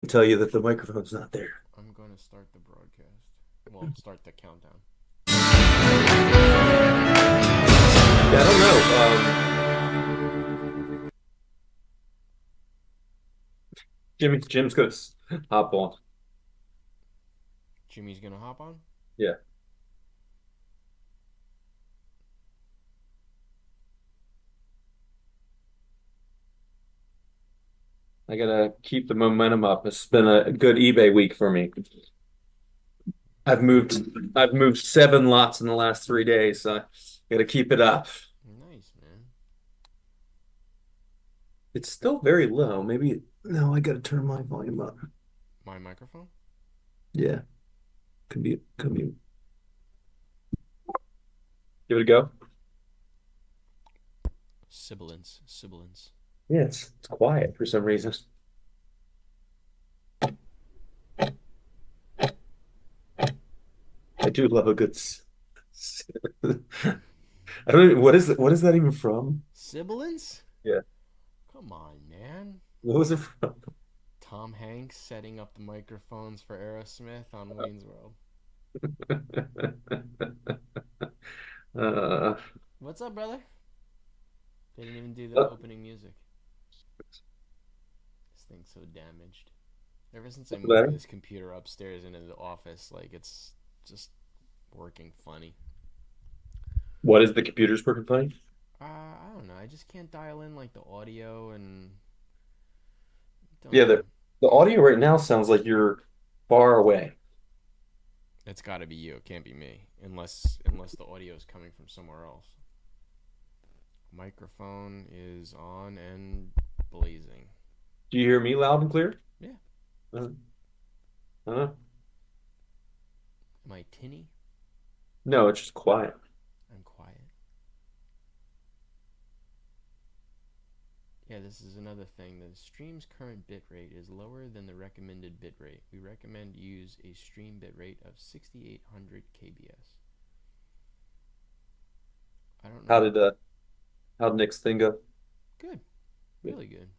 Tell you that the microphone's not there. I'm going to start the broadcast. Well, start the countdown. Yeah, I don't know. Jim's gonna hop on. Jimmy's going to hop on? Yeah, I gotta keep the momentum up. It's been a good eBay week for me. I've moved I've moved 7 lots in the last 3 days, so I gotta keep it up. Nice, man. It's still very low. Maybe no, I gotta turn my volume up. My microphone? Yeah, could be. Give it a go. Sibilance. Sibilance. Yeah, it's quiet for some reason. I do love a good. I don't even, what is that even from? Sibilance? Yeah. Come on, man. What was it from? Tom Hanks setting up the microphones for Aerosmith on Wayne's World. Uh, What's up, brother? They didn't even do the uh, opening music. This thing's so damaged. Ever since I moved better. this computer upstairs into the office, like it's just working funny. What is the computer's working fine? I don't know. I just can't dial in like the audio and don't Yeah, know. the audio right now sounds like you're far away. It's got to be you. It can't be me, unless the audio is coming from somewhere else. Microphone is on and blazing. Do you hear me loud and clear? Yeah. Uh, uh, Am I tinny? no, it's just quiet. I'm quiet. Yeah, this is another thing. The stream's current bitrate is lower than the recommended bitrate. We recommend use a stream bitrate of 6800 kbs. I don't How know. did how'd Nick's thing go? Good. Really good.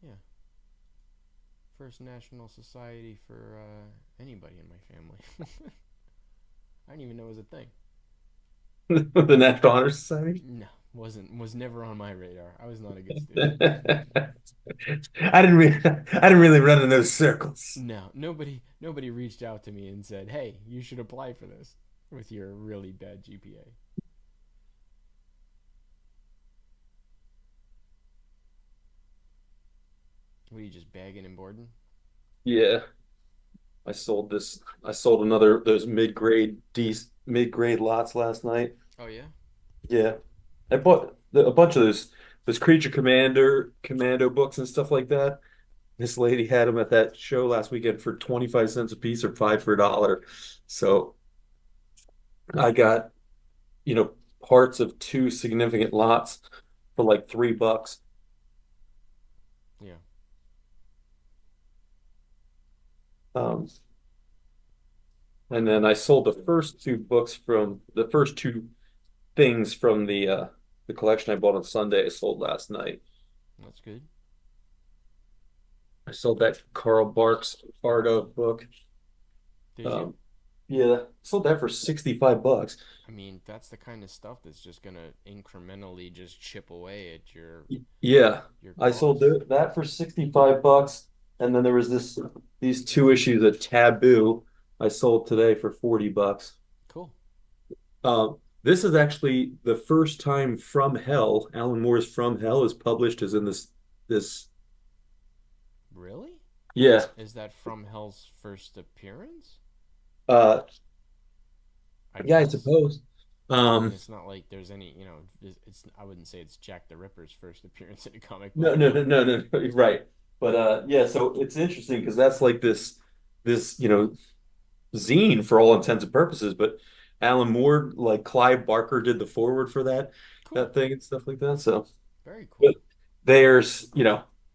Yeah. First National Society for anybody in my family. I didn't even know it was a thing. The National Honor Society? No, was never on my radar. I was not a good student. I I didn't really run in those circles. No, nobody reached out to me and said, "Hey, you should apply for this with your really bad GPA." What are you just bagging and boarding? Yeah. I sold another those mid-grade lots last night. Oh yeah. Yeah. I bought a bunch of those commando books and stuff like that. This lady had them at that show last weekend for 25 cents a piece or five for $1. So I got, you know, parts of two significant lots for like $3. Yeah. Um, and then I sold the first two things from the collection I bought on Sunday. I sold last night. That's good. I sold that Carl Barks Art of book. Did you? Um, yeah, sold that for $65. I mean, that's the kind of stuff that's just gonna incrementally just chip away at Yeah, your I sold costs. that for $65, and then there was these two issues of Taboo I sold today for $40. Cool. This is actually the first time From Hell, Alan Moore's From Hell is published as in this Really? yeah. Is that from Hell's first appearance? Uh I yeah, mean, I it's. suppose. I mean, Um it's not like there's any. It's. I wouldn't say it's Jack the Ripper's first appearance in a comic book, no no but no no no, no, you're right. But yeah, so it's interesting because that's like this, zine for all intents and purposes, but Alan Moore, like Clive Barker did the forward for cool. that thing and stuff like that. So Very cool. but there's,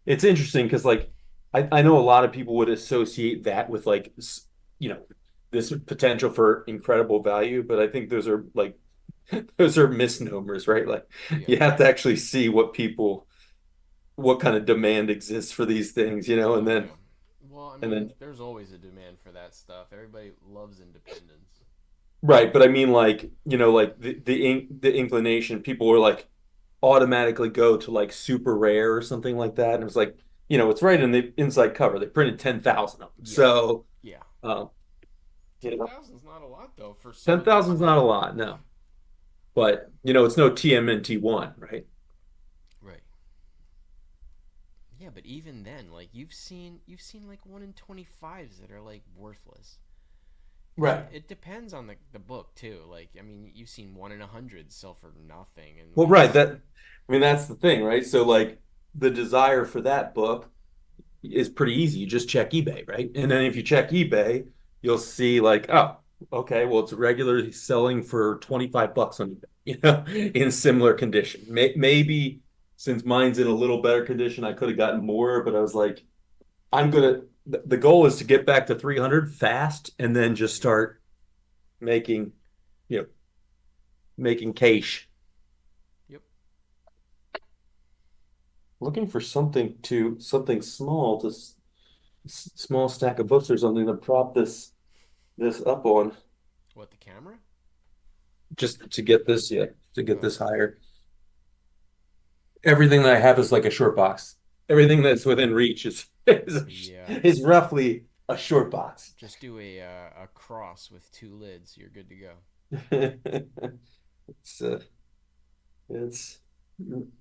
it's interesting because like I know a lot of people would associate that with like you know, this potential for incredible value, but I think those are like those are misnomers, right? Like Yeah. you have to actually see what people what kind of demand exists for these things, and Oh then yeah. Well, I and mean, then there's always a demand for that stuff. Everybody loves independence. right, but I mean like, like the inclination, people were like automatically go to like super rare or something like that. And it was like, it's right in the inside cover. They printed 10,000 of them. Yeah. So, Yeah. um, you know, 10,000 is not a lot though for some of 10,000 those is not a like lot, no. But, it's no TMNT1, right? right. Yeah, but even then, like you've seen like 1 in 25s that are like worthless. Because Right. it depends on the book too. Like, I mean, you've seen 1 in 100 sell for nothing, and Well, like, right. I mean, that's the thing, right? So, like, the desire for that book is pretty easy. You just check eBay, right? And then if you check eBay, you'll see like, oh, okay, well, it's regularly selling for 25 bucks on eBay, in similar condition. Maybe since mine's in a little better condition, I could have gotten more, but I was like, the goal is to get back to 300 fast and then just yeah, start making, you know, making cash. yep. Looking for something small small stack of books or something to prop this up on. What, the camera? Just to get this, yeah, to get Oh, this higher. Everything that I have is like a short box. Everything that's within reach yeah. is roughly a short box. Just do a cross with 2 lids. You're good to go. It's it's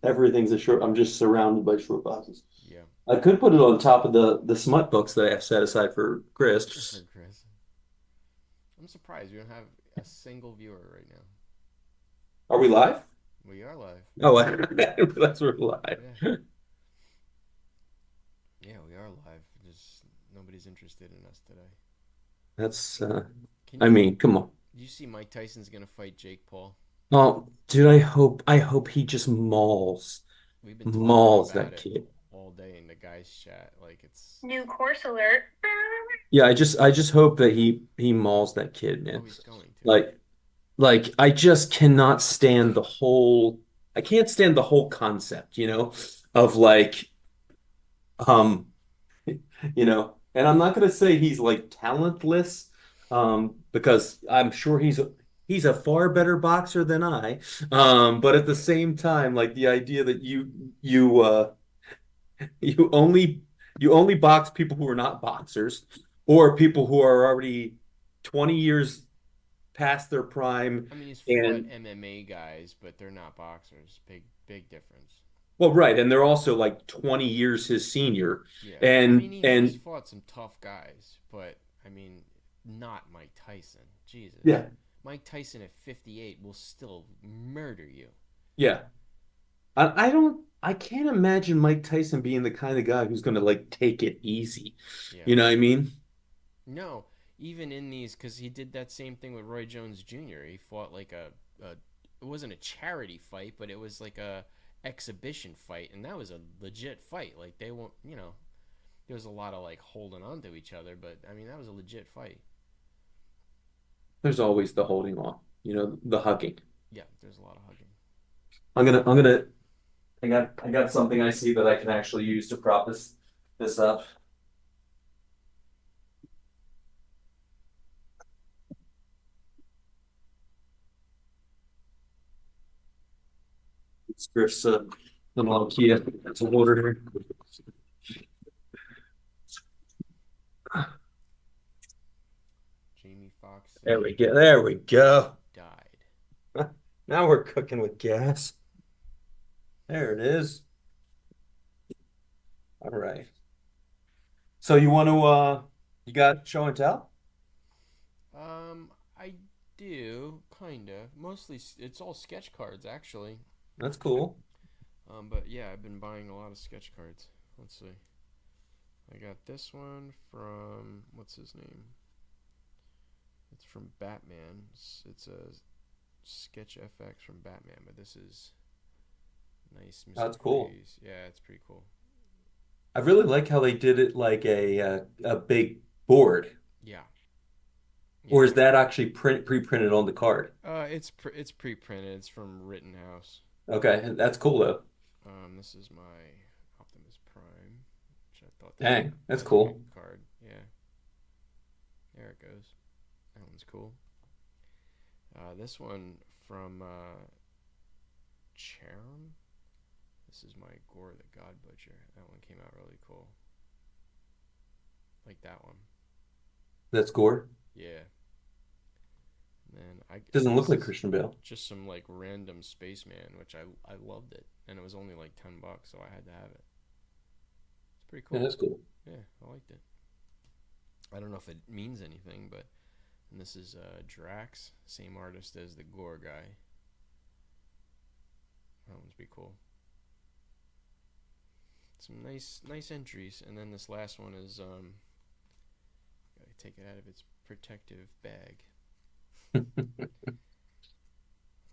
everything's a short. I'm just surrounded by short boxes. Yeah. I could put it on top of the smut books that I have set aside for For Chris. Chris, I'm surprised we don't have a single viewer right now. Are we live? We are live. Oh, I didn't realize we're live. Yeah. Yeah, we are live. Just nobody's interested in us today. That's Can I you mean, come on. Do you see Mike Tyson's gonna fight Jake Paul? Oh, dude, I hope he just We've been talking mauls about that it kid. all day in the guys' chat. Like it's New course alert. Yeah, I just hope that he mauls that kid, oh, man. he's going to. Like I just cannot stand I can't stand the whole concept, of like um and I'm not gonna say he's like talentless, because I'm sure he's a far better boxer than I. But at the same time, like the idea that you only you only box people who are not boxers or people who are already 20 years past their prime I mean, he's fought and MMA guys, but they're not boxers. Big difference. well, right, and they're also like 20 years his senior. Yeah, I mean, And he's and fought some tough guys, but I mean, not Mike Tyson. Jesus, yeah, Mike Tyson at 58 will still murder you. yeah. I can't imagine Mike Tyson being the kind of guy who's gonna like take it easy. Yeah. You know what I mean? No, even in these, because he did that same thing with Roy Jones Jr. He fought like a it wasn't a charity fight, but it was like a exhibition fight, and that was a legit fight. Like they won't, there was a lot of like holding on to each other, but I mean that was a legit fight. There's always the holding on, the hugging. Yeah, there's a lot of hugging. I'm gonna I got something I see that I can actually use to prop this up. It's Griff's little Kia. It's a water here. Jamie Foxx There said we go. There we go. died. Now we're cooking with gas. There it is. All right. So you got show and tell? I do kinda. Mostly, it's all sketch cards actually. That's cool. But yeah, I've been buying a lot of sketch cards. Let's see. I got this one from what's his name? It's from Batman. It's a sketch FX from Batman, but this is nice Mr. That's cool. Freeze. Yeah, it's pretty cool. I really like how they did it like a big board. Yeah, Or yeah. is that actually pre-printed on the card? It's pre-printed. It's from Rittenhouse. Okay, that's cool though. This is my. I'll have Thought Dang, that that's was a good cool. card. Yeah, there it goes. That one's cool. This one from Charum. This is my Gore the God Butcher. That one came out really cool. Like that one. That's gore. Yeah. And then Doesn't look this like is Christian Bale. just some like random spaceman, which I loved it, and it was only like $10, so I had to have it. It's pretty Yeah, cool. that's cool. Yeah, I liked it. I don't know if it means anything, but and this is Drax, same artist as the Gore guy. That one's be cool. Some nice entries, and then this last one is gotta take it out of its protective bag.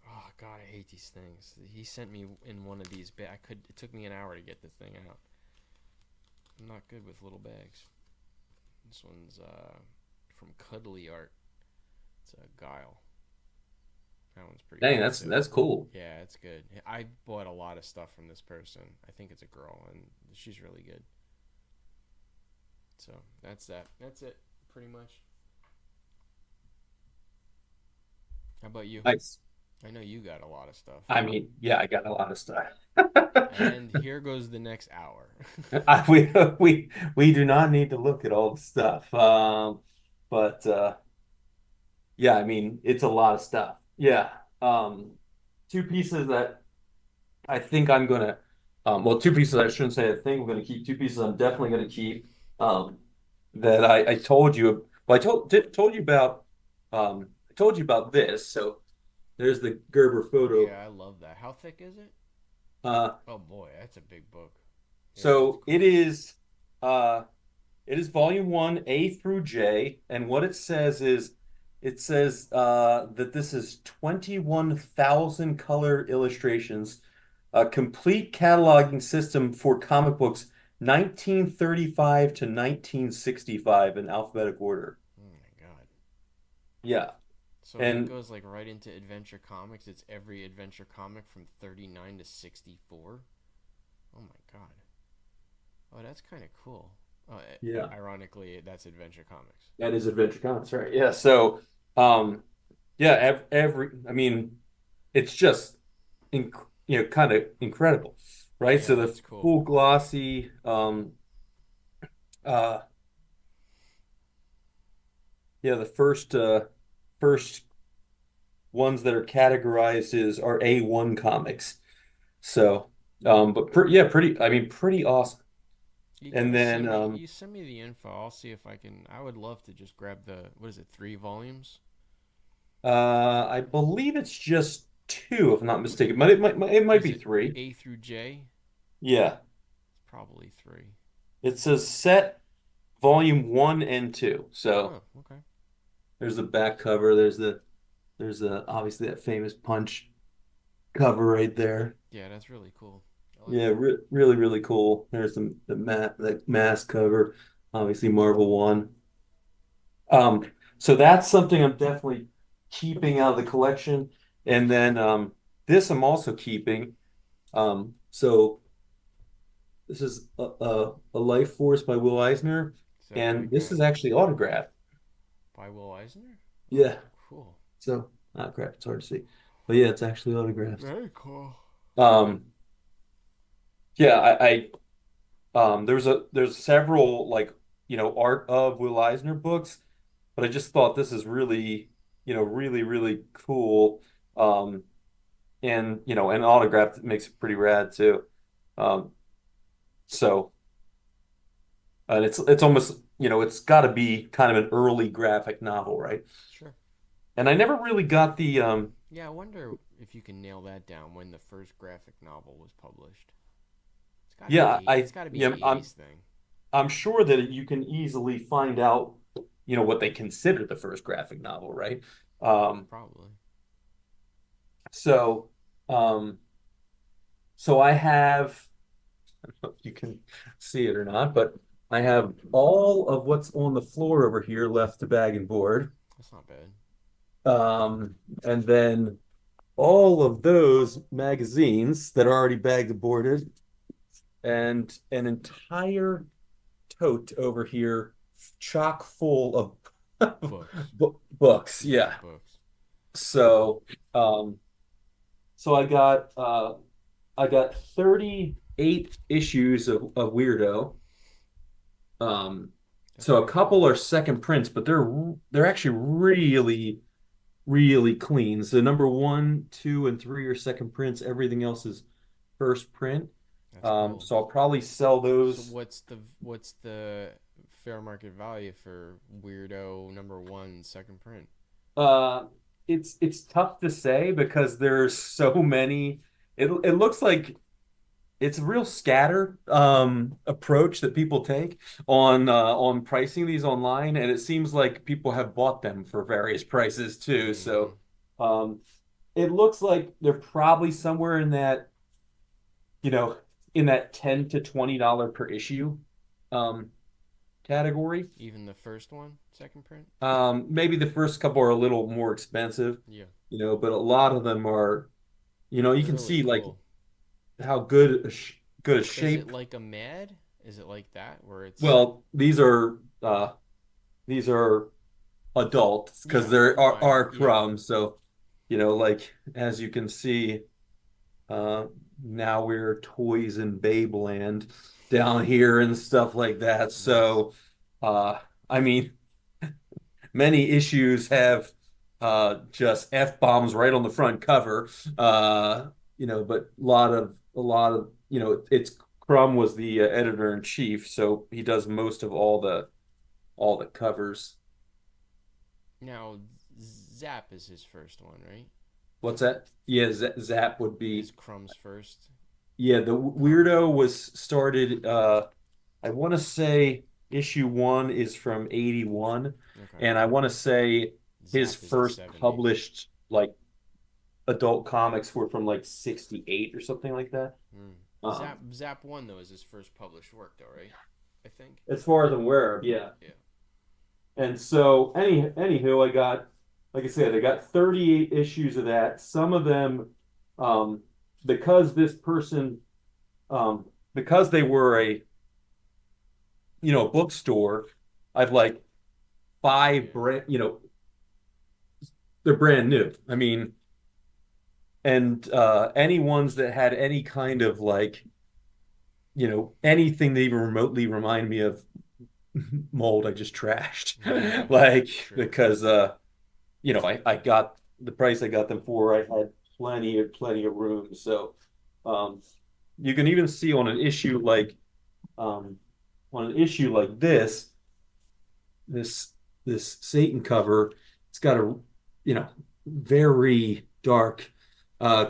Oh God, I hate these things. He sent me in one of these. I could. It took me an hour to get the thing out. I'm not good with little bags. This one's from Cuddly Art. It's a Guile. That one's pretty Dang, cool that's too. that's cool. Yeah, it's good. I bought a lot of stuff from this person. I think it's a girl, and she's really good. So that's that. That's it, pretty much. How about you? Nice. I know you got a lot of stuff. I mean, yeah, I got a lot of stuff. And here goes the next hour. We do not need to look at all the stuff. But yeah, I mean, it's a lot of stuff. Yeah. Two pieces that I think I'm gonna well, two pieces I shouldn't say I think I'm gonna keep. Two pieces I'm definitely gonna keep. That I told you well, told you about I told you about this. So there's the Gerber photo. Yeah, I love that. How thick is it? Uh Oh boy, that's a big book. Yeah, that's so cool. uh it is volume one, A through J, and what it says is it says that this is 21,000 color illustrations, a complete cataloging system for comic books 1935 to 1965 in alphabetic order. Oh my god. Yeah. So that And goes like right into Adventure Comics. It's every Adventure comic from 39 to 64. Oh my god. Oh, that's kind of cool. Oh, yeah, ironically, that's Adventure Comics. that is Adventure Comics, right? Yeah. So, yeah, every I mean, it's just kind of incredible, right? Yeah, So the that's cool. full glossy, uh, yeah, the first ones that are categorized is are A1 comics. So, but yeah, pretty. I mean, pretty awesome. You And gotta then, send me the info. I'll see if I can. I would love to just grab the what is it, 3 volumes? I believe it's just two, if I'm not mistaken, but it might Is be it three. A through J? Yeah, It's probably three. it says set volume one and two. So Oh, okay. there's the back cover. There's the obviously that famous punch cover right there. Yeah, that's really cool. I like Yeah, that. really, really cool. There's the mask cover, obviously Marvel one. So that's something I'm definitely keeping out of the collection. And then this I'm also keeping. So this is a Life Force by Will Eisner, Is that and like this is actually autographed. by Will Eisner? Oh, Yeah. cool. So crap, it's hard to see, but yeah, it's actually autographed. Very cool. Um, yeah, there's several like art of Will Eisner books, but I just thought this is really really cool. Um, and an autograph that makes it pretty rad too. Um, so and it's almost it's got to be kind of an early graphic novel, right? Sure. And I never really got the Yeah, I wonder if you can nail that down when the first graphic novel was published. It's got to be yeah It's I got to be an yeah I'm 80s thing. I'm sure that you can easily find out what they consider the first graphic novel, right? Um, Probably. so um, so I have I don't know if you can see it or not, but I have all of what's on the floor over here left to bag and board. That's not bad. And then all of those magazines that are already bagged and boarded, and an entire tote over here, chock full of Books. books. Yeah, Yeah. books. So, um, so I got 38 issues of Weirdo. Um, That's so a pretty cool. couple are second prints, but they're actually really clean. So number one, two, and three are second prints. Everything else is first print. That's cool. So I'll probably sell So those. what's the fair market value for Weirdo number one second print? Uh, it's tough to say because there's so many. It looks like it's a real scatter approach that people take on pricing these online, and it seems like people have bought them for various prices too. Mm-hmm. So um, it looks like they're probably somewhere in that, you know, in that $10 to $20 per issue um, category. Even the first one, second print? Maybe the first couple are a little more expensive, Yeah. but a lot of them are, you can Really see like cool. how good a Is it shape. like a Mad? Is it like that where it's Well, these are adults because yeah, there are, minor. are Yeah. crumbs. So, like as you can see, uh, now we're toys in Babeland down here and stuff like that. Nice. So, uh, I mean, many issues have just F-bombs right on the front cover. But a lot of, it's Crumb was the editor in chief, so he does most of all the covers. Now Zap is his first one, right? What's that? Yeah, Zap would Is be. Crumb's first Yeah, the comic? Weirdo was started. I want to say issue one is from 81, Okay. and I want to say his Zap is the first 70s. published like adult comics were from like 68 or something like that. Mm. Um, Zap one though is his first published work though, right? I think. as far as I'm aware of, yeah. Yeah. And so anywho, like I said, I got 38 issues of that. Some of them, um, because this person, because they were a bookstore, I've like five Yeah. they're brand new. I mean, and any ones that had any kind of like, anything that even remotely remind me of mold, I just trashed. Yeah. Like, Sure. because I got the price I got them for, I had plenty of room. So um you can even see um on an issue like this this Satan cover, it's got a very dark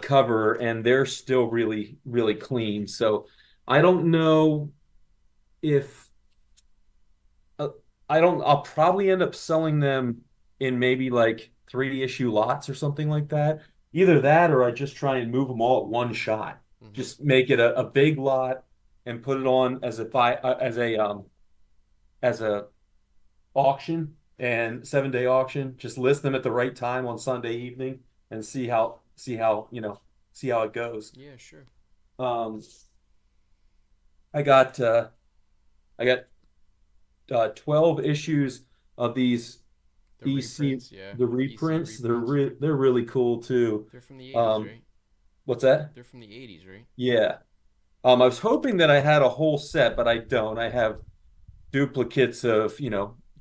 cover, and they're still really clean. So I don't know if uh, I'll probably end up selling them in maybe like 3 issue lots or something like that. Either that or I just try and move them all at one shot. Mm-hmm. Just make it a big lot and put it on as a auction and 7 day auction. Just list them at the right time on Sunday evening and see how it goes. Yeah, sure. Um, I got uh, I got 12 issues of these The EC reprints, yeah. the EC reprints. reprints. They're really cool too. They're from the 80s, Um, right? what's that? They're from the 80s, right? Yeah. I was hoping that I had a whole set, but I don't. I have duplicates of,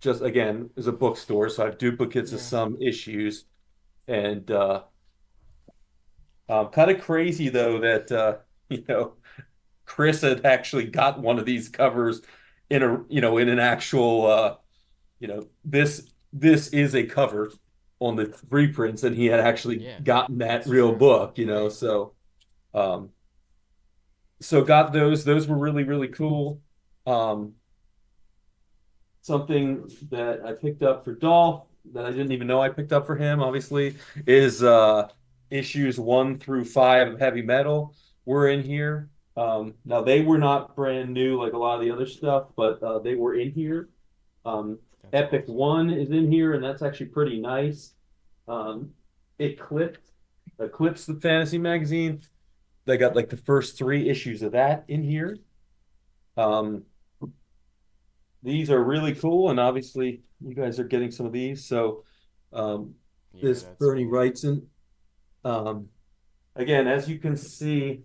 just again, as a bookstore, so I have duplicates of Yeah. some issues. And kind of crazy though that Chris had actually got one of these covers in an actual this is a cover on the reprints, and he had actually Yeah. gotten that That's real true. book, Right. um got those were really cool. Um Something that I picked up for Dolph that I didn't even know I picked up for him, obviously, is issues 1 through 5 of Heavy Metal were in here. Now they were not brand new like a lot of the other stuff, but they were in here. That's Epic awesome. 1 is in here, and that's actually pretty nice. Um, it Eclipse the fantasy magazine. They got like the first 3 issues of that in here. Um, these are really cool, and obviously you guys are getting some of these. So um, Yeah, this that's Bernie cool. Wrightson, um, again, as you can see,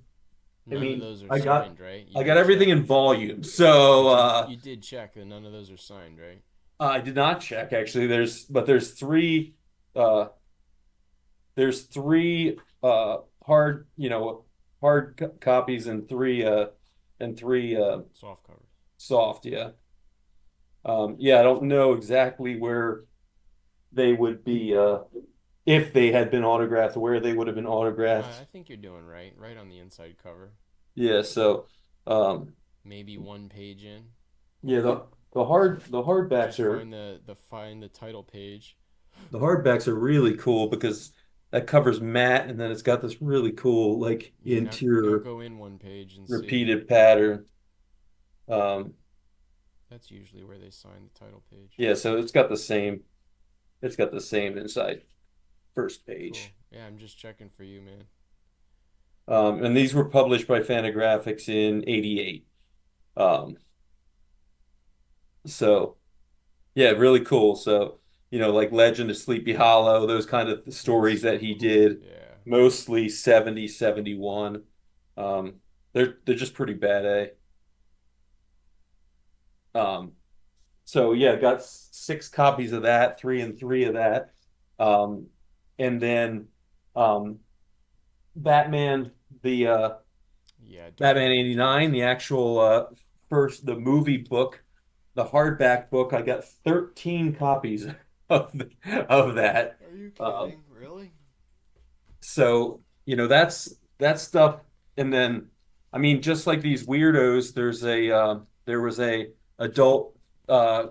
I None of mean, those are I got signed, right? You I got did everything check. in volume. So But you did check that none of those are signed, right? I did not check actually. There's uh there's three hard, copies and three Soft covers. soft, yeah. Yeah, I don't know exactly where they would be if they had been autographed, where they would have been I autographed. think you're doing right. Right on the inside cover. Yeah, so um Maybe one page in. yeah, the hardbacks Just are find the title page. really cool because that cover's matte and then it's got this really cool like Yeah, now interior go in one page and see. repeated pattern. Um That's usually where they sign the title page. yeah, so it's got the same inside first Cool. page. Yeah, I'm just checking for you, man. And these were published by Fantagraphics in '88. Um, so yeah, really cool. So, like Legend of Sleepy Hollow, those kind of That's stories that so he cool. did, Yeah. mostly 70, 71. Um, they're just pretty bad, eh? Um, so yeah, got six copies of that, three and three of that. Um, and then um Batman, the Yeah, Dark Batman Knight '89, Returns. the actual the movie book, the hardback book. I got 13 copies of that. Are you Um, kidding? Really? so that's stuff. And then, I mean, just like these weirdos, there was a adult uh,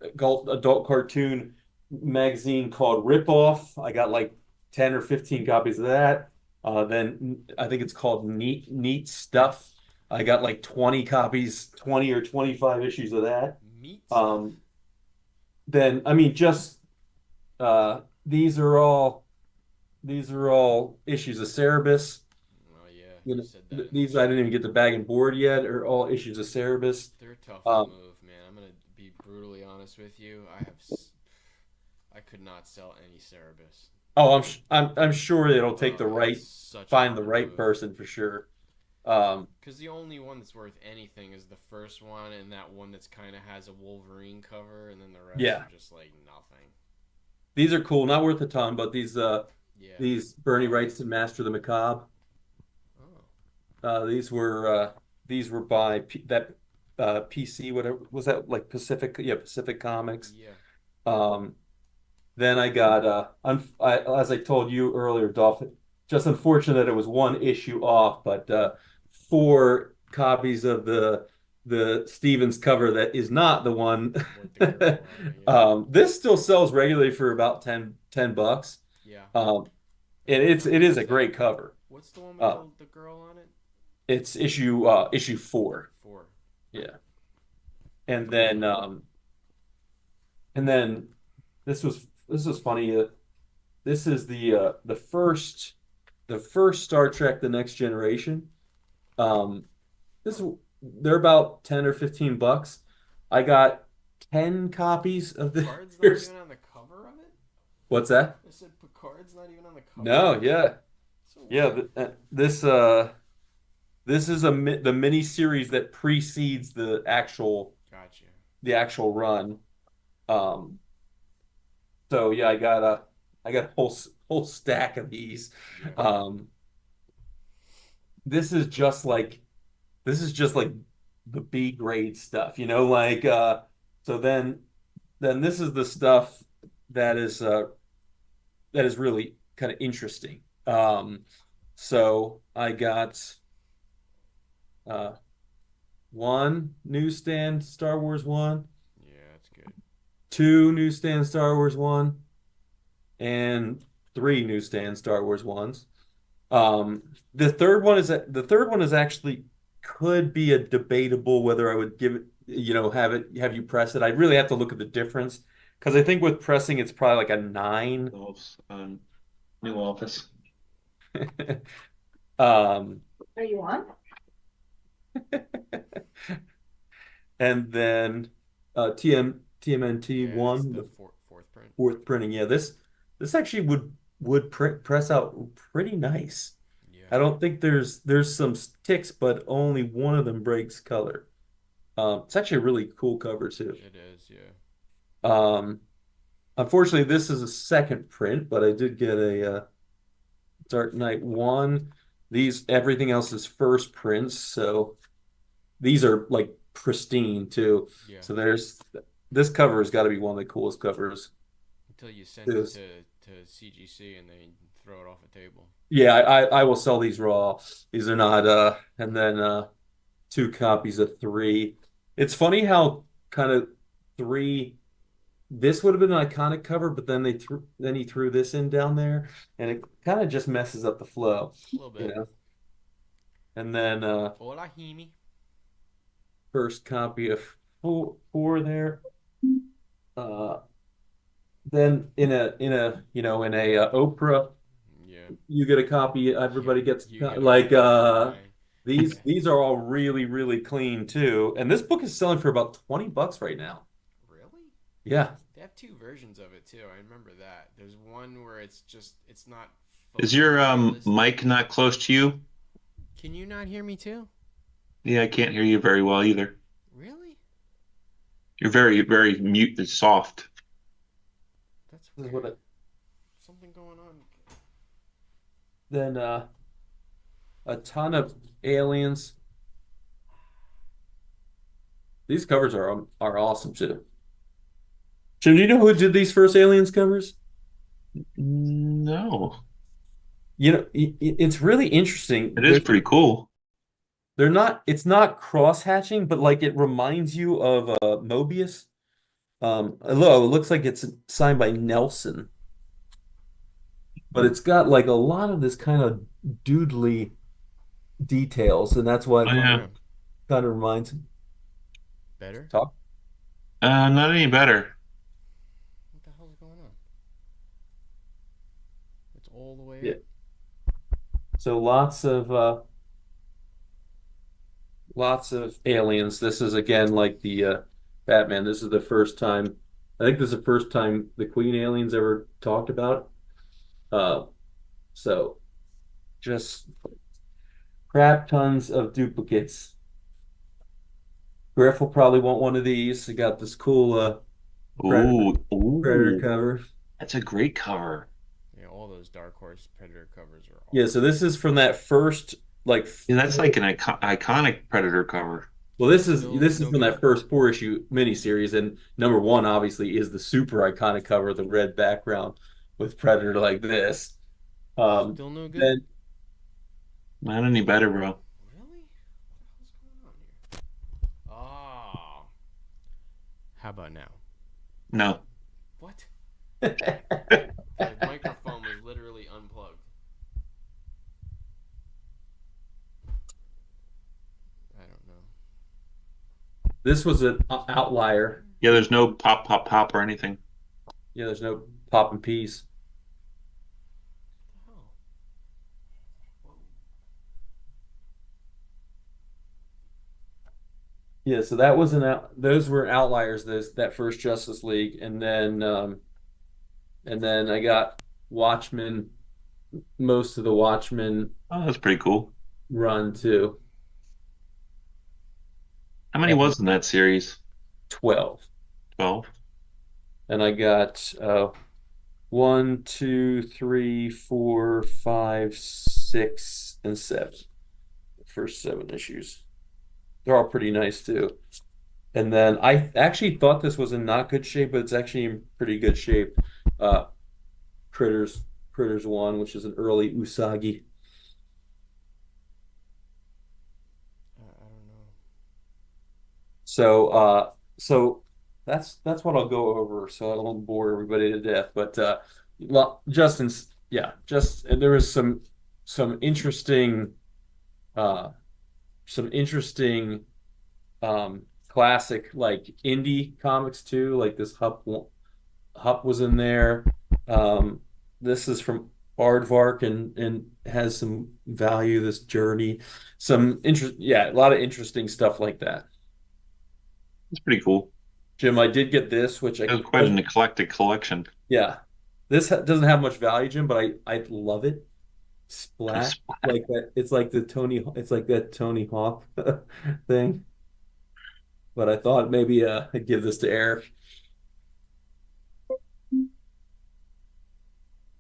adult cartoon magazine called Rip Off. I got like 10 or 15 copies of that. Then I think it's called Neat Stuff. I got like 20 copies, 20 or 25 issues of that. Meat stuff? Um, then I mean just uh, these are all issues of Cerebus. Oh yeah, You you know, said that in the these I chat. didn't even get the bag and board yet, are all issues of Cerebus. They're tough to Um, move, man. I'm gonna be brutally honest with you. I could not sell any Cerebus. Oh, I'm sure it'll take Oh, the it's right such a find the hard right move. person for sure. Um, Because the only one that's worth anything is the first one, and that one that's kind of has a Wolverine cover, and then the rest yeah, are just like nothing. these are cool. Not worth a ton, but Yeah. these Bernie Wrightson Master of the Macabre. Oh. Uh, these were uh, these were by that PC, whatever was that, like Pacific? Yeah, Pacific Comics. Yeah. Um, then I got as I told you earlier, Dolphin. Just unfortunate that it was one issue off, but four copies of the Stevens cover that is not the one. With the girl on it. Yeah. This still sells regularly for about $10. Yeah. Um, and What it number is is a that? great cover. What's the one with Uh, the girl on it? it's issue 4. Four. Yeah. And then and then this was funny. This is the first Star Trek: The Next Generation. Um, this they're about 10 or $15. I got 10 copies of the Picard's not even on the cover of it? What's that? I said Picard's not even on the cover of No, it? yeah. So Yeah, weird. this is the mini series that precedes Gotcha. the actual run. Um, so yeah, I got a whole stack of these. Yeah. Um, this is just like this is just like the B grade stuff, like so then this is the stuff that is uh that is really kind of interesting. So I got uh one newsstand Star Wars one, Yeah, that's good. two newsstand Star Wars one, and three newsstand Star Wars ones. The third one is actually could be a debatable whether I would give it, have you press it. I'd really have to look at the difference because I think with pressing it's probably like a 9. New office. Um, Are you on? and then TMNT Yeah, it's one, the the fourth print. fourth printing. Yeah, this actually would press out pretty nice. Yeah, I don't think there's some ticks, but only one of them breaks color. It's actually a really cool cover too. it is. Yeah. Um, Unfortunately, this is a second print, but I did get a Dark Knight one. These everything else is first prints, so these are like pristine too. Yeah. So there's this cover has got to be one of the coolest covers. Until you send it Is to CGC and they throw it off a table. yeah, I will sell these raw. These are not and then two copies of three. It's funny how kind of three this would have been an iconic cover, but then he threw this in down there and it kind of just messes up the flow, A little you bit. know. And then Hola, Himi. first copy of four there. Uh then in a in a Oprah Yeah. you get a copy, everybody gets You get a like copy of mine. these Yeah. these are all really really clean too. And this book is selling for about 20 bucks right now. Really? Yeah. They have two versions of it too. I remember that. There's one where it's not Is your photorealistic. mic not close to you? Can you not hear me too? Yeah, I can't hear you very well either. Really? You're very mute and soft. That's This is what weird. Something going on. then a ton of aliens. These covers are awesome too. Jim, do you know who did these first aliens covers? No, You know, it's really interesting. it is pretty cool. They're not, it's not cross-hatching, but like it reminds you of Mobius. Although it looks like it's signed by Nelson, but it's got like a lot of this kind of doodly details, and that's why Oh it Oh yeah, yeah. kind of reminds Better? talk. not any better. What the hell's going on? It's all the way Yeah. up. So lots of aliens. This is again like the Batman. This is the first time. I think this is the first time the Queen aliens ever talked about. Uh, so just crap tons of duplicates. Griff will probably want one of these. He got this cool Predator Ooh, Predator ooh, cover. that's a great cover. Yeah, all those Dark Horse Predator covers are Yeah, so awesome. this is from that first like Yeah, that's like an iconic Predator cover. well, Still this is no from good? that first four issue miniseries, and number one obviously is the super iconic cover, the red background with Predator like this. Still no good? Then Not any better, bro. Really? What the hell's going on here? Oh. How about now? No. What? The microphone was literally unplugged. I don't know. this was an outlier. Yeah, there's no pop, pop, pop or anything. Yeah, there's no popping peas. What the hell? Whoa. Yeah, so that was an out. Those were outliers. This that first Justice League, and then I got Watchmen, most of the Watchmen Oh, that's pretty cool. run too. How many was in that series? 12. 12. And I got one, two, three, four, five, six, and seven. The first seven issues. They're all pretty nice too. And then I actually thought this was in not good shape, but it's actually in pretty good shape. Uh, Critters, Critters One, which is an early Usagi. I don't know. So that's what I'll go over, so I won't bore everybody to death. But Justin's yeah, just and there was some interesting uh some interesting classic like indie comics too, like this Hup was in there. Um, this is from Aardvark and has some value. This journey, some interest, yeah, a lot of interesting stuff like that. It's pretty cool. Jim, I did get this, which It was quite an eclectic collection. yeah, this doesn't have much value, Jim, but I love it. Splat, like that. It's like the Tony. It's like that Tony Hawk thing. But I thought maybe I'd give this to Eric.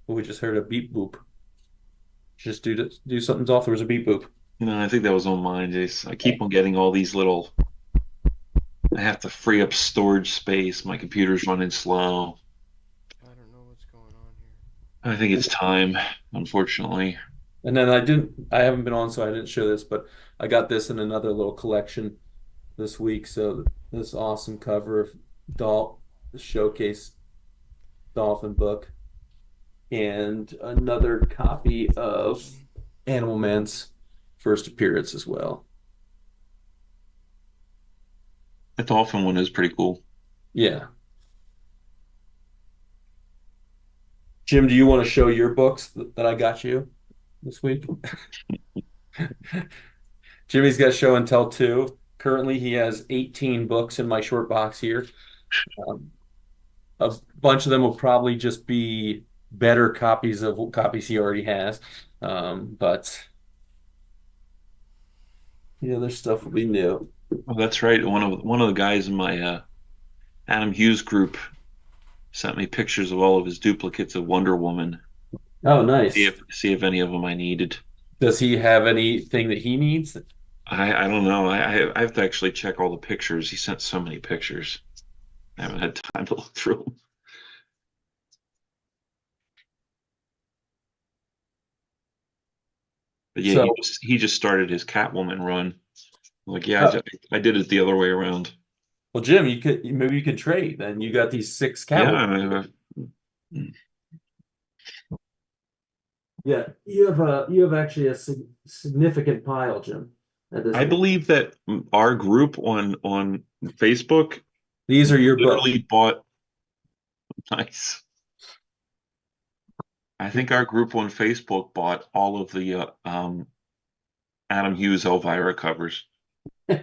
We just heard a beep boop. Just do something's off. There was a beep boop. I think that was on mine, Jace. I keep on getting all these little. I have to free up storage space. My computer's running slow. I don't know what's going on here. I think it's time, unfortunately. And then I haven't been on, so I didn't show this, but I got this in another little collection this week. So this awesome cover of the showcase Dolphin book, and another copy of Animal Man's first appearance as well. The dolphin one is pretty cool. Yeah. Jim, do you want to show your books that I got you this week? Jimmy's got show and tell too. Currently, he has 18 books in my short box here. Um, a bunch of them will probably just be better copies of copies he already has. But the other stuff will be new. Oh, that's right. One of the guys in my Adam Hughes group sent me pictures of all of his duplicates of Wonder Woman. Oh, nice. See if any of them I needed. Does he have anything that he needs? I don't know. I have to actually check all the pictures. He sent so many pictures. I haven't had time to look through them. But yeah, So, he just started his Catwoman run. Like, yeah, uh, I did it the other way around. well, Jim, maybe you could trade. Then you got these six Catwoman. Yeah, Yeah, you have actually a significant pile, Jim. At this I point. believe that our group on Facebook These are your books. literally bought nice. I think our group on Facebook bought all of the Adam Hughes Elvira covers. You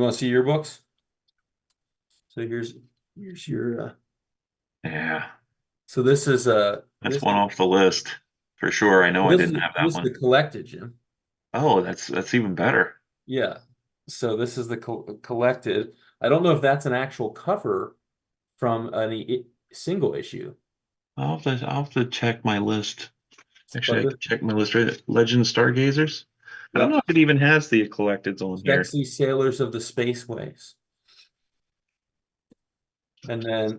want to see your books? So here's your Yeah, so this is that's one off the list for sure. I know I didn't have that this is the one. collected, Jim. Oh, that's even better. Yeah. So this is the collected. I don't know if that's an actual cover from any single issue. I'll have to check my list. Actually, But I can check my list right there. Legend Stargazers. I don't yep. know if it even has the collecteds on here. Sexy Sailors of the Spaceways. And then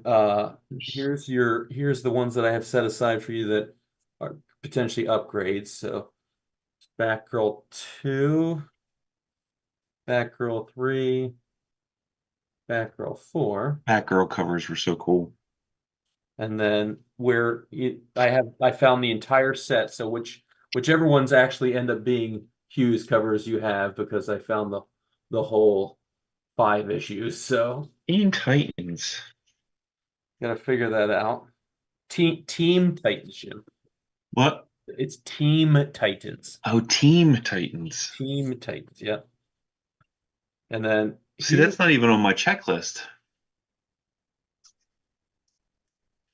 here's the ones that I have set aside for you that are potentially upgrades. So Batgirl 2, Batgirl 3, Batgirl 4, Batgirl covers were so cool. and then I found the entire set. So whichever ones actually end up being Hughes covers you have, because I found the whole 5 issues. So Teen Titans. gotta figure that out. Team Titans, Jim. What? It's Team Titans. Oh, Team Titans. Team Titans, yeah. And then See, that's not even on my checklist.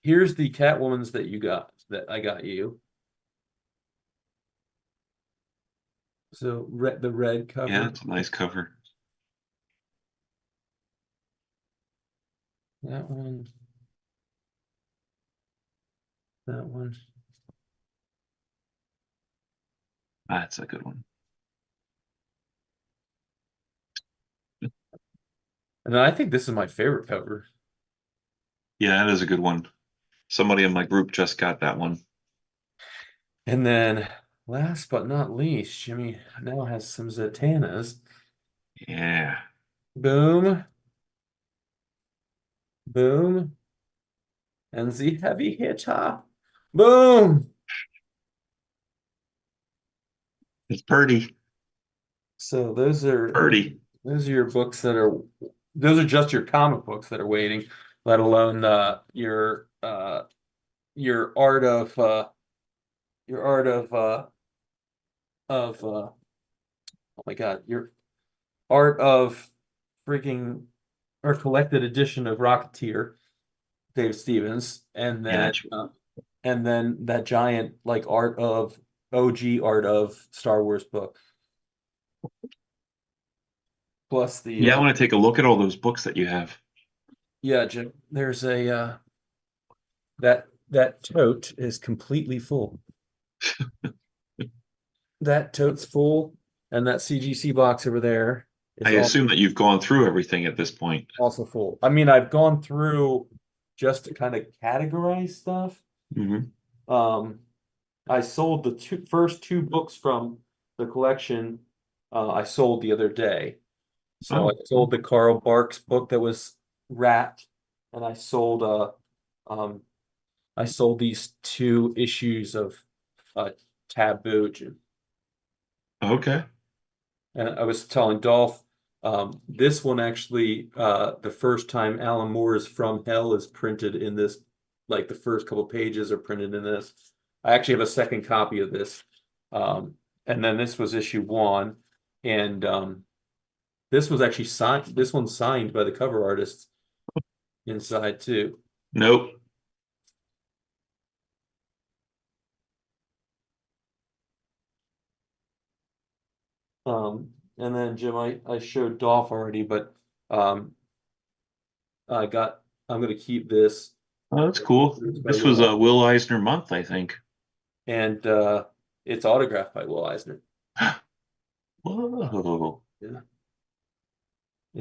here's the Catwomans that I got you. So the red cover. Yeah, it's a nice cover. That one. That one. That's a good one. And then I think this is my favorite cover. Yeah, that is a good one. Somebody in my group just got that one. And then last but not least, Jimmy now has some Zatannas. Yeah. Boom. Boom. And the heavy hitter. Boom. It's Purdy. So those are Purdy. your books those are just your comic books that are waiting, let alone your art of oh my God, your art of freaking or collected edition of Rocketeer, Dave Stevens, Gotcha. and then that giant like OG art of Star Wars book, plus the Yeah, I want to take a look at all those books that you have. yeah, Jim. There's a that tote is completely full. That tote's full, and that CGC box over there I is assume that you've gone through everything at this point. also full. I mean, I've gone through just to kind of categorize stuff. Hmm. Um, I sold the first two books from the collection. I sold the other day. So I Oh, sold the Carl Barks book that was wrapped, and um I sold these two issues of Taboo. okay. And I was telling Dolph, this one actually, the first time Alan Moore's From Hell is printed in this, like the first couple pages are printed in this. I actually have a second copy of this. And then this was issue one. And this was actually signed, this one's signed by the cover artist inside too. Nope. And then Jim, I showed Dolph already, but um, I got, I'm gonna keep this. Oh, that's cool. It's by This was Will, a Will Eisner month, I think. and it's autographed by Will Eisner. Whoa. Yeah,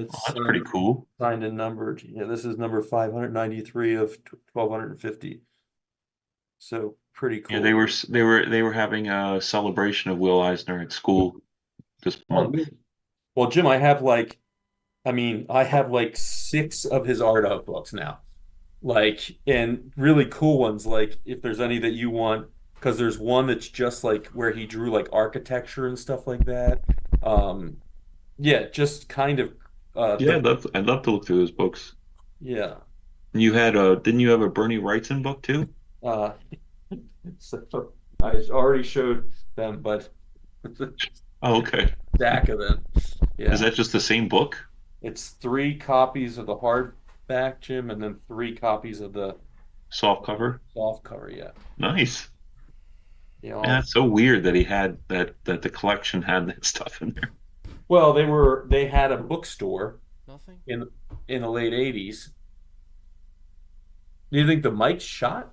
Oh, it's that's pretty cool. signed and numbered. Yeah, this is number 593 of 1250. So pretty Yeah, cool. they were having a celebration of Will Eisner at school this Oh, month. well, Jim, I have like, I mean, I have like six of his art out books now. Like, and really cool ones. Like, if there's any that you want, because there's one that's just like where he drew like architecture and stuff like that. Um, yeah, just kind of Yeah, I'd love to look through those books. yeah. You had didn't you have a Bernie Wrightson book too? Uh, so I already showed them, but Oh, okay. stack of them. Is Yeah. that just the same book? It's three copies of the hardback, Jim, and then three copies of the Soft cover? soft cover. Yeah. Nice. You Yeah, know, it's so weird that he had that the collection had that stuff in there. well, they had a bookstore Nothing. in the late 80s. Do you think the mic's shot?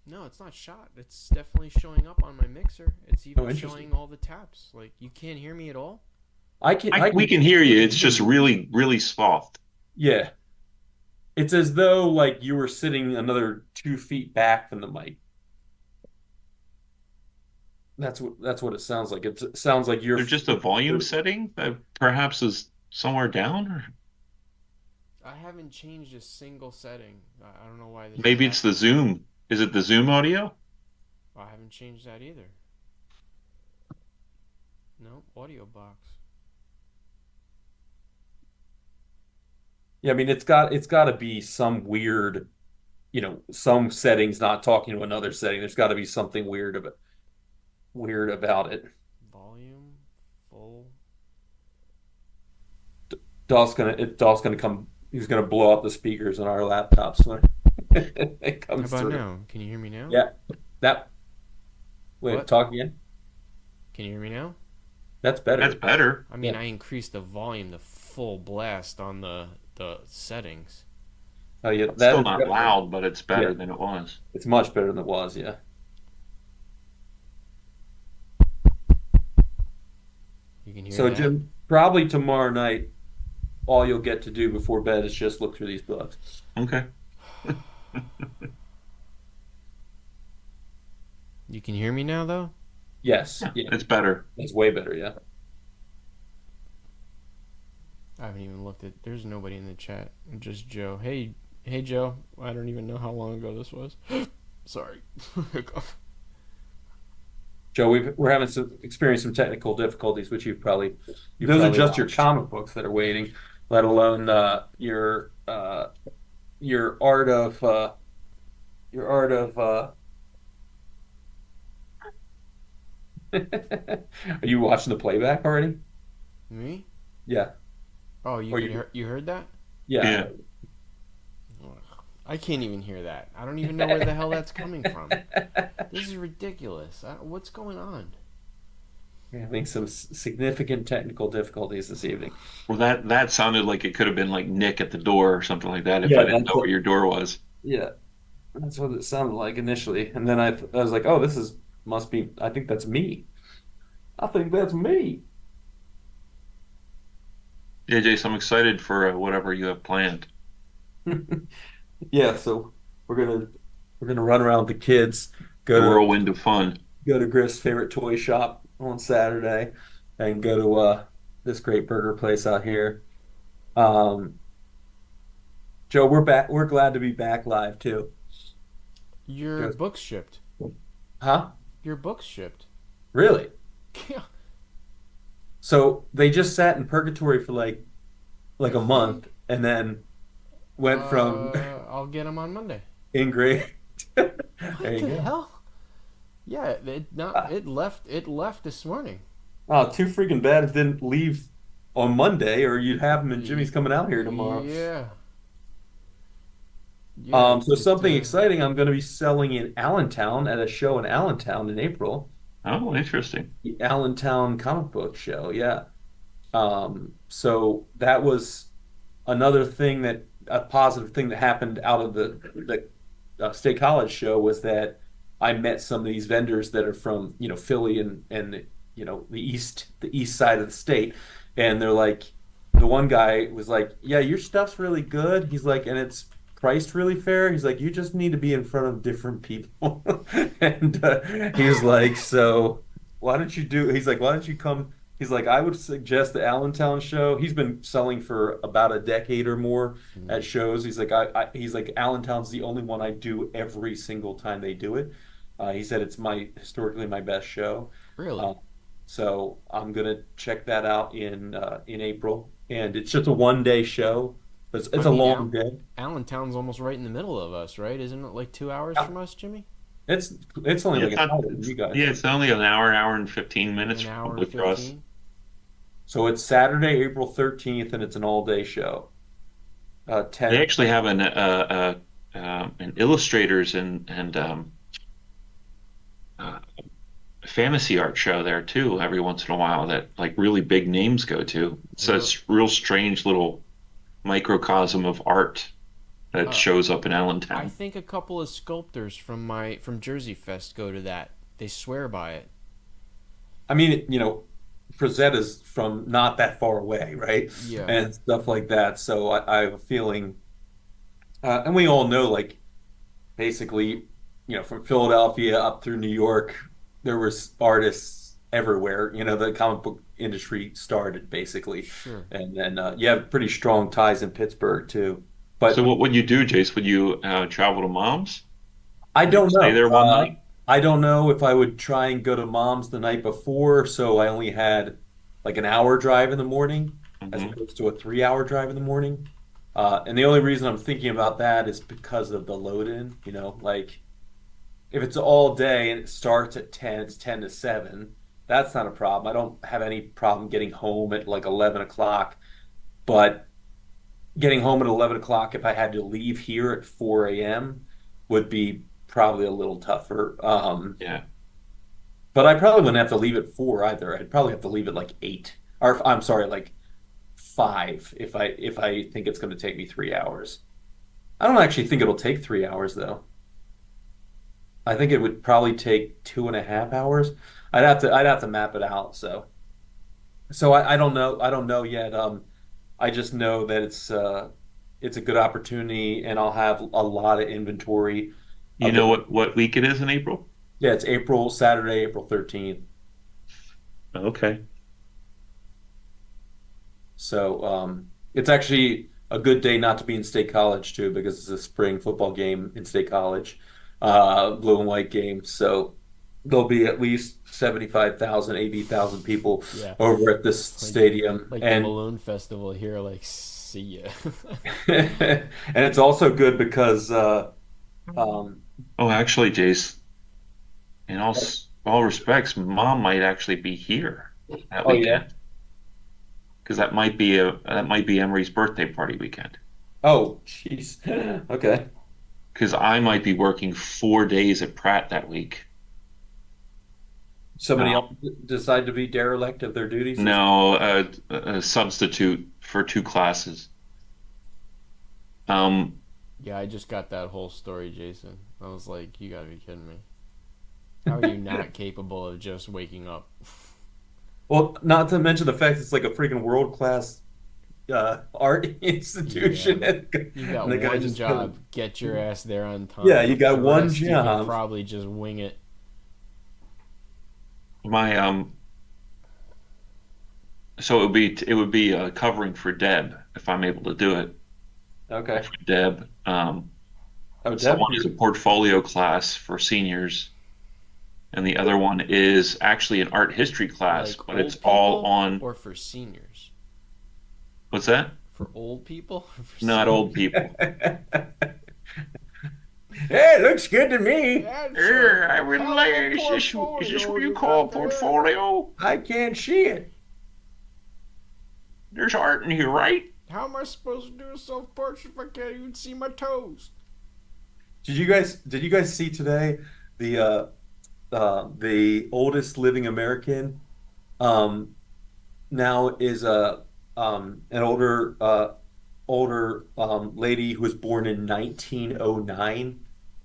No, it's not shot. It's definitely showing up on my mixer. It's Oh, even interesting. showing all the taps. Like you can't hear me at all. I We can can hear you. It's just really soft. yeah. It's as though like you were sitting another 2 feet back from the mic. That's what it sounds like. It sounds like you're There's just a volume setting that perhaps is somewhere down, or I haven't changed a single setting. I don't know why this is maybe it's the happening. Zoom. Is it the Zoom audio? I haven't changed that either. No, audio box. yeah, I mean it's got to be some weird, some settings not talking to another setting. There's got to be something weird about it. Volume full. Dolph's gonna come. He's gonna blow up the speakers on our laptops when it How comes about through. now? Can you hear me now? Yeah, that. Wait, What? talk again. Can you hear me now? That's That's better. better. I mean, Yeah. I increased the volume to full blast on the settings. Oh yeah, It's that still is not definitely. loud, but it's Yeah, better than it was. it's much better than it was. Yeah. You can hear So that? Jim, probably tomorrow night, all you'll get to do before bed is just look through these books. Okay. You can hear me now though? Yes. Yeah, Yeah. it's better. It's way better. Yeah. I haven't even looked at. There's nobody in the chat. Just Joe. Hey Joe. I don't even know how long ago this was. Sorry. Joe, we're having some experience some technical difficulties, which those are probably just your watched. comic books that are waiting, let alone your art of your art of are you watching the playback already? Me? Yeah. Oh, you Or could you? hear, you heard that? Yeah. Yeah. Ugh, I can't even hear that. I don't even know where the hell that's coming from. This is ridiculous. What's going on? We're having some significant technical difficulties this evening. Well, that sounded like it could have been like Nick at the door or something like that if I Yeah, didn't know where your door was. yeah, that's what it sounded like initially, and then I was like, oh, this is must be. I think that's me. I think that's me. Yeah, Jason, I'm excited for whatever you have planned. Yeah, so we're gonna we're gonna run around with the kids, The go to whirlwind of fun. go to Griff's favorite toy shop on Saturday, and go to this great burger place out here. Um, Joe, we're back. We're glad to be back live too. Your Joe, book's shipped. huh? Your book's shipped. Really? Yeah. So they just sat in purgatory for like a Really? month, and then went from I'll get them on Monday. engraved. There What you the go. hell? Yeah, it not Uh, it left this morning. Oh, too freaking bad it didn't leave on Monday, or you'd have him and Y- Jimmy's coming out here tomorrow. Yeah. Yeah, it, So it something exciting I'm going to be selling in Allentown at a show in Allentown in April. Oh, interesting. The Allentown Comic Book Show, yeah. So that was another thing that a positive thing that happened out of the State College show was that I met some of these vendors that are from Philly and the east side of the state, and they're like, the one guy was like, yeah, your stuff's really good. He's like, and it's priced really fair. He's like, you just need to be in front of different people, and he's like, so why don't you do? He's like, why don't you come? He's like, I would suggest the Allentown show. He's been selling for about a decade or more Mm. at shows. He's like, he's like, Allentown's the only one I do every single time they do it. He said it's my historically my best show. Really? Uh, so I'm gonna check that out in April, and it's just a 1 day show. It's I a mean, long day. Allentown's almost right in the middle of us, right? Isn't it like 2 hours from us, Jimmy? It's it's only Yeah, like it's an not. hour from you guys. Yeah, it's only an hour and 15 minutes An hour probably and for us. 15? So it's Saturday, April 13th, and it's an all day show. They 10. actually have an illustrators and uh, fantasy art show there too. Every once in a while, that like really big names go to. So Really? it's real strange little microcosm of art that Uh, shows up in I Allentown. think a couple of sculptors from Jersey Fest go to that. They swear by it. I mean, Frazetta's from not that far away, right? Yeah. And stuff like that. So I have a feeling, and we all know, like, basically, from Philadelphia up through New York, there was artists everywhere. The comic book industry started basically, Sure. and then you have pretty strong ties in Pittsburgh too. So But what would you do, Jace? Would you travel to Mom's? I Would you don't stay know. there one night? I don't know if I would try and go to Mom's the night before, so I only had like an hour drive in the morning as Hmm. opposed to a 3 hour drive in the morning. And the only reason I'm thinking about that is because of the load in, like if it's all day and it starts at 10, it's 10 to 7. That's not a problem. I don't have any problem getting home at like 11 o'clock, but getting home at 11 o'clock if I had to leave here at 4 a.m. would be probably a little tougher. Yeah. But I probably wouldn't have to leave at 4 either. I'd probably have to leave at like 8, or I'm sorry, like 5 if I think it's going to take me 3 hours. I don't actually think it'll take 3 hours though. I think it would probably take 2.5 hours. I'd have to map it out. So I don't know. I don't know yet. I just know that it's a good opportunity, and I'll have a lot of inventory You of the. know what week it is in April? Yeah, it's Saturday, April 13th. Okay. So it's actually a good day not to be in State College too, because it's a spring football game in State College, blue and white game. So there'll be at least 75,000, 80,000 people Yeah. over at this Like stadium, like the and Malone Festival here. Like, see ya. and it's also good because um, Oh, actually, Jace, in all respects, Mom might actually be here that oh yeah, weekend. because that might be Emery's birthday party weekend. Oh, jeez. Okay. Because I might be working 4 days at Pratt that week. Somebody else Um, decide to be derelict of their duties as no, a substitute for 2 classes. Um, Yeah, I just got that whole story, Jason. I was like, you gotta be kidding me. How are you not capable of just waking up? well, not to mention the fact it's like a freaking world-class art Yeah. institution, You and got the guy one just job, get your ass there on yeah, you time. got The one rest you can job. probably just wing it. my so it would be covering for Deb if I'm able to do it. Okay. For Deb, Oh, so Deb, one is a portfolio class for seniors, and the other one is actually an art history class, Like but it's old all people on or for seniors? what's that? For old people or for Not old seniors? people. Hey, looks good to me. That's a I would hell like, of a is this portfolio what you you call a got there. portfolio? I can't see it. There's art in here, right? How am I supposed to do a self-portrait if I can't even see my toes? Did you guys see today the the oldest living American um now is a an older lady who was born in 1909.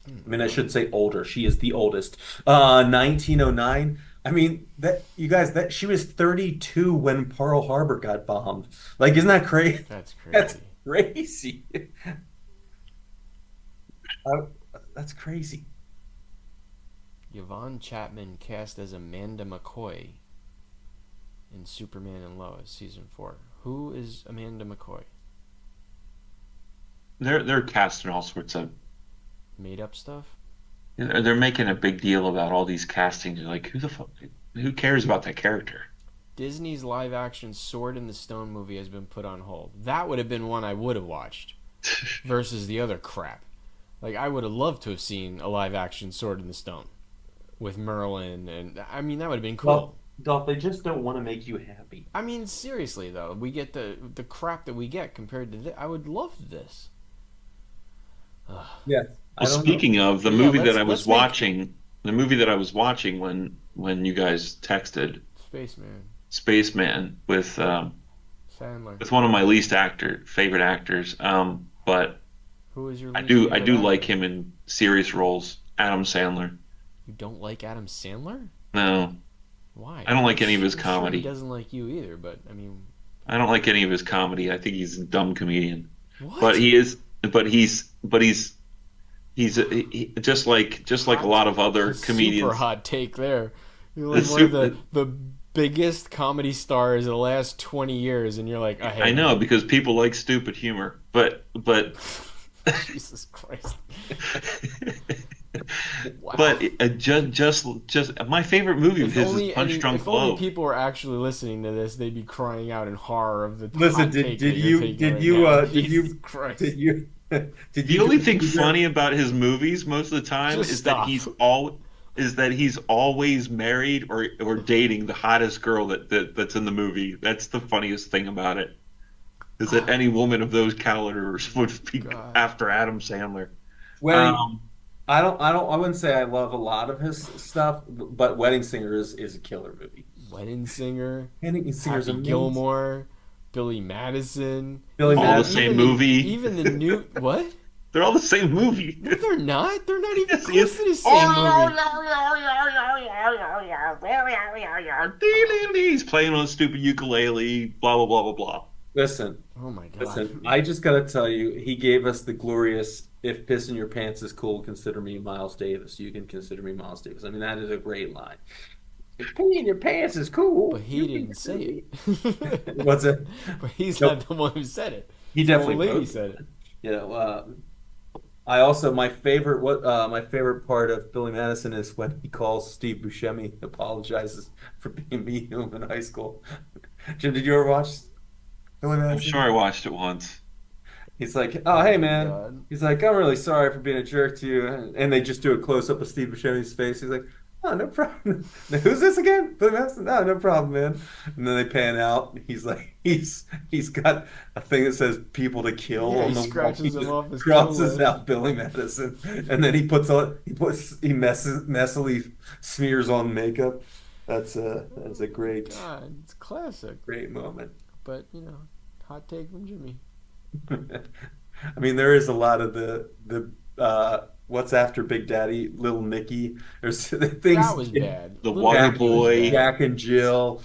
I mean, I should say older. She is the oldest. 1909. I mean, that you guys that she was 32 when Pearl Harbor got bombed. Like, isn't that crazy? That's That's crazy. crazy. Uh, that's crazy. Yvonne Chapman cast as Amanda McCoy in Superman and Lois season 4. Who is Amanda McCoy? They're casting all sorts of. Made up stuff? They're making a big deal about all these castings. You're like, who the fuck? Who cares about that character? Disney's live action Sword in the Stone movie has been put on hold. That would have been one I would have watched versus the other crap. Like, I would have loved to have seen a live action Sword in the Stone with Merlin, and I mean, that would have been Well, cool. Dolph, they just don't want to make you happy. I mean, seriously though, we get the crap that we get compared to this. I would love this. Ugh. Yeah, Well, I don't know. speaking of the Yeah, movie that I was let's make watching, the movie that I was watching when you guys texted, Spaceman Spaceman, Sandler. with one of my least favorite actors. But Who is your I least I favorite do like actor? him in serious roles. Adam Sandler. You don't like Adam Sandler? No, Why? I don't like any of his I'm sure he comedy. doesn't like you either, but I mean, I don't like any of his comedy. I think he's a dumb comedian. But what? he is. But he's just like a Hot, lot of other super comedians. hot take there. You're like It's one of super, the biggest comedy stars of the last 20 years, and you're like, I I hate him. know because people like stupid humor. But Jesus Christ. Wow. but just my favorite movie of his is Punch Drunk If only Love. people were actually listening to this, they'd be crying out in horror of the Listen, hot take that you're taking right now. Jesus Christ. did you did The you only thing consider funny about his movies most of the time Just is that stop. he's always married or dating the hottest girl that's in the movie. That's the funniest thing about it. Is that any woman of those calibers would be God. after Adam Sandler. Wedding? Um, I wouldn't say I love a lot of his stuff, but Wedding Singer is a killer movie. Wedding Singer, Wedding Singer's Happy amazing. Gilmore, Billy Madison. Billy all the Madison. same movie. Even the new what? They're all the same movie. No, they're not. They're not even Yes, close yes. to the same movie. He's playing on a stupid ukulele, blah blah blah blah blah. Listen, Oh my god. listen. I just gotta tell you, he gave us the glorious "If pissing your pants is cool, consider me Miles Davis. You can consider me Miles Davis." I mean, that is a great line. If peeing your pants is cool, But he you can didn't say consider me. it. What's it? But he's Nope. not the one who said it. He The old definitely lady wrote said it. it. You know, I also my favorite part of Billy Madison is when he calls Steve Buscemi, apologizes for being mean to him in high school. Jim, did you ever watch Billy I'm sure Madison? I watched it once. He's like, "Oh, Oh hey my man." god. He's like, "I'm really sorry for being a jerk to you," and they just do a close up of Steve Buscemi's face. He's like, Oh, no problem. Who's this again? Billy Madison? No, no problem, man. And then they pan out. He's like, he's got a thing that says "people to kill" Yeah, he on the wall. He scratches him just off his kill crosses list. out Billy Madison, and then he messily smears on makeup. That's a Oh my God, it's classic. great moment. But hot take from Jimmy. I mean, there is a lot of the what's after Big Daddy, Little Nicky. There's things That was bad. The Little Water Nicky was Boy. bad. Jack and Jill.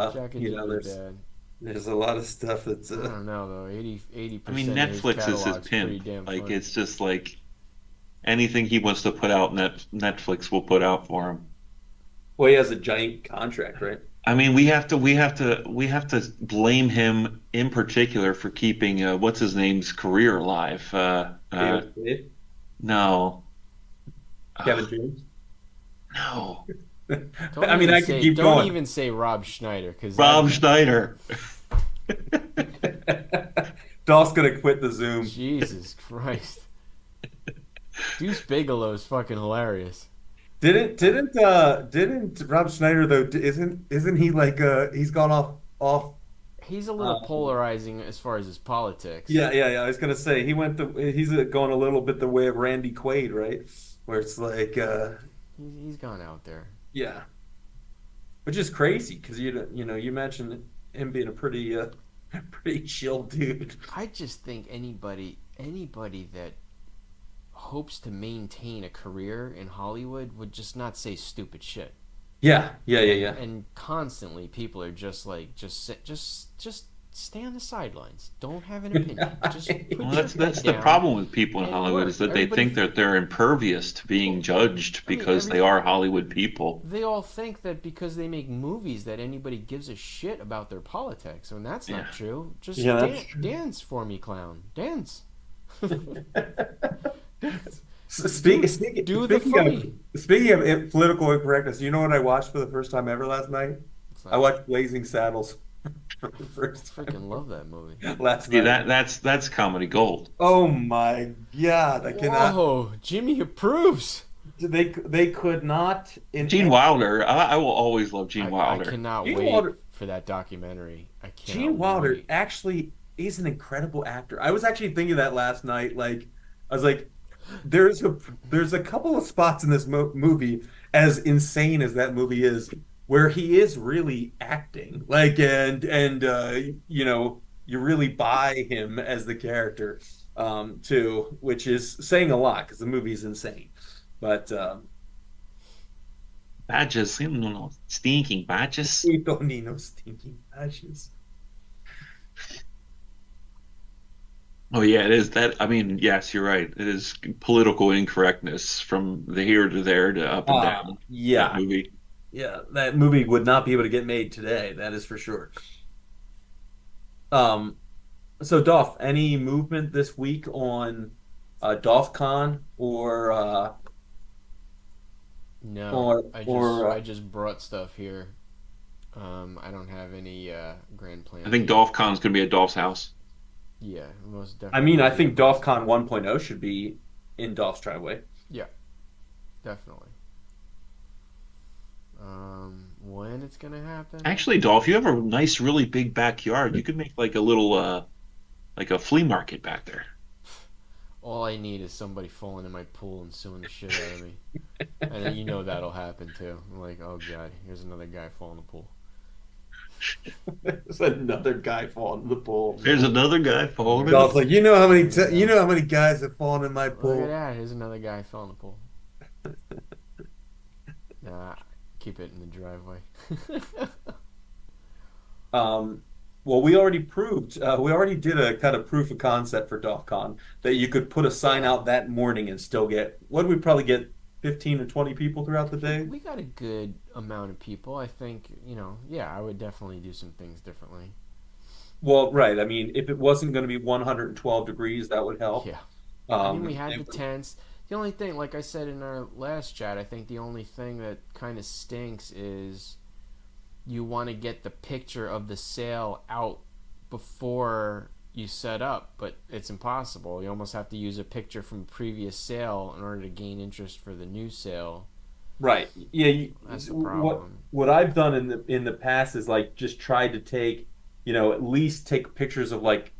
Jack and Jill was bad. There's a lot of stuff that's I don't know though. 80 I mean, percent of his Netflix is his catalog's pretty pimp. damn Like, funny. it's just like anything he wants to put out, Netflix will put out for him. well, he has a giant contract, right? I mean, we have to blame him in particular for keeping what's his name's career alive. David Spade, No, Kevin Ugh, James. no, Don't I mean, even I could say keep don't going. even say Rob Schneider because Rob Schneider. Dolph's gonna quit the Zoom. Jesus Christ. Deuce Bigelow's fucking hilarious. Didn't Rob Schneider though? Isn't he like he's gone off? He's a little Uh, polarizing as far as his politics. yeah. I was gonna say he's going a little bit the way of Randy Quaid, right? Where it's like He's gone out there. yeah, which is crazy because you mentioned him being a pretty pretty chill dude. I just think anybody that hopes to maintain a career in Hollywood would just not say stupid shit. Yeah. And constantly people are just like just stay on the sidelines. Don't have an opinion. Just put Well, your that's head the down problem with people in and Hollywood work. is that they Everybody think that they're impervious to being judged I mean, because they are Hollywood people. they all think that because they make movies that anybody gives a shit about their politics, and that's Yeah. not true. Just Yeah, that's true. dance for me, clown. Dance. Do the funny. Speaking of political incorrectness, you know what I watched for the first time ever last night? It's I like, watched Blazing Saddles for the first I time freaking love that movie. last See, night. that's comedy gold. Oh my God, I cannot. Whoa, Jimmy approves. They could not Gene Wilder, I will always love Gene I Wilder. cannot Gene wait Wilder- for that documentary. I cannot Gene Wilder wait. actually is an incredible actor. I was actually thinking that last night. Like, I was like, there's a couple of spots in this movie, as insane as that movie is, where he is really acting. Like, and you really buy him as the character, too, which is saying a lot because the movie's insane. But Badges, you know, stinking badges. we don't need no stinking ashes. Oh yeah, it is that. I mean, yes, you're right. It is political incorrectness from the here to there to up and down. That Yeah, movie. yeah, that movie would not be able to get made today. That is for sure. Um, so Dolph, any movement this week on DolphCon No, I or just brought stuff here. I don't have any grand I plans think yet. DolphCon's gonna be at Dolph's house. Yeah, most I mean, definitely. I think DolphCon 1.0 should be in Dolph's driveway. Yeah, definitely. When it's gonna happen? Actually, Dolph, you have a nice, really big backyard. You could make like a little, like a flea market back there. All I need is somebody falling in my pool and suing the shit out of me, and then that'll happen too. I'm like, oh god, here's another guy falling in the pool. There's another guy falling in the pool. There's another guy falling in Dolph's the. like, you know how many guys have fallen in my Look at pool. that, here's another guy fell in the pool. Nah, keep it in the driveway. Um, well, we already did a kind of proof of concept for DolphCon that you could put a sign out that morning and still get, what did we probably get, 15 or 20 people throughout the day? We got a good amount of people. I think, yeah, I would definitely do some things differently. Well, right. I mean, if it wasn't going to be 112 degrees, that would help. Yeah. I mean, Um, we had the tents. The only thing, like I said in our last chat, I think the only thing that kind of stinks is you want to get the picture of the sale out before you set up, but it's impossible. You almost have to use a picture from a previous sale in order to gain interest for the new sale. Right. Yeah. That's the What problem. I've done in the past is like just tried to take, at least take pictures of like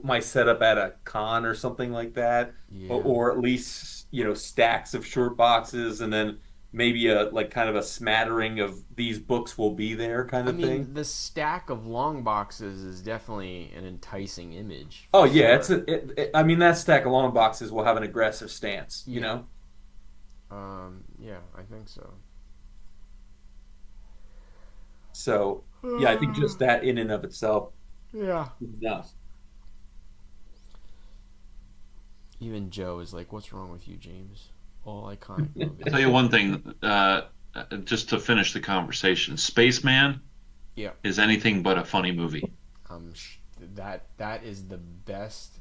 my setup at a con or something like that, Yeah. or at least stacks of short boxes, and then maybe a like kind of a smattering of these books will be there kind I of thing. mean, the stack of long boxes is definitely an enticing image for Oh yeah, sure. I mean that stack of long boxes will have an aggressive stance, Yeah. Yeah, I think so. So yeah, I think just that in and of itself Yeah. is enough. Even Joe is like, "What's wrong with you, James? All iconic I'll tell you movies." one thing, just to finish the conversation. Spaceman Yeah. is anything but a funny movie. That is the best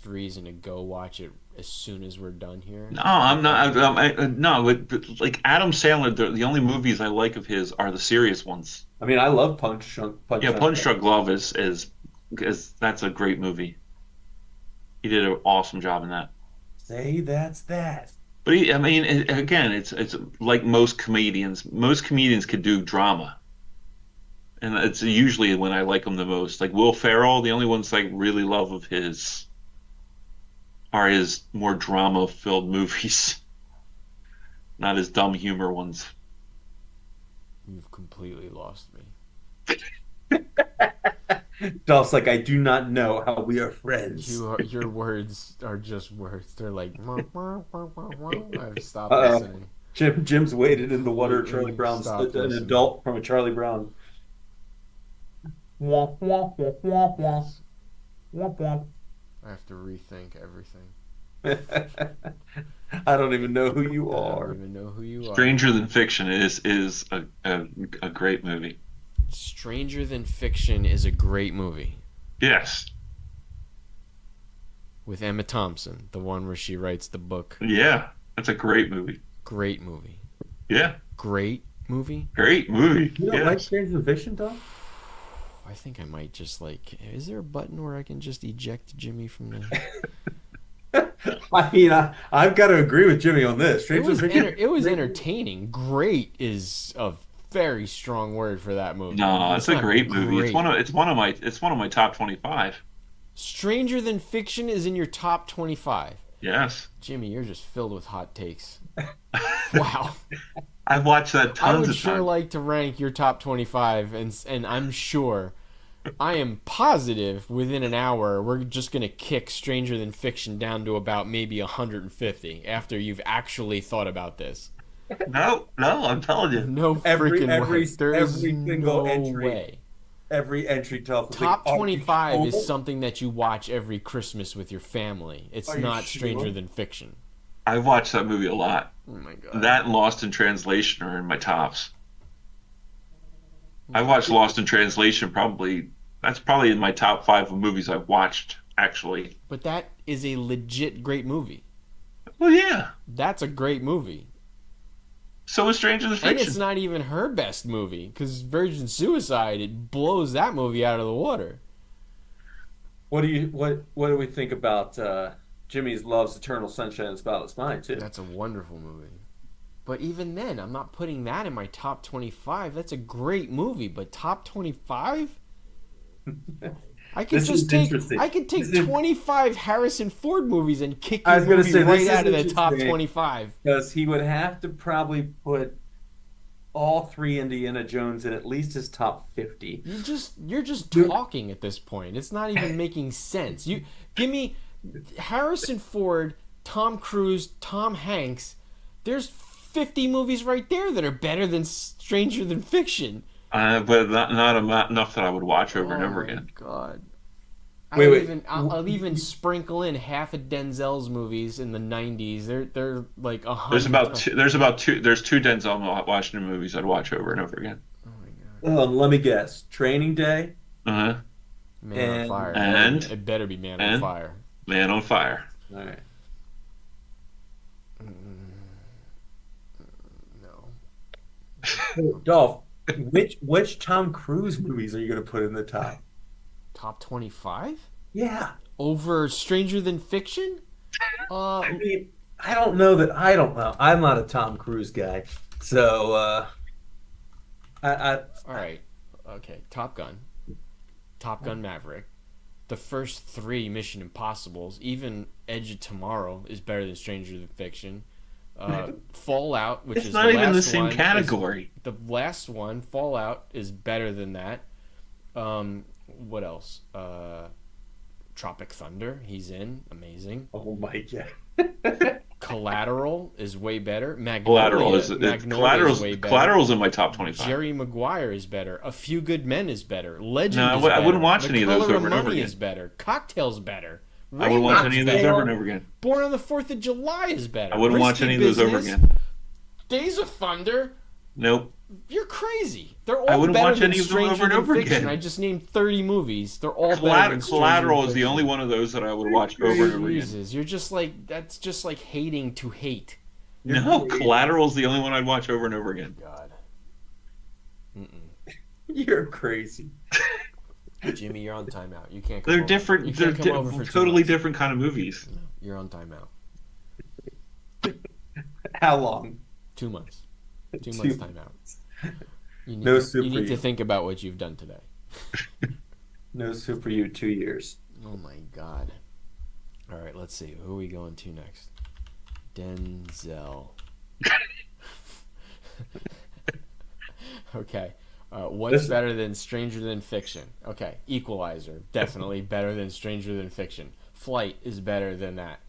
reason to go watch it as soon as we're done here. No, I'm not. No, like Adam Sandler, the only movies I like of his are the serious ones. I mean, I love Punch Yeah, Drunk. Punch Drunk Love is that's a great movie. He did an awesome job in that. Say that's that. But I mean, again, it's like most comedians. Most comedians could do drama, and it's usually when I like them the most. Like Will Ferrell, the only ones I really love of his are his more drama-filled movies, not his dumb humor ones. You've completely lost me. Dolph's like, I do not know how we are friends. Your words are just words. They're like, I've stopped Uh-oh. listening. Jim's waded in the water. Charlie Completely Brown's stopped an listening. adult from a Charlie Brown. Womp, womp, womp, womp, womp, womp, I have to rethink everything. womp. I don't even know who you I don't are. even know who you are. Stranger Than Fiction is a great movie. Stranger Than Fiction is a great movie Yes, with Emma Thompson, the one where she writes the book. yeah, that's a great movie. Great movie. Yeah, Great movie. great movie. You don't like Yes. Stranger Than Fiction, Dolph? I think I might just like. Is there a button where I can just eject Jimmy from the? I mean, I've got to agree with Jimmy on this. Stranger Than Fiction. It was entertaining. Great is a very strong word for that movie. No, it's a not great movie. great. It's one of my top 25. Stranger Than Fiction is in your top 25. Yes, Jimmy, you're just filled with hot takes. Wow. I've watched that I tons would of sure times. like to rank your top 25, and I'm sure, I am positive within an hour we're just going to kick Stranger Than Fiction down to about maybe 150 after you've actually thought about this. No, no, I'm telling you. No Every freaking every way. There is every single no entry, way. every entry, Dolph was like, Top "Are you 25 sure? is something that you watch every Christmas with your family. It's Are you not sure?" Stranger Than Fiction. I've watched that movie a lot. Oh my god. That and Lost in Translation are in my tops. I've watched Lost in Translation probably. That's probably in my top 5 of movies I've watched, actually. But that is a legit great movie. Well, yeah. That's a great movie. So is Stranger Than And it's Fiction. not even her best movie because Virgin Suicide, it blows that movie out of the water. What do we think about Jimmy's Loves Eternal Sunshine of the Spotless Mind too? That's a wonderful movie. But even then, I'm not putting that in my top 25. That's a great movie, but top 25? I could This just is take interesting. I could take This is- 25 Harrison Ford movies and kick I your was gonna movie say, right this out of is the top interesting. 25. Because he would have to probably put all 3 Indiana Jones in at least his top 50. You're just Dude. talking at this point. It's not even making sense. You give me Harrison Ford, Tom Cruise, Tom Hanks. There's 50 movies right there that are better than Stranger Than Fiction. But not enough that I would watch over and Oh over my again. god. Wait. I'll even sprinkle in half of Denzel's movies in the 90s. They're like 100. There's two Denzel Washington movies I'd watch over and over again. Oh my god. Let me guess. Training Day. Uh-huh. Man on And- Fire. and- It better be Man on and- Fire. Man on Fire. All right. No. Dolph, which Tom Cruise movies are you going to put in the top? Top 25? Yeah. Over Stranger Than Fiction? I mean, I don't know that I don't know. I'm not a Tom Cruise guy, so I All right. Okay. Top Gun Maverick. The first three Mission Impossibles, even Edge of Tomorrow, is better than Stranger Than Fiction. Fallout, which It's is not the even the last same one, category. the last one. Fallout is better than that. What else? Tropic Thunder. He's in. Amazing. oh my god. Collateral is way better. Collateral Magnolia is way better. Collateral's in my top 25. Jerry Maguire is better. A Few Good Men is better. Legend No, is better. I wouldn't watch The any of those Color over and over Money again. is better. Cocktail's better. I wouldn't watch any of those Cocktail. over and over again. Born on the 4th of July is better. I wouldn't watch Risky any of those over Business, again. Days of Thunder. Nope. You're crazy. They're all I wouldn't better watch than any of them Stranger over and Than over Fiction. again. I just named 30 movies. They're all better than Stranger Collateral Than is the Fiction. only one of those that I would watch over and over again. Jesus, you're just like that's just like hating to hate. No, Collateral is the only one I'd watch over and over again. God. Mm-mm. You're crazy. Jimmy, you're on timeout. You can't. Come They're over. different. You They're can't come over for 2 totally months. different kind of movies. No, you're on timeout. How long? 2 months. 2 2 months timeout. You need, No to, soup you for need to you. think about what you've done today. No soup for you. 2 years. Oh my God. All right, let's see. Who are we going to next? Denzel. Okay. What's Listen. better than Stranger Than Fiction? Okay. Equalizer. Definitely better than Stranger Than Fiction. Flight is better than that.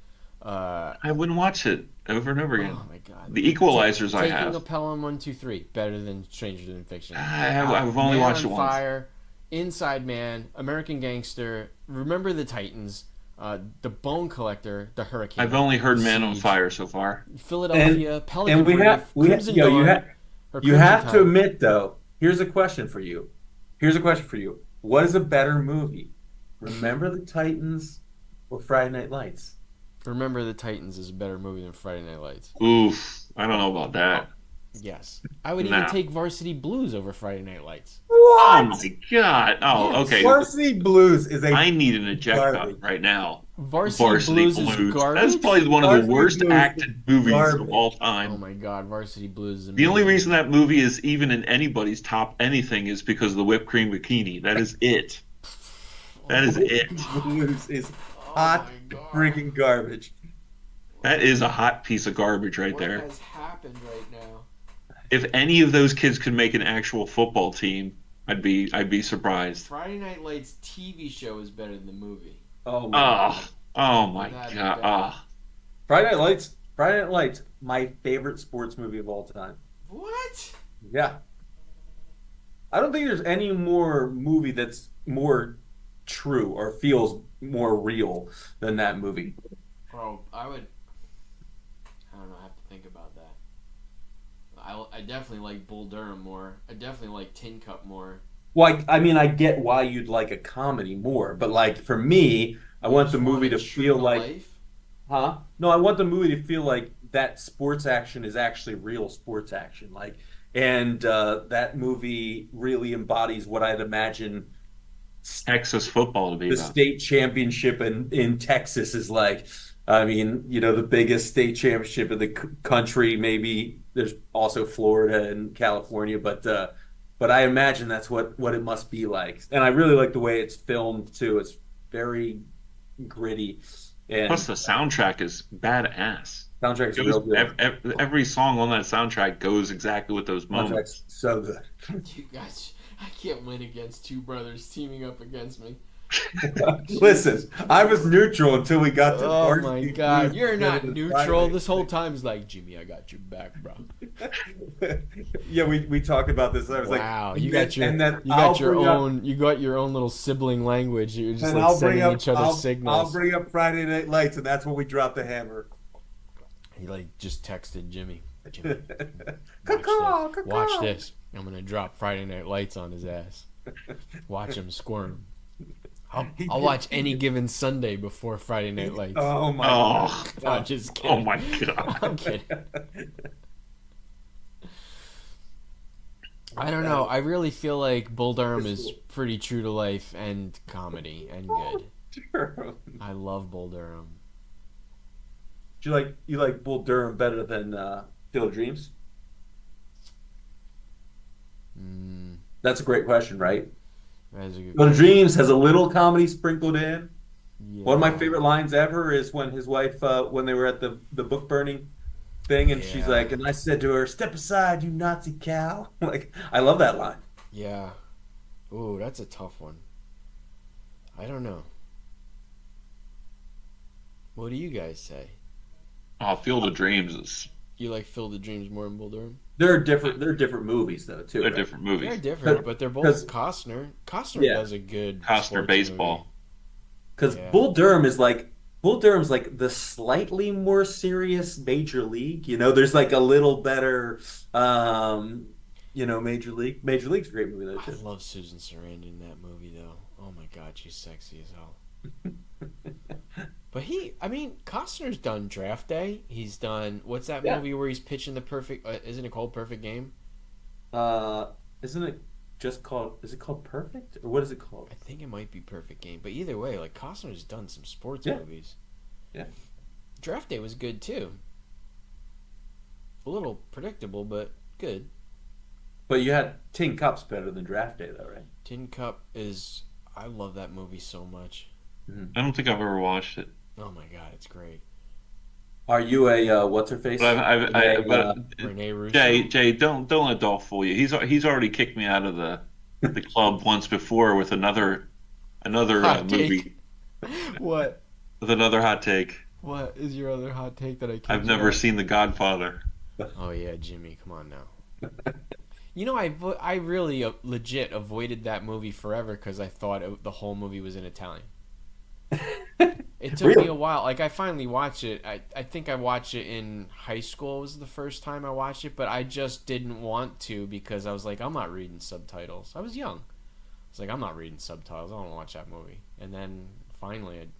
I wouldn't watch it over and over again. Oh my God. The Equalizers I Taking have. a Pelham 1, 2, 3. Better than Stranger Than Fiction. I've only Man watched on it once. Fire, Inside Man, American Gangster, Remember the Titans, The Bone Collector, The Hurricane. I've only heard Man on Siege, Fire so far. Philadelphia, Pelican And we Brief, have Crimson yo, Dawn, you or Crimson have to Tide. admit though. Here's a question for you. Here's a question for you. What is a better movie? Remember the Titans or Friday Night Lights? Remember the Titans is a better movie than Friday Night Lights. Oof, I don't know about that. Yes. I would even Nah. take Varsity Blues over Friday Night Lights. Oh my god. Oh, Yes. okay. Varsity Blues is a I need an eject Garbage. button right now. Varsity Blues is garbage? That's probably one of Varsity the worst Blues acted movies garbage. of all Oh time. my God, Varsity Blues is The only amazing. reason that movie is even in anybody's top anything is because of the whipped cream bikini. That is it. That is it. Blues is Oh hot my God. freaking garbage. That is a hot piece of garbage right What there. has happened right now? If any of those kids could make an actual football team, I'd be surprised. Friday Night Lights TV show is better than the movie. Oh my Oh, oh my Without a god. doubt. Oh. Friday Night Lights. Friday Night Lights, my favorite sports movie of all time. What? Yeah. I don't think there's any more movie that's more true or feels more real than that movie. Bro, I don't know, I have to think about that. I definitely like Bull Durham more. I definitely like Tin Cup more. Well, I mean, I get why you'd like a comedy more, but like for me, I want the Just movie to it true feel like, life. huh? No, I want the movie to feel like that sports action is actually real sports action. Like, and that movie really embodies what I'd imagine Texas football to be the about. state championship in Texas is like. I mean, you know, the biggest state championship in the country. Maybe there's also Florida and California, but I imagine that's what it must be like. And I really like the way it's filmed too. It's very gritty, and Plus the soundtrack is badass. soundtrack's Goes, real good. every song on that soundtrack goes exactly with those moments. Soundtrack's so good. You guys, I can't win against two brothers teaming up against me. Listen, I was neutral until we got to Oh Varsity my God, Blues you're not better than neutral. Friday. This whole time is like, Jimmy, I got your back, bro. Yeah, we talked about this. I was Wow, like, you got your and then you I'll got your bring up- own you got your own little sibling language. You're just and like I'll bring sending up each other I'll signals. bring up Friday Night Lights, and that's when we drop the hammer. He like just texted Jimmy. Jimmy, Caw-caw, watch caw-caw. this. I'm gonna drop Friday Night Lights on his ass. Watch him squirm. I'll watch any given Sunday before Friday Night Lights. Oh my Oh, No, just kidding. oh my god. I'm kidding. I don't know. I really feel like Bull Durham is pretty true to life and comedy and good. God. I love Bull Durham. you like Bull Durham better than Field of Dreams? Mm, That's a great question, right? that's a good Field of question. Dreams has a little comedy sprinkled in. One of my Yeah. favorite lines ever is when his wife, when they were at the book burning thing, and she's Yeah. like, and I said to her, "Step aside, you Nazi cow." Like, I love that line. Yeah. Ooh, that's a tough one. I don't know. What do you guys say? Oh, Field of Dreams is You like Field of Dreams more than Bull Durham? They're different movies though too, they're right? different They're movies. different, but they're both Because Costner. Costner yeah, does a good Costner sports movie. baseball. because Yeah. Bull Durham's like the slightly more serious Major League. There's like a little better, um, Major League. Major League's a great movie though I too. love Susan Sarandon in that movie, though. Oh my God, she's sexy as hell. But Costner's done Draft Day. He's done what's that Yeah. movie where he's pitching the perfect? Isn't it called Perfect Game? Uh, isn't it just called? Is it called Perfect or what is it called? I think it might be Perfect Game. But either way, like Costner's done some sports Yeah, movies. yeah. Draft Day was good too. A little predictable, but good. But you had Tin Cups better than Draft Day though, right? Tin Cup is. I love that movie so much. Mhm. I don't think I've ever watched it, Oh my God, it's great. Are you a what's her face? but but Renee Russo. Jay, don't let Dolph fool you. He's already kicked me out of the club once before with another Hot movie take. What? with another hot take. What is your other hot take that I I've can't never out? seen The Godfather. Oh yeah, Jimmy, come on now. I really legit avoided that movie forever because I thought the whole movie was in Italian. It took me Really? a while. Like I finally watched it. I think I watched it in high school was the first time I watched it, but I just didn't want to because I was like, I'm not reading subtitles. I was young. I was like, I'm not reading subtitles. I don't want to watch that movie. And then finally, Did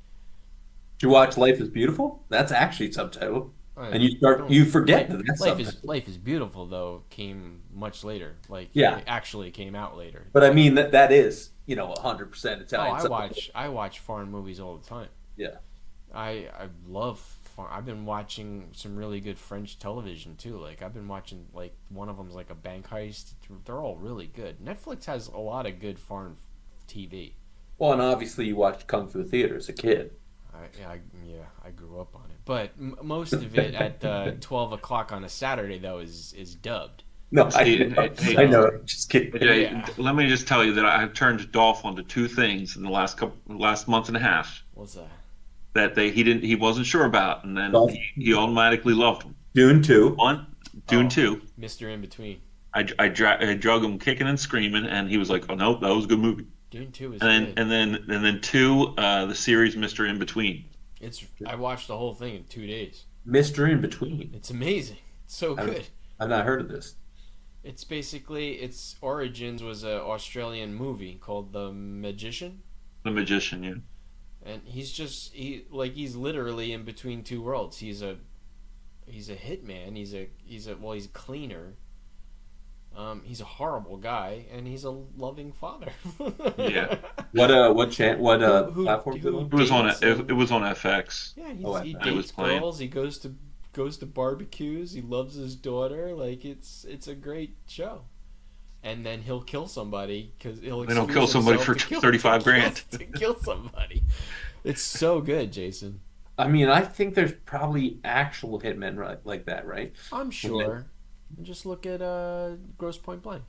you watch Life is Beautiful? That's actually subtitled. I And you forget life, that that's life is subtitled. life is beautiful though came much later. Like Yeah. it actually came out later. But I mean that is, 100% Oh, Italian subtitle. I watch foreign movies all the time. Yeah. I love. I've been watching some really good French television too. Like I've been watching like one of them's like a bank heist. They're all really good. Netflix has a lot of good foreign TV. Well, and obviously you watched Kung Fu Theater as a kid. I grew up on it, but most of it at 12 o'clock on a Saturday though is dubbed. No, I See, know. hey, I So know. Just kidding. Jay, yeah, let me just tell you that I've turned Dolph onto two things in the last month and a half what's that? that he wasn't sure about, and then Golf, he automatically loved them. Dune 2. One, Dune Oh, two. Mister In Between. I drug him kicking and screaming, and he was like, "Oh no, that was a good movie." Dune 2 is And then good. and then two, the series Mister In Between. I watched the whole thing in 2 days. Mr. In Between. It's amazing. It's so I've, good. I've not heard of this. It's basically its origins was an Australian movie called The Magician, The Magician, yeah. and he's literally in between two worlds. He's a hitman. He's a cleaner. He's a horrible guy, and he's a loving father. Yeah. Who Platform is it on? It was on dates, it was on FX. yeah, Oh, he I It was dates playing. girls. He goes to barbecues. He loves his daughter. Like it's a great show. And then he'll kill somebody because he'll Then he'll excuse kill somebody himself for to 35 grand. to kill somebody. It's so good, Jason. I mean, I think there's probably actual hitmen like that, right? I'm sure. Just look at Gross Point Blank.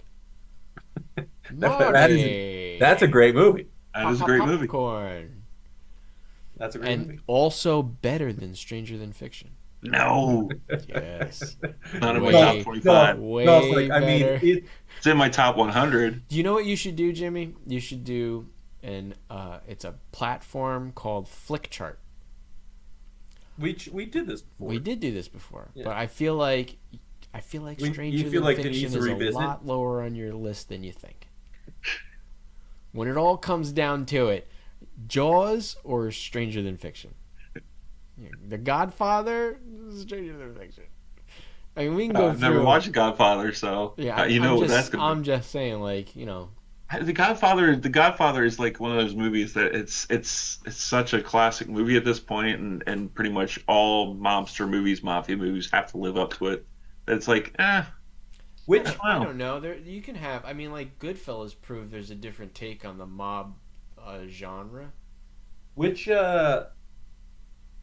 That is that's a Marty, great movie. That is a great movie. popcorn, That's a great and movie. also better than Stranger Than Fiction. No, Yes, not in my Way- top 25. way No, it's like, I mean, better. It's in my top 100. Do you know what you should do, Jimmy? You should do it's a platform called Flickchart. we did this before. We did do this before, Yeah. but I feel like You Stranger feel Than like it Fiction needs a is a revisit? lot lower on your list than you think. When it all comes down to it, Jaws or Stranger Than Fiction? The Godfather, Stranger Than Fiction. I mean, we can go I've through. never watched Godfather, so Yeah, you know I'm what just, that's gonna I'm just saying, like, be. The Godfather is like one of those movies that it's such a classic movie at this point, and pretty much all mobster movies, mafia movies have to live up to it. It's like, I Which don't I know. don't know. There you can have. I mean, like Goodfellas proved there's a different take on the mob genre. which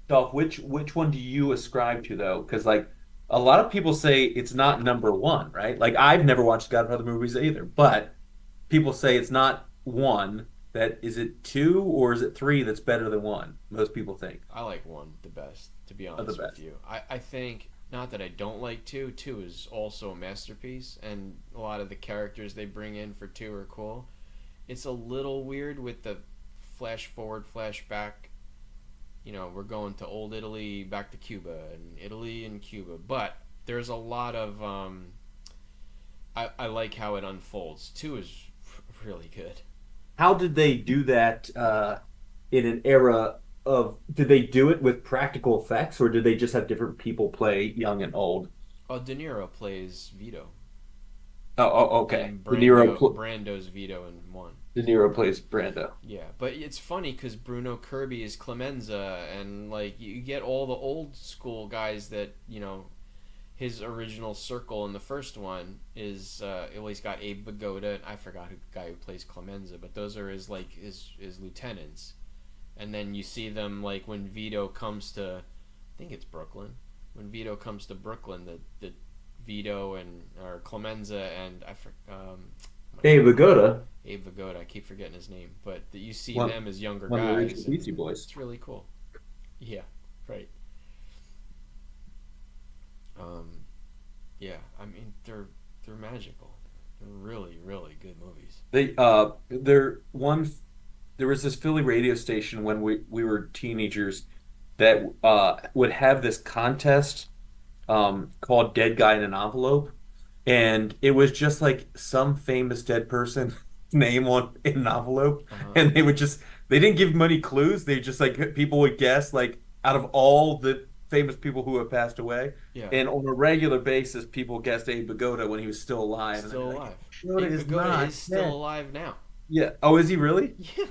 Dolph, which one do you ascribe to though? Because like a lot of people say it's not number one, right? Like I've never watched Godfather movies either, but people say it's not one. That is it two or is it three that's better than one? Most people think I like one the best, to be are the honest with best. you. I think not that I don't like two. Two is also a masterpiece, and a lot of the characters they bring in for two are cool. It's a little weird with the flash forward, flash back. You know, we're going to old Italy, back to Cuba, and Italy and Cuba. But there's a lot of I like how it unfolds. Two is really good. How did they do that in an era of? Did they do it with practical effects, or did they just have different people play young and old? Oh, De Niro plays Vito, Okay. and Brando's Vito in one. De Niro plays Brando. Yeah, but it's funny because Bruno Kirby is Clemenza, and like you get all the old school guys that his original circle in the first one is well, he's got Abe Vigoda, and I forgot who the guy who plays Clemenza, but those are his lieutenants, and then you see them like when Vito comes to, I think it's Brooklyn, when Vito comes to Brooklyn, the Vito and or Clemenza and oh my Hey, God, Vigoda, Abe Vigoda. I keep forgetting his name, but you see one them as younger one of the guys, original and Beastie Boys. it's really cool. Yeah, right. Um, yeah, I mean they're magical. They're really really good movies. There was this Philly radio station when we were teenagers that would have this contest called Dead Guy in an Envelope. And it was just like some famous dead person name on in an envelope. Uh huh. And they didn't give money clues. They just like people would guess like out of all the famous people who have passed away. Yeah, And on a regular basis, people guessed Abe Vigoda when he was still alive. And they'd be still like, alive. Vigoda Abe is Vigoda not is still dead. alive now. Yeah. Oh, is he really? Yeah.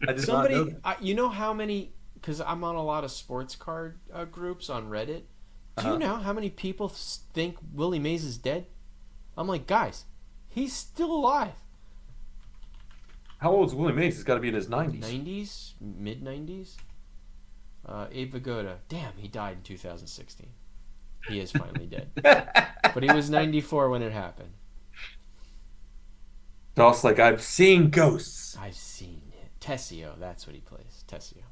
I did not know Somebody, that. you know how many? Because I'm on a lot of sports card groups on Reddit. Do you Uh-huh. know how many people think Willie Mays is dead? I'm like, guys, he's still alive. How old is Willie Mays? He's got to be in his 90s. 90s, mid 90s. Abe Vigoda, damn, he died in 2016. He is finally dead, but he was 94 when it happened. Dolph's like, I've seen ghosts. I've seen it. Tessio, that's what he plays. Tessio.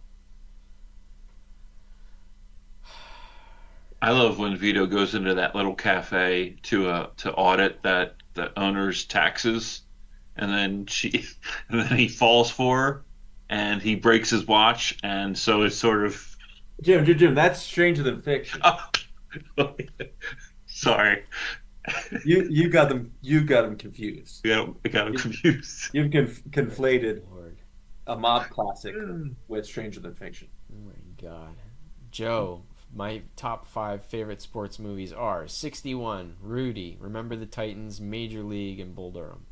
I love when Vito goes into that little cafe to audit that the owner's taxes, and then she and then he falls for her, and he breaks his watch, and so it's sort of Jim, that's stranger than fiction. sorry, You got them confused. I got him You, confused. you've Good conflated Lord. a mob classic with Stranger Than Fiction. Oh my God. Joe, my top five favorite sports movies are 61, Rudy, Remember the Titans, Major League, and Bull Durham.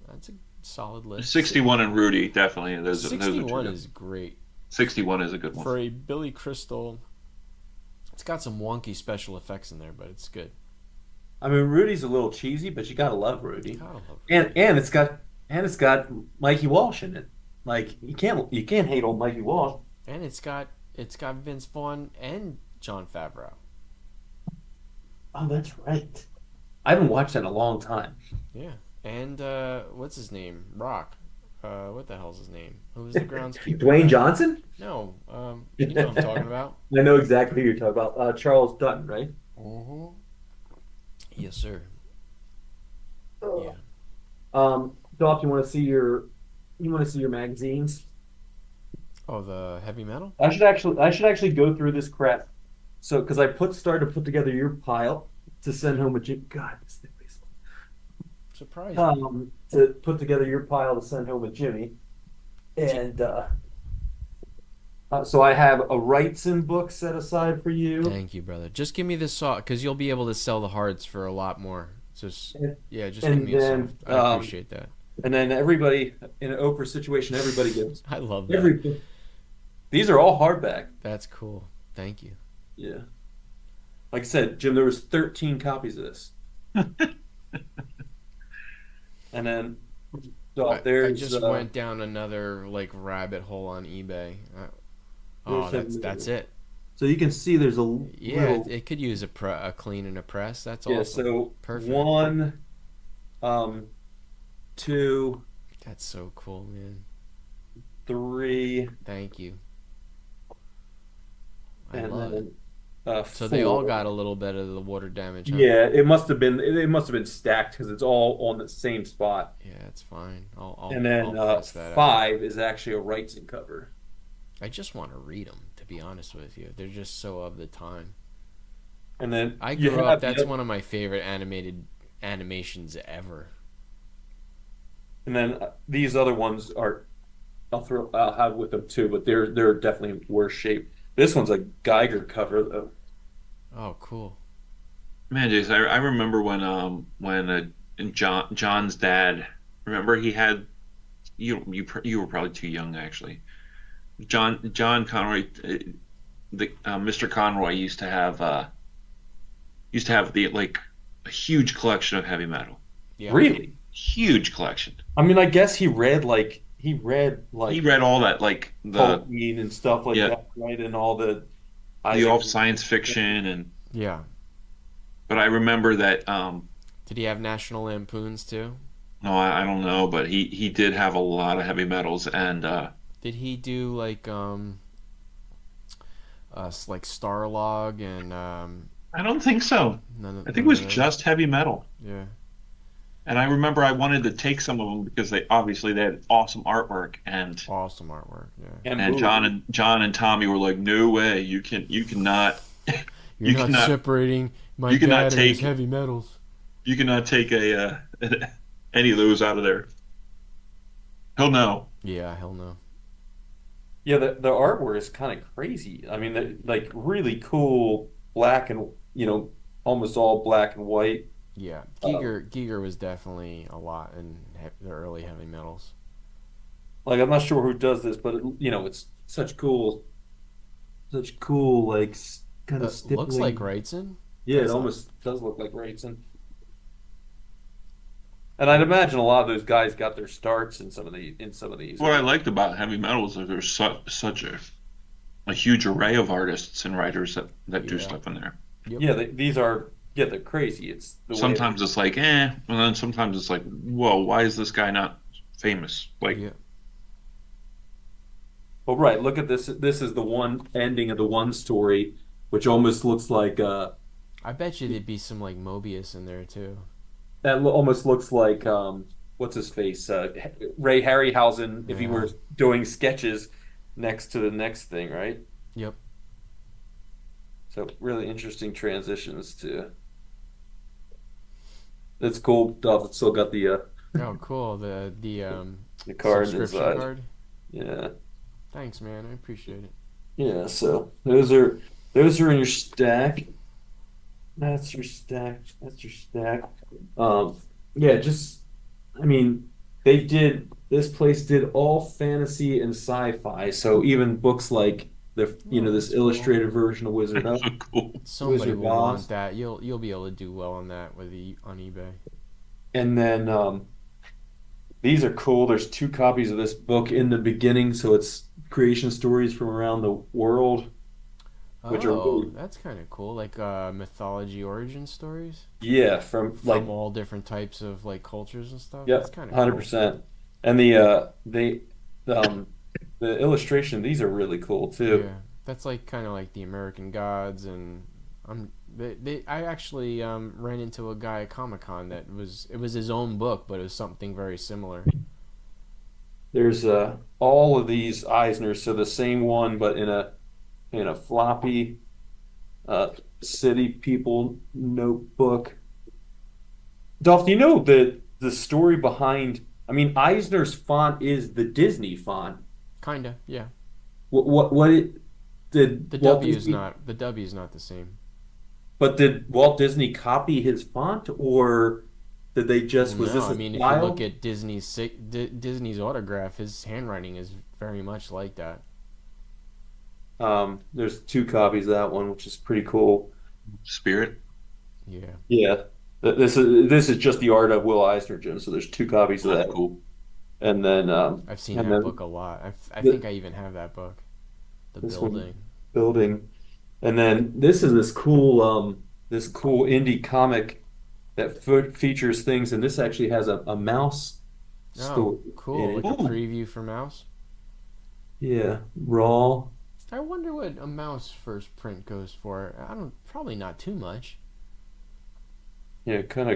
That's a solid list. 61 and Rudy, definitely. Those are 61 two. is great. 61 is a good one. For a Billy Crystal, it's got some wonky special effects in there, but it's good. I mean, Rudy's a little cheesy, but you gotta love Rudy, Gotta love and Rudy. and it's got Mikey Walsh in it. Like you can't hate old Mikey Walsh. And it's got Vince Vaughn and John Favreau. Oh, that's right. I haven't watched that in a long time. Yeah. And what's his name? Rock. What the hell's his name? Who was the groundskeeper Dwayne guy? Johnson? No, you know what I'm talking about. I know exactly who you're talking about. Charles Dutton, right? Mm-hmm. Yes, sir. Yeah. Doc, you want to see your magazines? Oh, the heavy metal? I should actually go through this crap. So, because started to put together your pile to send home with Jim. God, this thing weighs. Surprising. To put together your pile to send home with Jimmy, and so I have a Wrightson book set aside for you. Thank you, brother. Just give me the saw, because you'll be able to sell the hards for a lot more. Just And, yeah, just give and me a soft. then I appreciate that. everybody in an Oprah situation, everybody gets I love that. every book. These are all hardback. That's cool. Thank you. Yeah. Like I said, Jim, there was 13 copies of this. And then I there's just went down another like rabbit hole on eBay. Oh, that's it. so you can see there's a Yeah, little it could use a clean and a press. That's yeah, awesome. so Perfect. one, um, two, That's so cool, man. three, Thank you. I and love it. then So they all four. got a little bit of the water damage, huh? Yeah, it must have been stacked because it's all on the same spot. Yeah, it's fine. And I'll then press that out. five is actually a Wrightson cover. I just want to read them, to be honest with you. They're just so of the time. And then I you grew up. have the That's other, one of my favorite animated animations ever. and then these other ones are I'll have with them too, but they're definitely in worse shape. This one's a Geiger cover though. Oh, cool. Man, Jason, I remember when John's dad, remember he had you were probably too young actually. John Conroy, the Mr. Conroy used to have the like a huge collection of heavy metal, Yeah. Really? huge collection. I mean, I guess he read He like read all that like Tolkien and stuff like yeah that, right? And all the the Isaac. all science fiction and Yeah. but I remember that Did he have National Lampoons too? no I don't know but he did have a lot of heavy metals and Did he do like Starlog and I don't think so. I think it none of was those? just heavy metal. Yeah. And I remember I wanted to take some of them because they had awesome artwork Awesome artwork. Yeah. And and movies. John and Tommy were like, "No way. You cannot You're you not cannot separating my you cannot dad and his take heavy metals. you cannot take a any of those out of there." Hell no. Yeah, hell no. Yeah, the artwork is kind of crazy. I mean, like really cool black and almost all black and white. Yeah, Uh, Giger was definitely a lot in the early heavy metals. like I'm not sure who does this, but it's such cool like kind of Looks like stippling. Wrightson. Yeah, it That's not. almost does look like Raisin. And I'd imagine a lot of those guys got their starts in some of these. What I liked about heavy metal is that there's such a huge array of artists and writers that do Yeah. stuff in there. Yep. Yeah, these are they're crazy. It's the way. Sometimes it's like, and then sometimes it's like, whoa, why is this guy not famous? Like, Yeah. Well, right. Look at this. This is the one ending of the one story, which almost looks like I bet you there'd be some like Mobius in there too. almost looks like what's his face Ray Harryhausen if he Yeah. were doing sketches next to the next thing, right? Yep. So really interesting transitions to. It's cool. Stuff. It's still got Oh, cool. the card Subscription inside. card. Yeah, Thanks, man. I appreciate it. yeah. So those are in your stack. That's your stack. That's your stack. Um, yeah. Just I mean, this place did all fantasy and sci-fi. So even books like Oh, this that's cool. illustrated version of that's so cool. Somebody Wizard of will want Oz, that. You'll be able to do well on that on eBay. and then these are cool. There's two copies of this book in the beginning, so it's creation stories from around the world, which are Oh, really, that's kind of cool. Like mythology origin stories yeah, from from like, all different types of like cultures and stuff. That's yep, kind of cool. 100%. And um the illustration, these are really cool too. Yeah, that's like kind of like the American Gods, and I actually ran into a guy at Comic Con it was his own book, but it was something very similar. There's all of these Eisners, so the same one, but in a floppy uh city people notebook. Dolph, do you know the story behind? I mean, Eisner's font is the Disney font. Kinda, yeah. What it did The Walt W is Disney? not the W is not the same. But did Walt Disney copy his font, or Did they Well, just was no, this I a mean, if you look style? at Disney's autograph, his handwriting is very much like that. There's two copies of that one, which is pretty cool. Spirit. Yeah, Yeah. This is just the art of Will Eisner, Jim. So there's two copies of That's that, cool. and then I've seen and that then book a lot. I think the, I even have that book, The this one Building. building, and then this is this cool indie comic that features things, and this actually has a mouse Oh, story in cool! it. Like a Ooh, preview for Mouse. Yeah, raw. I wonder what a Mouse first print goes for. I don't. Probably not too much. Yeah, kind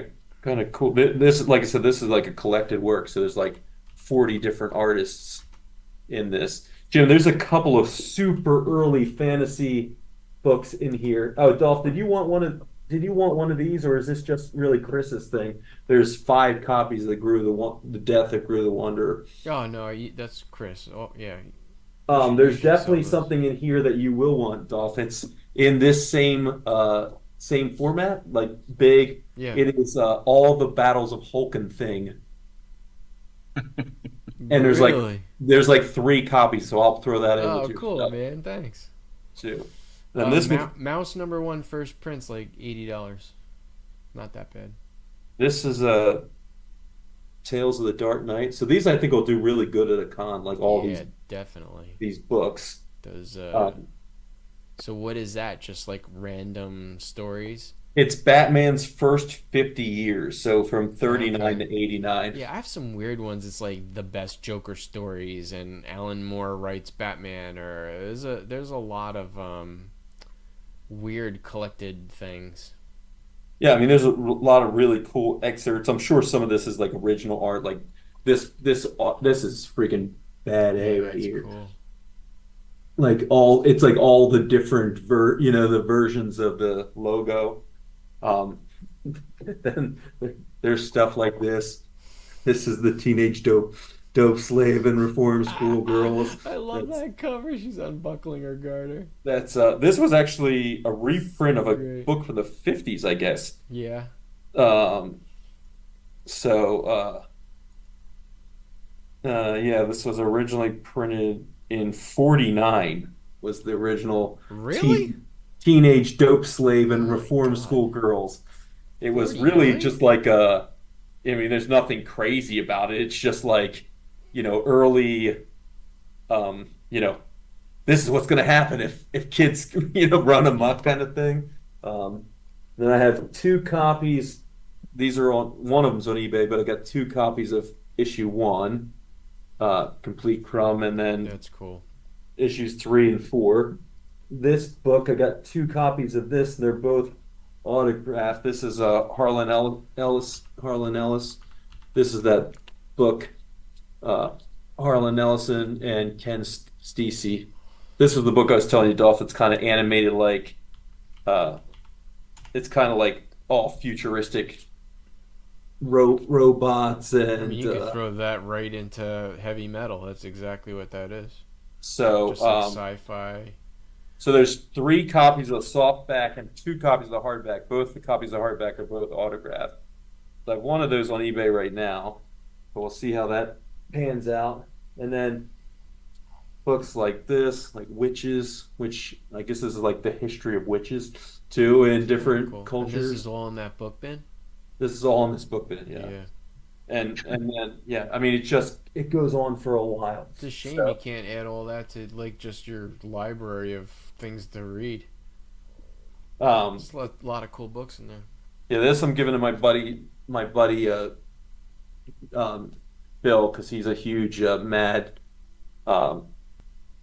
of cool. This, like I said, this is like a collected work. So there's like 40 different artists in this. Jim, there's a couple of super early fantasy books in here. Oh, Dolph, did you want one of these, or is this just really Chris's thing? There's five copies of the Death that Grew the Wonder. Oh no, that's Chris. Oh yeah, you There's should sell definitely those. something in here that you will want, Dolph. It's in this same format, like big. Yeah, It is all the Battles of Hulken thing, and really. there's like three copies, so I'll throw that in with Oh, your cool, stuff man. Thanks. too. And this was Mouse number one first print's like $80. Not that bad. this is Tales of the Dark Knight. So these I think will do really good at a con, like all Yeah, definitely. these books. Those. Um, So what is that? Just like random stories? it's Batman's first 50 years, so from 39 Okay. to 89. Yeah, I have some weird ones. It's like the best Joker stories, and Alan Moore writes Batman, or there's a lot of weird collected things. Yeah, I mean, there's a lot of really cool excerpts. I'm sure some of this is like original art. Like this is freaking bad A Yeah, right that's here. cool. It's like all the different the versions of the logo. Um, then there's stuff like this. This is the teenage dope slave and reform school girls. I love That's that cover. She's unbuckling her garter. this was actually a reprint of So a great. book from the 50s, I guess. Yeah. Um, so yeah, this was originally printed in 49 was the original Really? teenage dope slave Oh and my reform God. school girls. It was really 49? just like I mean, there's nothing crazy about it. It's just like, early, um, you know, this is what's going to happen if kids, run amok kind of thing. Um, then I have two copies. These are on one of them's on eBay, but I got two copies of issue one, complete crumb, and then That's cool. issues three and four. This book, I got two copies of this. They're both autographed. This is Harlan Ellis. Harlan Ellis. This is that book, uh, Harlan Ellison and Ken Steacy. This was the book I was telling you, Dolph. It's kind of animated like, uh, it's kind of like all futuristic robots I mean, and you could throw that right into heavy metal. That's exactly what that is. so Just like sci-fi. so there's three copies of the softback and two copies of the hardback. Both the copies of the hardback are both autographed. So I have one of those on eBay right now, but we'll see how that pans out. And then books like this, like witches, which I guess this is like the history of witches too in Very different cool. And this is cultures. all in that book bin? This is all in this book bin, yeah. Yeah. And then yeah, I mean it goes on for a while. It's a shame you So can't add all that to like just your library of things to read. um There's a lot of cool books in there. yeah, this I'm giving to my buddy um Bill because he's a huge mad um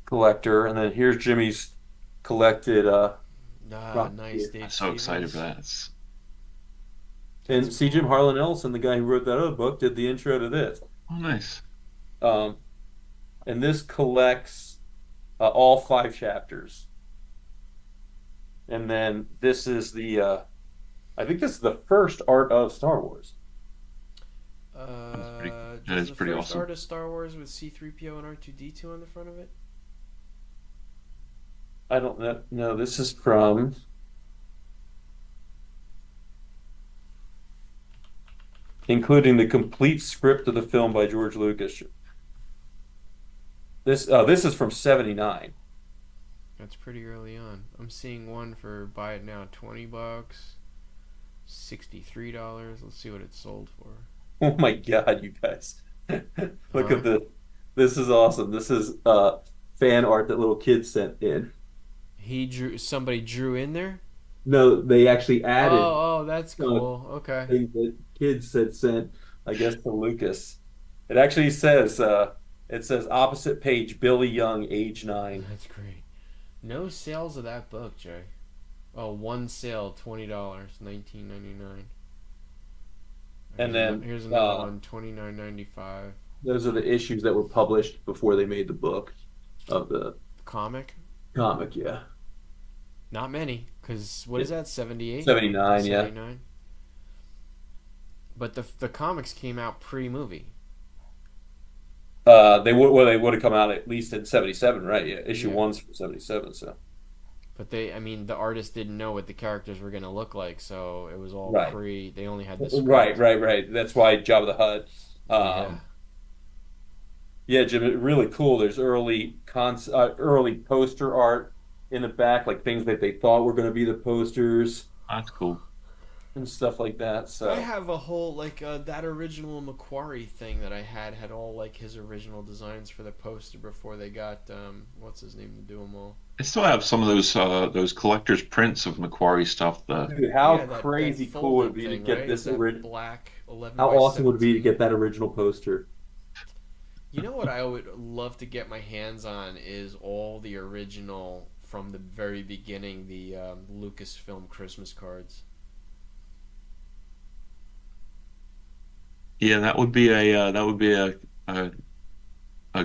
collector. And then here's Jimmy's collected Ah, rock nice, gear. I'm Dave so excited for Stevens. that. That's And see Jim cool. Harlan Ellison, the guy who wrote that other book, did the intro to this. Oh, nice. Um, and this collects all five chapters. And then this is I think this is the first art of Star Wars. That Does is the pretty first awesome. art of Star Wars with C-3PO and R2-D2 on the front of it? I don't know. No, this is from including the complete script of the film by George Lucas. This is from 79. That's pretty early on. I'm seeing one for buy it now, $20, $63. Let's see what it sold for. Oh my God, you guys. Look Huh? at the this is awesome. This is fan art that little kids sent in. Somebody drew in there? No, they actually added Oh, that's uh, cool. Okay. things that kids had sent, I guess, to Lucas. It actually says it says opposite page, Billy Young, age 9. That's great. No sales of that book, Jay. Oh, one sale, $20, 19.99. And then Here's another one, 29.95. those are the issues that were published before they made the book of the Comic? comic, yeah. Not many, because what is that, 78? 79, yeah. 79? But the comics came out pre-movie. They would have come out at least in 77, right? Yeah, issue Yeah. one's from 77, so But I mean, the artist didn't know what the characters were going to look like, so it was all right. they only had the Right, script. right, right. That's why Jabba the Hutt. Yeah. Yeah, Jim, really cool. There's early poster art in the back, like things that they thought were going to be the posters That's cool. and stuff like that. I So, have a whole that original Macquarie thing that I had all like his original designs for the poster before they got what's his name to do them all. I still have some of those collector's prints of Macquarie stuff. The dude, how Yeah, that crazy cool would it folding be to thing, get right? this That original? black 11 How by awesome would it be to 17. get that original poster? You know what I would love to get my hands on is all the original from the very beginning, the Lucasfilm Christmas cards. Yeah, that would be a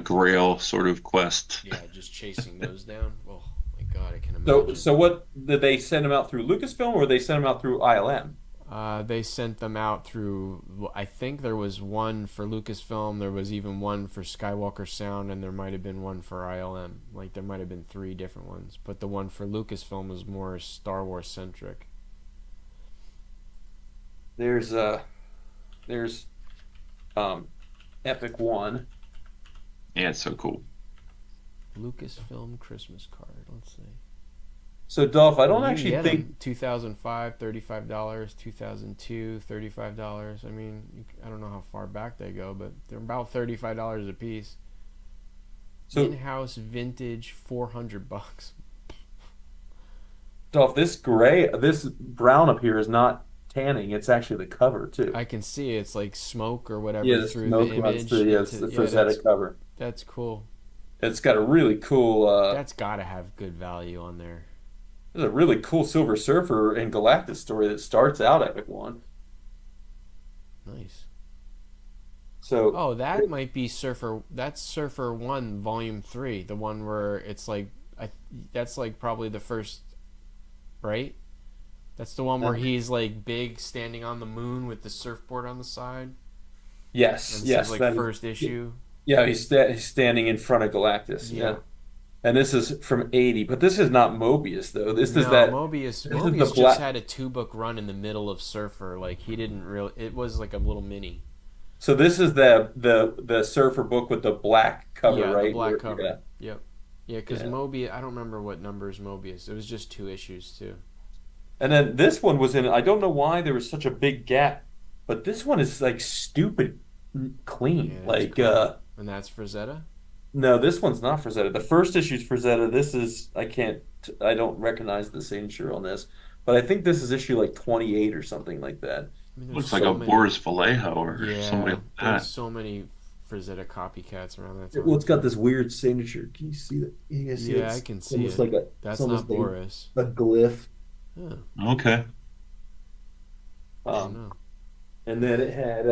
grail sort of quest. Yeah, just chasing those down. Oh my God, I can So, imagine. so what did they send them out through Lucasfilm or they send them out through ILM? They sent them out through. I think there was one for Lucasfilm. There was even one for Skywalker Sound, and there might have been one for ILM. Like there might have been three different ones, but the one for Lucasfilm was more Star Wars centric. There's there's um Epic One. Yeah, it's so cool. Lucasfilm Christmas card. Let's see. So Dolph, I don't You can actually get think them 2005, $35. 2002, $35. I mean, I don't know how far back they go, but they're about $35 a piece. so. In-house vintage, $400. Dolph, this brown up here is not tanning. It's actually the cover too. I can see it's like smoke or Yeah, whatever the through the smoke runs image through. Yeah, it's the yeah, Frazetta cover. that's cool. It's got a really cool. That's got to have good value on there. There's a really cool Silver Surfer and Galactus story that starts out Epic One. Nice. So Oh, that might be Surfer. That's Surfer 1 Volume 3, the one where it's like that's like probably the first, right? That's the one where he's like big standing on the moon with the surfboard on the side. yes, And this is yes, like then first issue. yeah, he's standing in front of Galactus. Yeah. Yeah, and this is from '80, but this is not Mobius though. This is No, that. Mobius. This is the Mobius just black. had a 2-book run in the middle of Surfer. Like he didn't really. It was like a little mini. So this is the Surfer book with the black cover, Yeah, the right? black Yeah, cover. Yep. Yeah, because yeah. Mobius. I don't remember what number is Mobius. It was just 2 issues too. And then this one was in, I don't know why there was such a big gap, but this one is like stupid Yeah, clean. that's Like, cool. And that's for Zeta. no, this one's not for Zeta. The first issue's for Zeta. I don't recognize the signature on this, but I think this is issue like 28 or something like that. I mean, there's Looks like so a many. Boris Vallejo or somebody Yeah, like there's that. so many Frazetta copycats around that Well, time. it's got this weird signature. Can you see that? You guys see it? Yeah, I can It's see almost it. like it's That's almost not like Boris. a glyph. Huh, Okay. I don't Um, know. and then it had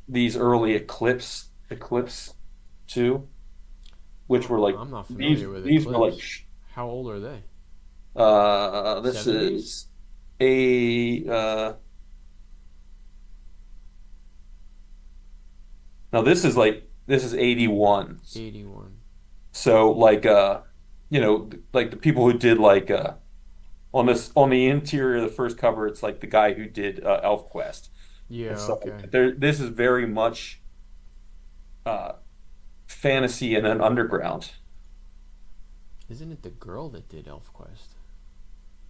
these early Eclipse too, which were like I'm not these familiar with these were like Eclipse. How old are they? this 70s? is a now this is 81. 81. So like like the people who did like on the interior of the first cover, it's like the guy who did ElfQuest and Yeah, stuff like okay. that. This is very much uh, fantasy and an underground, Isn't it the girl that did ElfQuest?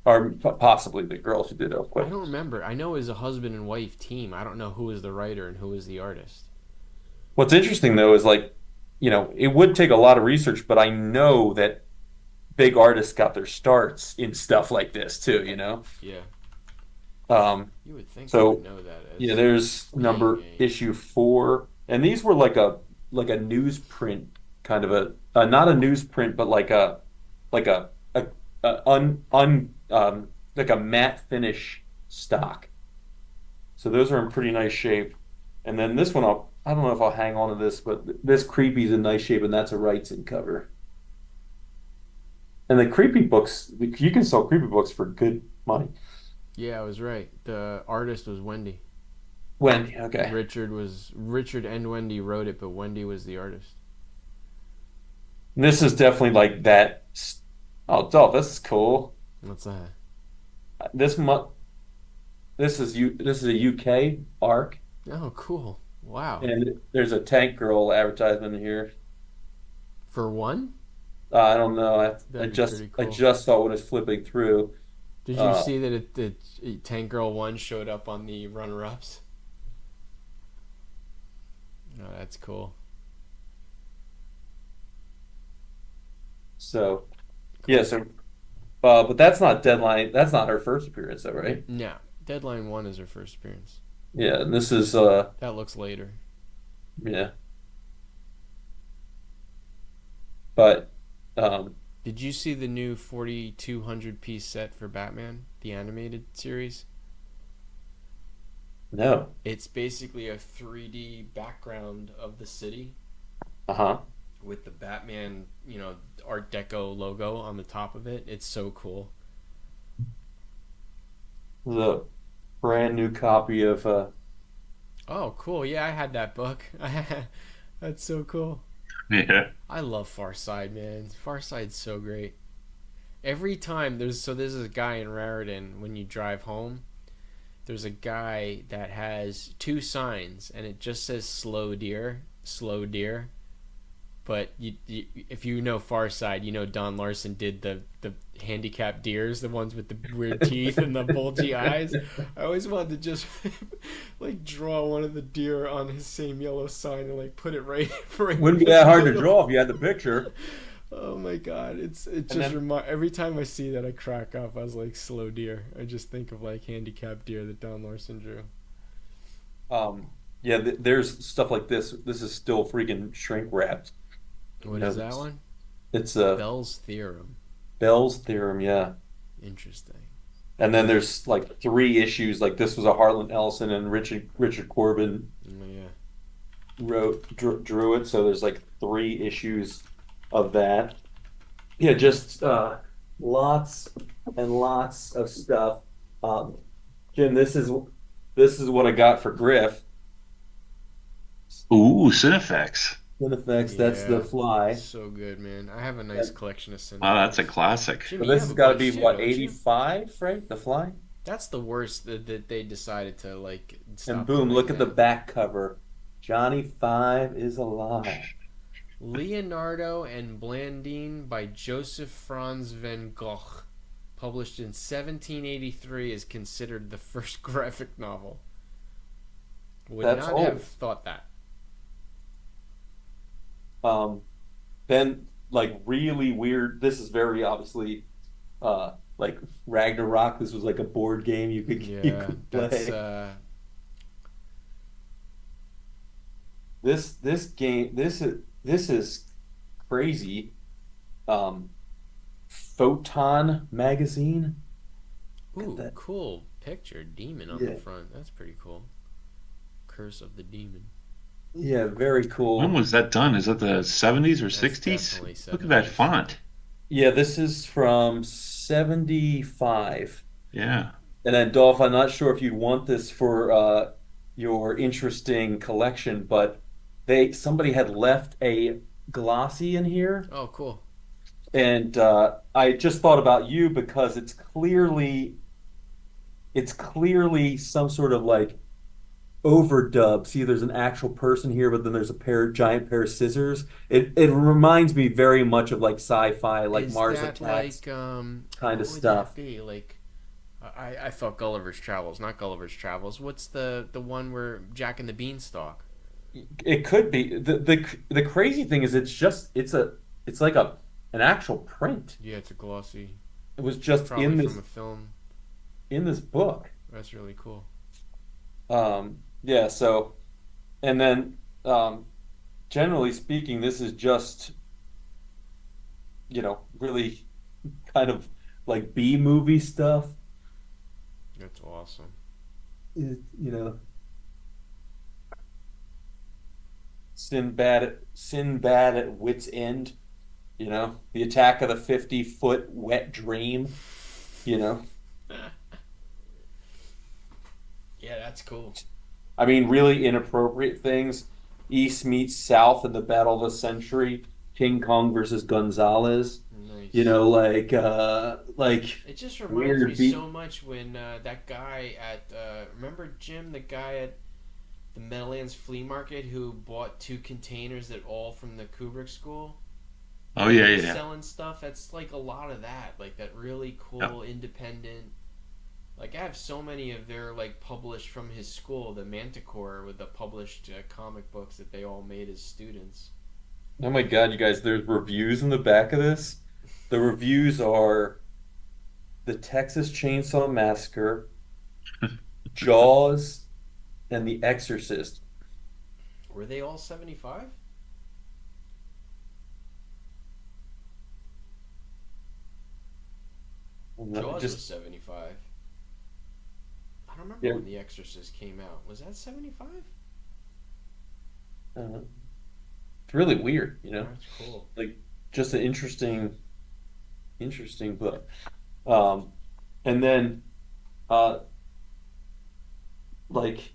or possibly the girls who did I ElfQuest. don't remember. I know it was a husband and wife team. I don't know who was the writer and who was the artist. What's interesting though is like, it would take a lot of research, but I know that big artists got their starts in stuff like this too, you know? Yeah, Um, you would think they would so know that yeah, as there's being number a. issue 4, and these were like a newsprint kind of not a newsprint, but like a like a matte finish stock. So those are in pretty nice shape. And then this one, I don't know if I'll hang on to this, but this creepy's in nice shape, and that's a Wrightson cover. And the creepy books, you can sell creepy books for good money. Yeah, I was right. The artist was Wendy. When, okay. Richard and Wendy wrote it, but Wendy was the artist. This is definitely like that. Oh, Dolph, this is cool. What's that? This month, this is a UK arc, Oh, cool. Wow. and there's a Tank Girl advertisement here. For one, I don't know. that'd be pretty I cool. just saw when it's flipping through. Did you Uh, see that the Tank Girl 1 showed up on the runner-ups? Oh, that's cool. so yeah, Cool. so but that's not Deadline. That's not her first appearance, though, right? No, Deadline 1 is her first appearance. Yeah, and this is That looks later. yeah, but um, Did you see the new 4,200 piece set for Batman, the animated series? no, It's basically a 3D background of the city uh-huh. with the Batman, Art Deco logo on the top of it. It's so cool. The brand new copy of Oh, cool. Yeah, I had that book. That's so cool. Yeah. I love Far Side, man. Far Side's so great. Every time there's a guy in Raritan when you drive home. There's a guy that has two signs and it just says slow deer. But if you know Far Side, you know Don Larson did the handicapped deers, the ones with the weird teeth and the bulgy eyes. I always wanted to just like draw one of the deer on his same yellow sign and like put it right wouldn't in be the that hard to middle. draw if you had the picture. Oh my god, it And just then every time I see that I crack up. I was like slow deer. I just think of like handicapped deer that Don Larson drew. um yeah, there's stuff like this. This is still freaking shrink wrapped. You What know, is that one? it's a Bell's theorem. Bell's theorem, yeah. Interesting. And then there's like 3 issues. Like this was a Harlan Ellison and Richard Corbin Oh, yeah. drew it. So there's like 3 issues of that. Yeah, just lots and lots of stuff. Um, Jim, this is what I got for Griff. Ooh, Cinefex. In effects, that's the Yeah. Fly. So good, man. I have a nice collection of Oh, that's a Cineplex. classic. So Jimmy, you this have has a got to be bunch too, what, don't you? 85, right? The Fly. That's the worst that they decided to like And stop boom, look doing at the that. back cover. Johnny Five is alive. Leonardo and Blandine by Joseph Franz van Gogh, published in 1783, is considered the first graphic novel. Would That's not have old. thought that. Um, then like really weird. This is very obviously like Ragnarok. This was like a board game you Yeah, could that's play. This is crazy. Um, Photon magazine. Look at ooh, that. cool picture. Demon on the Yeah, front. That's pretty cool. Curse of the Demon. yeah, very When cool. was that done? Is that the 70s or That's 60s? definitely Look at that 70s. font. Yeah, this is from 75. Yeah. And then Dolph, I'm not sure if you'd want this for your interesting collection, but they somebody had left a glossy in here. Oh, cool. And I just thought about you because it's clearly some sort of like overdub. See, there's an actual person here, but then there's a giant pair of scissors. It reminds me very much of like sci-fi, like Is Mars that Attacks like kind of what would that stuff. be? Like I thought Gulliver's Travels, not Gulliver's Travels. What's the one where Jack and the Beanstalk? It could be the crazy thing is it's like a an actual print. Yeah, it's a glossy. It was It's just probably from a film. in this book. That's really cool. Yeah, so and then generally speaking, this is just, really kind of like B movie stuff. That's awesome. You know, Sinbad at wit's end, the attack of the 50-foot wet dream, you know. Yeah, that's cool. I mean, really inappropriate things. East meets South in the Battle of the Century, King Kong versus Gonzalez, Nice. like It just reminds me weird beat. so much when that guy at remember Jim, the guy at the Meadowlands Flea Market who bought two containers that all from the Kubrick school. Oh He yeah, was yeah, yeah. selling stuff. That's like a lot of that, like that really Yep. cool independent. Like I have so many of their like published from his school, the Manticore with the published comic books that they all made as students. Oh my God, you guys, there's reviews in the back of this. The reviews are The Texas Chainsaw Massacre, Jaws, and The Exorcist. Were they all 75? Jaws was Just 75. I don't remember yeah, when The Exorcist came out. Was that 75? uh, it's really weird, That's cool. like just an interesting book. Um, and then uh, like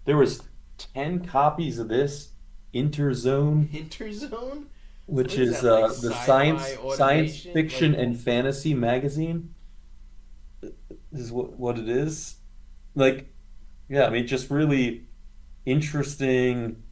there was 10 copies of this Interzone, Interzone? which What is is that, like the sci-fi science automation? fiction Like, and fantasy magazine. This is what it is. Like, yeah, I mean, just really interesting.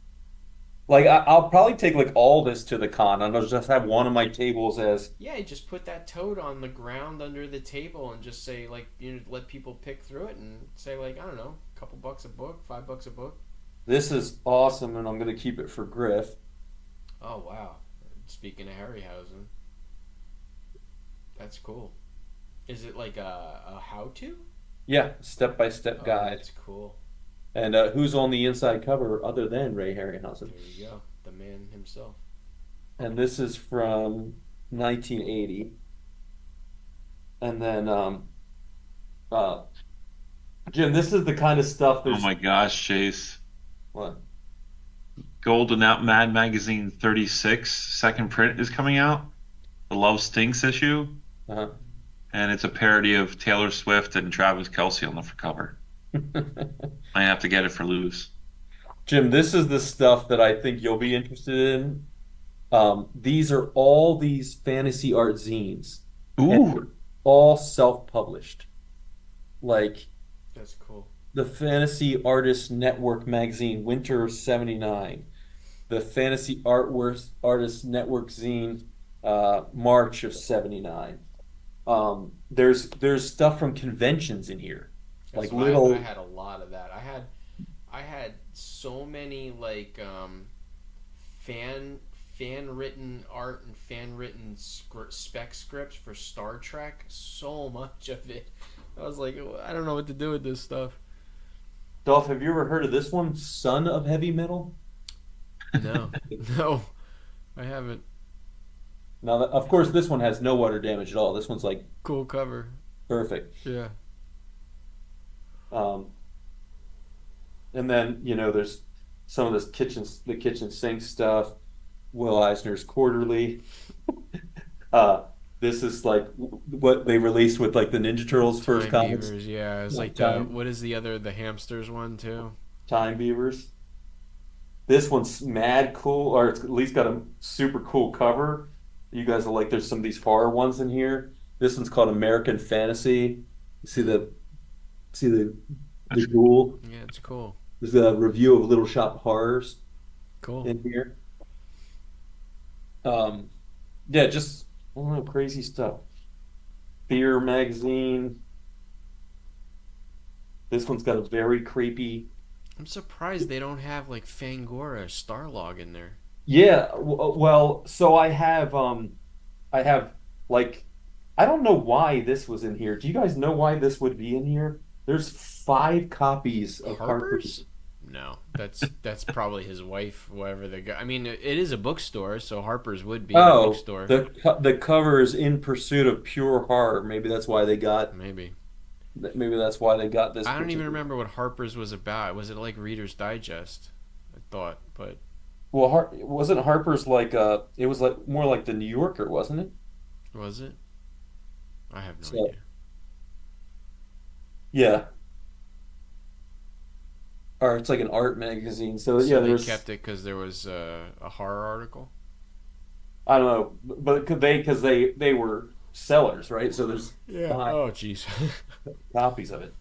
Like, I'll probably take like all this to the con, and I'll just have one of my tables as yeah, you just put that toad on the ground under the table and just say, like, let people pick through it and say, like, I don't know, a couple bucks a book, $5 a book. this is awesome, and I'm gonna keep it for Griff. Oh, wow. Speaking of Harryhausen, that's cool. Is it like a how to? Yeah, step-by-step Oh, guide. that's cool. And who's on the inside cover other than Ray Harryhausen? There you go. The man himself. And this is from 1980. And then uh, Jim, this is the kind of stuff. Oh There's my gosh, Chase. what? Golden Out Mad Magazine 36 second print is coming out. The Love Stinks issue, Uh-huh. and it's a parody of Taylor Swift and Travis Kelce on the cover. I have to get it for Lewis. Jim, this is the stuff that I think you'll be interested in. These are all these fantasy art zines, and they're Ooh, all self-published. Like That's cool. the Fantasy Artist Network magazine, Winter of '79, the Fantasy Artist Network zine, March of '79. There's stuff from conventions in here, That's like why I little. had a lot of that. I had so many like fan fan written art and fan written spec scripts for Star Trek. So much of it. I was like, I don't know what to do with this stuff. Dolph, have you ever heard of this one, Son of Heavy Metal? No, no, I haven't. Now, of course, this one has no water damage at all. This one's like Cool cover. perfect. Yeah. Um, and then there's some of the kitchen sink stuff. Will Eisner's Quarterly. Uh, this is like what they released with like the Ninja Turtles first Time comics, Beavers. Yeah, it's like like what is the other the hamsters one too? Time Beavers. This one's mad cool, or it's at least got a super cool cover. You guys will like. There's some of these horror ones in here. This one's called American Fantasy. You see the ghoul. Yeah, it's cool. There's a review of Little Shop Horrors Cool. in here. Um, yeah, just I don't know, crazy stuff. Fear magazine. This one's got a very creepy. I'm surprised they don't have like Fangora or Starlog in there. Yeah, well, so I have like I don't know why this was in here. Do you guys know why this would be in here? There's 5 copies of Harper's? Harper's. No, that's probably his wife, whoever the guy. I mean, it is a bookstore, so Harper's would be a Oh, bookstore. the cover is In Pursuit of Pure Horror. Maybe. Maybe that's why they got this I don't even particular. remember what Harper's was about. Was it like Reader's Digest? I thought, but Well, wasn't Harper's like it was like more like the New Yorker, wasn't it? was it? I have no So idea. yeah, or it's like an art magazine. So yeah, So they there's kept it because there was a horror article. I don't know, but could they because they were sellers, right? So there's Yeah. 5 Oh, jeez. copies of it,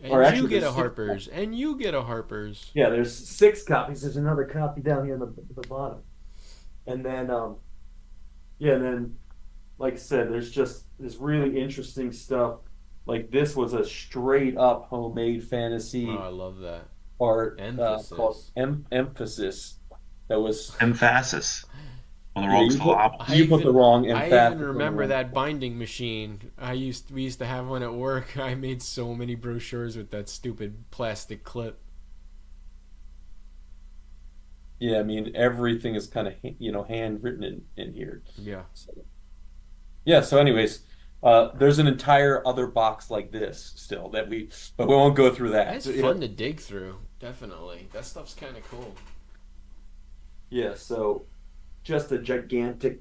or And you actually get a there's 6. Harper's, and you get a Harper's. Yeah, there's 6 copies. There's another copy down here in the bottom, and then yeah, and then like I said, there's just this really interesting stuff. Like this was a straight up homemade Oh, fantasy I love that art called emphasis. Emphasis. That was Emphasis on the yeah. wrong syllable. You put the wrong I even emphasis on the remember wrong. that binding machine. We used to have one at work. I made so many brochures with that stupid plastic clip. Yeah, I mean everything is kind of handwritten in here. Yeah. So, yeah. So, anyways, there's an entire other box like this still but we won't go through that. That's So, yeah. fun to dig through. Definitely. That stuff's kind of cool. Yeah. So, just a gigantic.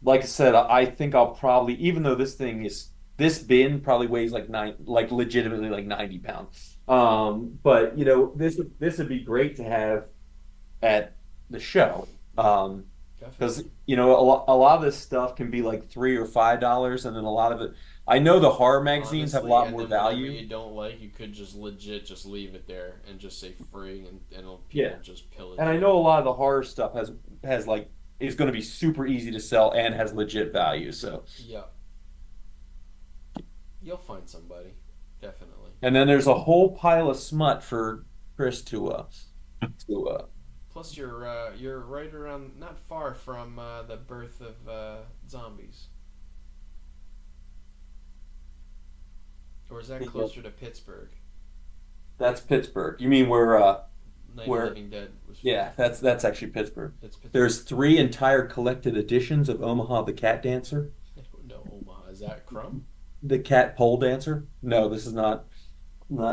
Like I said, I think I'll probably, even though this bin probably weighs like like legitimately like 90 pounds. But this would be great to have at the show. Because Definitely. a lot of this stuff can be like $3 or $5, and then a lot of it. I know the horror magazines have a Honestly, lot and more then whatever value. you don't like, you could just legit just leave it there and just say free, and Yeah, people just and pillage I it. know a lot of the horror stuff has like is going to be super easy to sell and has legit value. So, Yeah. You'll find somebody. Definitely. and then there's a whole pile of smut for Chris to Plus, you're right around, not far from the birth of zombies. Or is that closer to Pittsburgh? That's Pittsburgh. You mean Night of the where Living Dead was. yeah, that's actually Pittsburgh. It's Pittsburgh. There's 3 entire collected editions of Omaha the Cat Dancer, No, Omaha. Is that Crumb? the Cat Pole Dancer. No, this is not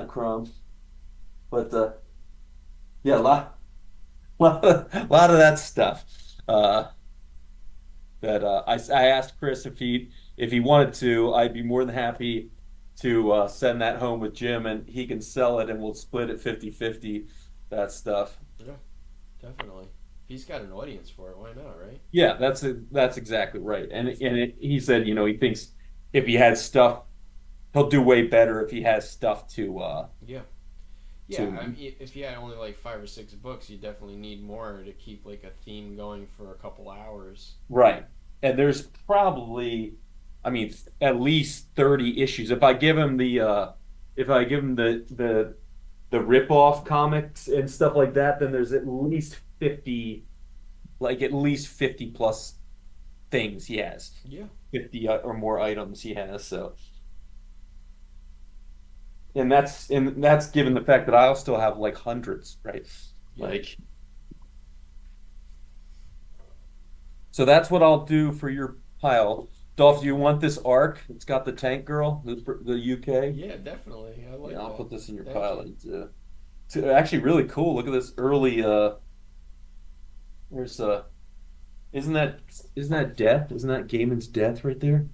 Crumb, but yeah, lot of that stuff. Uh, that I asked Chris if he wanted to, I'd be more than happy to send that home with Jim, and he can sell it, and we'll split it 50-50. That stuff. Yeah, definitely. He's got an audience for it. Why not, right? Yeah, that's exactly right. He said, he thinks if he has stuff, he'll do way better if he has stuff Yeah. Yeah, I to mean, if you had only like 5 or 6 books, you definitely need more to keep like a theme going for a couple hours. right. And there's probably, I mean, at least 30 issues. If I give him the rip-off comics and stuff like that, then there's at least 50 plus things he has. Yeah. 50 or more items he has. So, and that's given the fact that I'll still have like hundreds, right? Yeah. Like, so that's what I'll do for your pile. Dolph, do you want this arc? It's got the tank girl, the UK. Yeah, definitely. I Yeah, like I'll that. put this in your Thank pile. you. It's actually really cool. Look at this early. There's isn't that death? Isn't that Gaiman's death right there?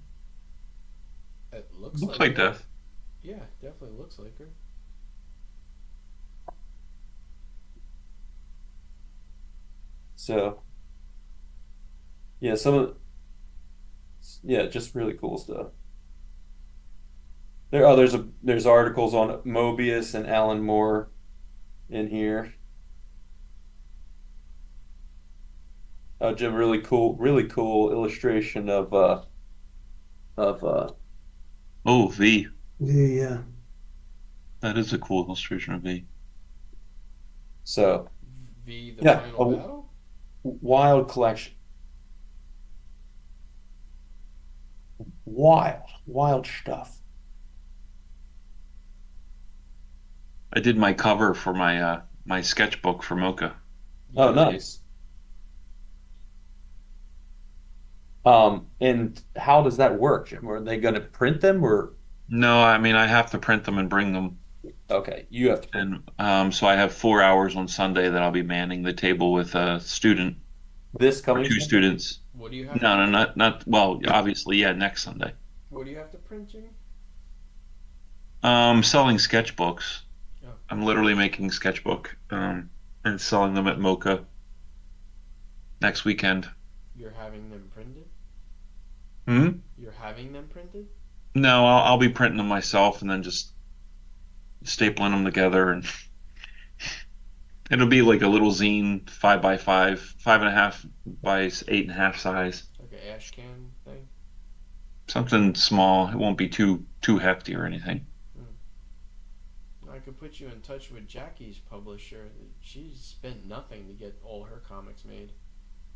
It looks Looks like like her. death. Yeah, definitely looks like her. So Yeah, some of yeah, just really cool stuff. There's articles on Mobius and Alan Moore in here. Jim, really cool illustration of Oh, V. yeah, yeah. That is a cool illustration of V. So V the yeah, final a battle. wild collection. Wild stuff. I did my cover for my sketchbook for Mocha. Oh, Yeah. nice. And how does that work, Jim? Are they going to print them or No, I mean I have to print them and bring them, okay, you have to print and so I have 4 hours on Sunday that I'll be manning the table with a student this or coming two Sunday? students. What do you have No, to? no, not well. Obviously, yeah, next Sunday. What do you have to print, Jimmy? Selling sketchbooks. Oh, I'm literally making sketchbook and selling them at Mocha next weekend. you're having them printed. Hmm? You're having them printed. No, I'll be printing them myself and then just stapling them together, and it'll be like a little zine, 5 by 5, 5.5 by 8.5 size. Like an ash can thing. Something small. It won't be too hefty or anything. I could put you in touch with Jackie's publisher. She's spent nothing to get all her comics made.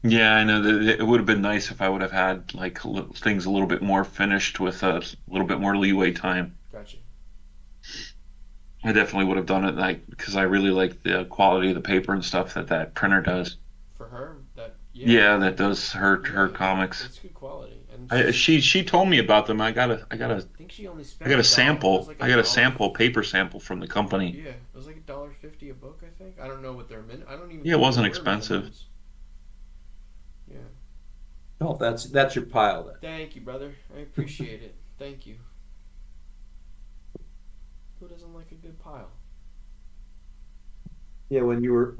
Yeah, I know that it would have been nice if I would have had like things a little bit more finished with a little bit more leeway time. Gotcha. I definitely would have done it like because I really like the quality of the paper and stuff that that printer does. For her, that yeah, Yeah, that does her yeah, comics. it's good quality. And She told me about them. I think she only I spent got a a dollar. It was sample. like I a got a dollar. sample paper sample from the company. Yeah, it was like $1.50 a book. I think. I don't know what their min. I don't even. Yeah, it think wasn't there were expensive. minimums. Yeah. Oh, that's your pile then. Thank you, brother. I appreciate it. Thank you. Who doesn't like a good pile? Yeah, when you were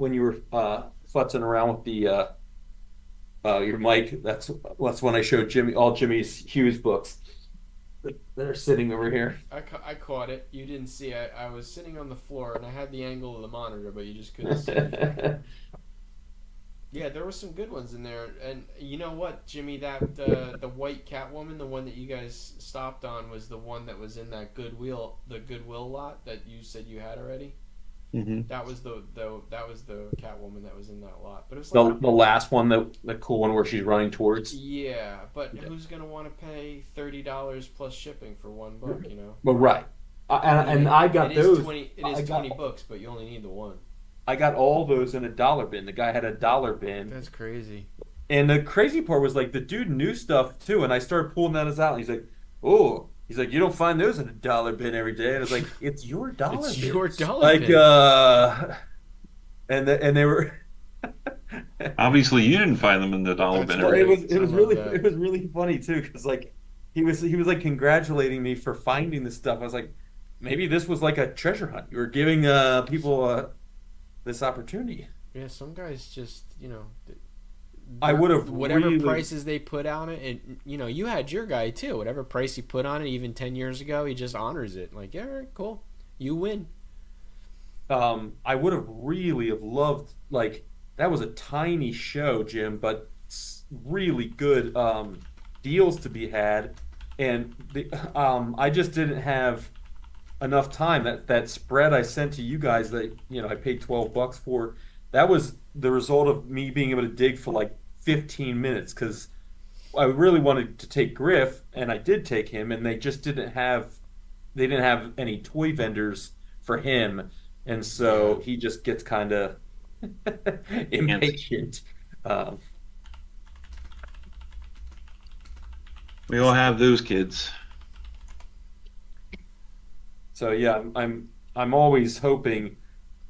futzing around with the your mic, that's when I showed Jimmy all Jimmy's Hughes books that are sitting over here. I caught it. You didn't see it. I was sitting on the floor and I had the angle of the monitor, but you just couldn't see it. Yeah, there were some good ones in there. And you know what, Jimmy? That the white Catwoman, the one that you guys stopped on, was the one that was in that the Goodwill lot that you said you had already. Hmm. That was that was the Catwoman that was in that lot. But it was The like, the last one, the cool one where she's running towards. yeah, but Yeah. who's gonna want to pay $30 plus shipping for one book? You know. Well, right. And I got it is those. 20. It I is got 20 books, but you only need the one. I got all those in a dollar bin. The guy had a dollar bin. That's crazy. And the crazy part was like the dude knew stuff too, and I started pulling those out. And he's like, "Oh," he's like, "You don't find those in a dollar bin every day." And I was like, "It's your dollar It's bin." your dollar Like, bin. and they were. Obviously, you didn't find them in the dollar That's bin. Well, great. it was I love really that. funny too because like he was like congratulating me for finding this stuff. I was like, maybe this was like a treasure hunt. You were giving people this opportunity. Yeah, some guys just I would have whatever really prices they put on it, and you had your guy too. Whatever price he put on it, even 10 years ago, he just honors it. Like, yeah, all right, cool, you win. I would have really have loved like that was a tiny show, Jim, but really good deals to be had, and I just didn't have enough time. That spread I sent to you guys that I paid $12 for. That was the result of me being able to dig for like 15 minutes because I really wanted to take Griff, and I did take him, and they just didn't have any toy vendors for him, and Yeah. so he just gets kind of Antsy. impatient. Um, We all have those kids. so yeah, I'm always hoping.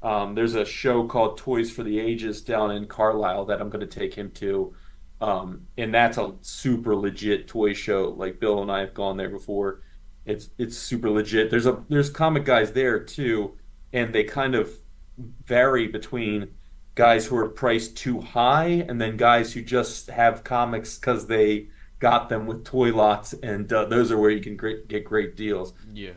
There's a show called Toys for the Ages down in Carlisle that I'm going to take him to, and that's a super legit toy show. Like Bill and I have gone there before. It's super legit. There's comic guys there too, and they kind of vary between guys who are priced too high, and then guys who just have comics because they got them with toy lots, and those are where you can get great deals. Yeah.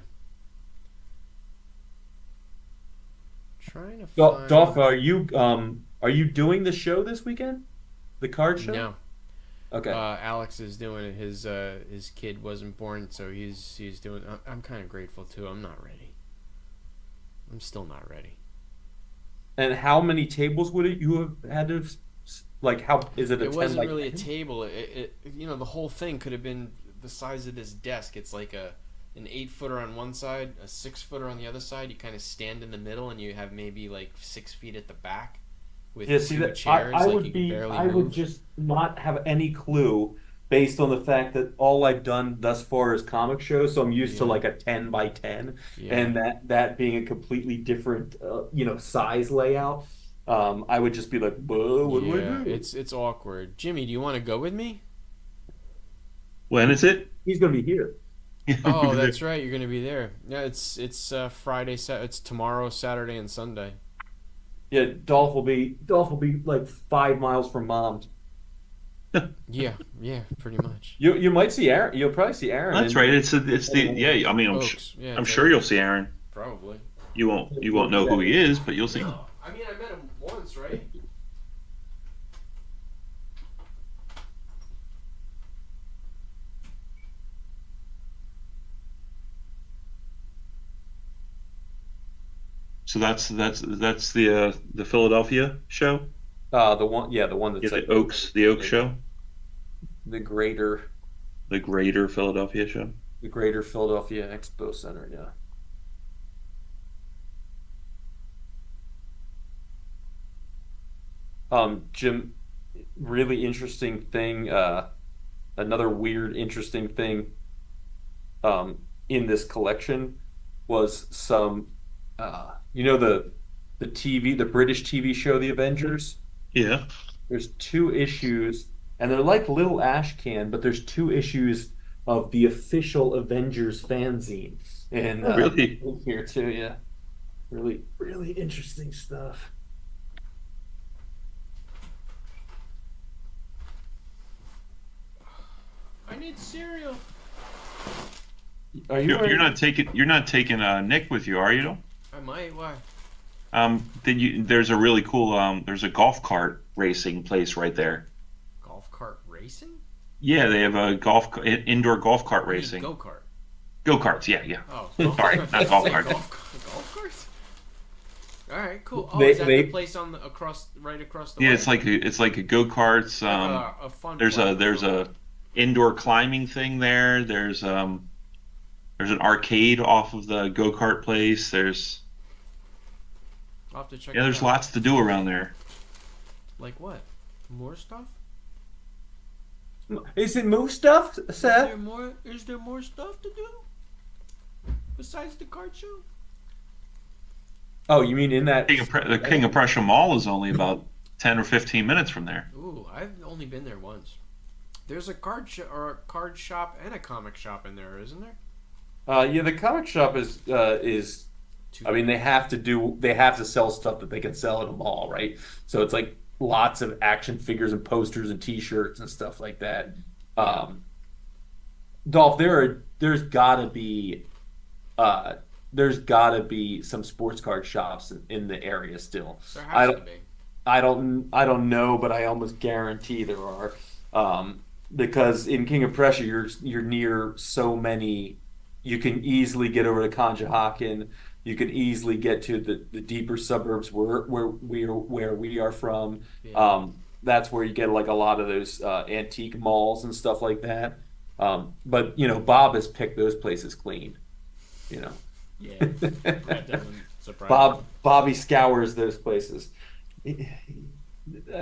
Trying to Dolph, find. are you doing the show this weekend? The card show? No. Okay. Alex is doing it. His kid wasn't born, so he's doing. I'm kind of grateful too. I'm not ready. I'm still not ready. And how many tables would it you have had to like how is it a It 10 wasn't by really a 10? table. The whole thing could have been the size of this desk. It's like an 8 footer on one side, a 6 footer on the other side. You kind of stand in the middle, and you have maybe like 6 feet at the back with Yeah, see two that chairs. I Like would you can be barely I would move. just not have any clue based on the fact that all I've done thus far is comic shows, so I'm used to Yeah, like a 10 by 10 yeah, and that being a completely different size layout. I would just be like, "Whoa, what do I yeah. do?" It's awkward. Jimmy, do you want to go with me? When is it? He's going to be here. Oh, that's right. You're gonna be there. Yeah, it's Friday. It's tomorrow, Saturday, and Sunday. Yeah, Dolph will be like 5 miles from mom's. Yeah, yeah, pretty much. You might see Aaron. You'll probably see Aaron That's right. It's the and yeah. I mean, Oaks. Yeah, I'm it's sure you'll see Aaron. probably. You won't know who he is, but you'll see him. No, I mean I met him once, right? So that's the Philadelphia show. the one Yeah, that's like The Oaks show, the greater the Greater Philadelphia show. the Greater Philadelphia Expo Center. Yeah. Jim, really interesting thing. Another weird, interesting thing in this collection was some, the TV, the British TV show, The Avengers. Yeah, There's two issues, and they're like little ash can, but there's two issues of the official Avengers fanzine, and really. here too. Yeah, really, really interesting stuff. I need cereal. Are you wearing? You're not taking Nick with you, are you? I might. Why? There's a really cool there's a golf cart racing place right there. Golf cart racing? Yeah, they have a indoor golf cart I mean racing. go kart. Go karts, yeah, yeah. Oh, Sorry, not golf Say carts. golf cart. All right, cool. Oh, They is that the they place on the right across the Yeah, way? it's like a go karts. A fun There's a indoor climbing thing there. There's an arcade off of the go kart place. I'll have to check Yeah, it there's out. lots to do around there. Like what? More stuff? Is it move stuff, Is Seth? there more? Is there more stuff to do besides the card show? Oh, you mean in that? The King of Prussia Mall is only about 10 or 15 minutes from there. Ooh, I've only been there once. There's a card shop and a comic shop in there, isn't there? Yeah, the comic shop is. Two. I mean, they have to sell stuff that they can sell at a mall, right? So it's like lots of action figures and posters and T-shirts and stuff like that. Um, Dolph, uh, there's gotta be some sports card shops in the area still. There I has to don't, be. I don't know, but I almost guarantee there are. Because in King of Prussia, you're near so many. You can easily get over to Conshohocken. You can easily get to the deeper suburbs where we are from. Yeah. That's where you get like a lot of those antique malls and stuff like that. But Bob has picked those places clean. You know, Yeah. That doesn't surprise me. Bobby scours those places.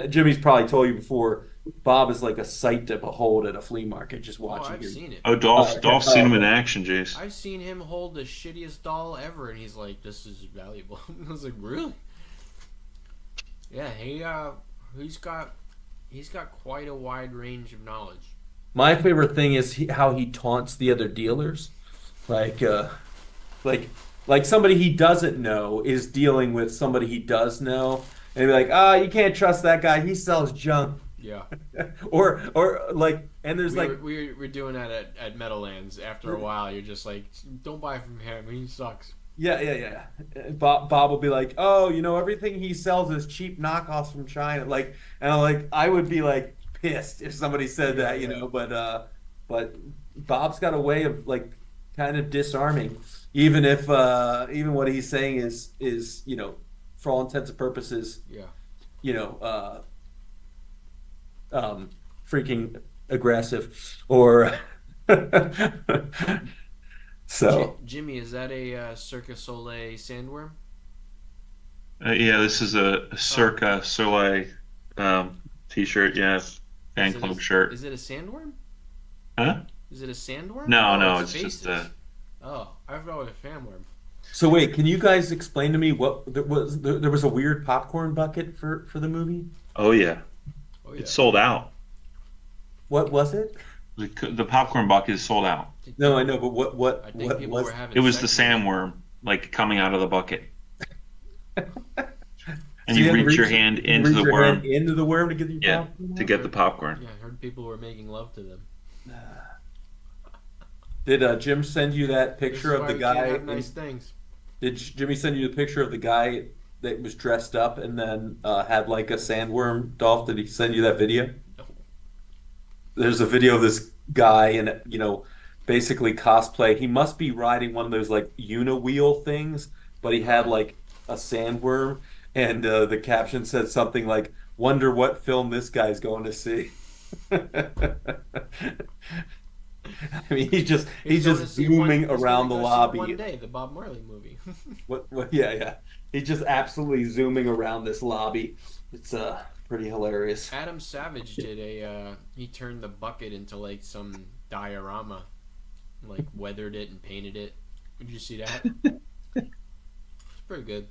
Jimmy's probably told you before. Bob is like a sight to behold at a flea market. Just Oh, watching I've your seen it. Oh, Dolph's seen him in action, Jace. I've seen him hold the shittiest doll ever, and he's like, "This is valuable." I was like, "Really?" Yeah, he's got quite a wide range of knowledge. My favorite thing is how he taunts the other dealers, like like like somebody he doesn't know is dealing with somebody he does know, and be like, "Ah, you can't trust that guy. He sells junk." Yeah. Or like, and there's like, We were doing that at Meadowlands. After a while, you're just like, don't buy from him. He sucks. yeah. Bob will be like, "Oh, everything he sells is cheap knockoffs from China." Like, and I would be like pissed if somebody said Yeah, that, yeah. but Bob's got a way of like kind of disarming, even what he's saying is for all intents and purposes, Yeah. you know, freaking aggressive or so. Jimmy, is that a Cirque Soleil sandworm? Yeah, this is a Oh, Circa Soleil t-shirt. Yeah, fan club shirt. is it a sandworm? Huh? Is it a sandworm? No, Oh, no, its it's just faces. Oh, I thought it was a sandworm. So wait, can you guys explain to me what there was a weird popcorn bucket for the movie? oh yeah, Oh it's yeah. sold out. What was it? The popcorn bucket is sold out. I think No, I people, know, but what I what think what people was? were having It was the sex with it. sandworm, like coming out of the bucket, and So you you had to reach your reach hand you into reach the your hand worm. into the worm to get your Yeah, popcorn to out? get the popcorn. Yeah, I heard people were making love to them. Did Jim send you that This picture is of why the we can't guy? have nice things. Did Jimmy send you the picture of the guy that was dressed up and then had like a sandworm doll? Did he send you that video? No. There's a video of this guy and basically cosplay. He must be riding one of those like uniwheel things, but he had Uh, like a sandworm, and the caption said something like, "Wonder what film this guy's going to see." I mean, he's he's going to just see one. zooming He's going around to the go see One lobby. Day, the Bob Marley movie. What? Yeah, yeah. He's just absolutely zooming around this lobby. It's pretty hilarious. Adam Savage did he turned the bucket into like some diorama, like weathered it and painted it. Did you see that? It's pretty good.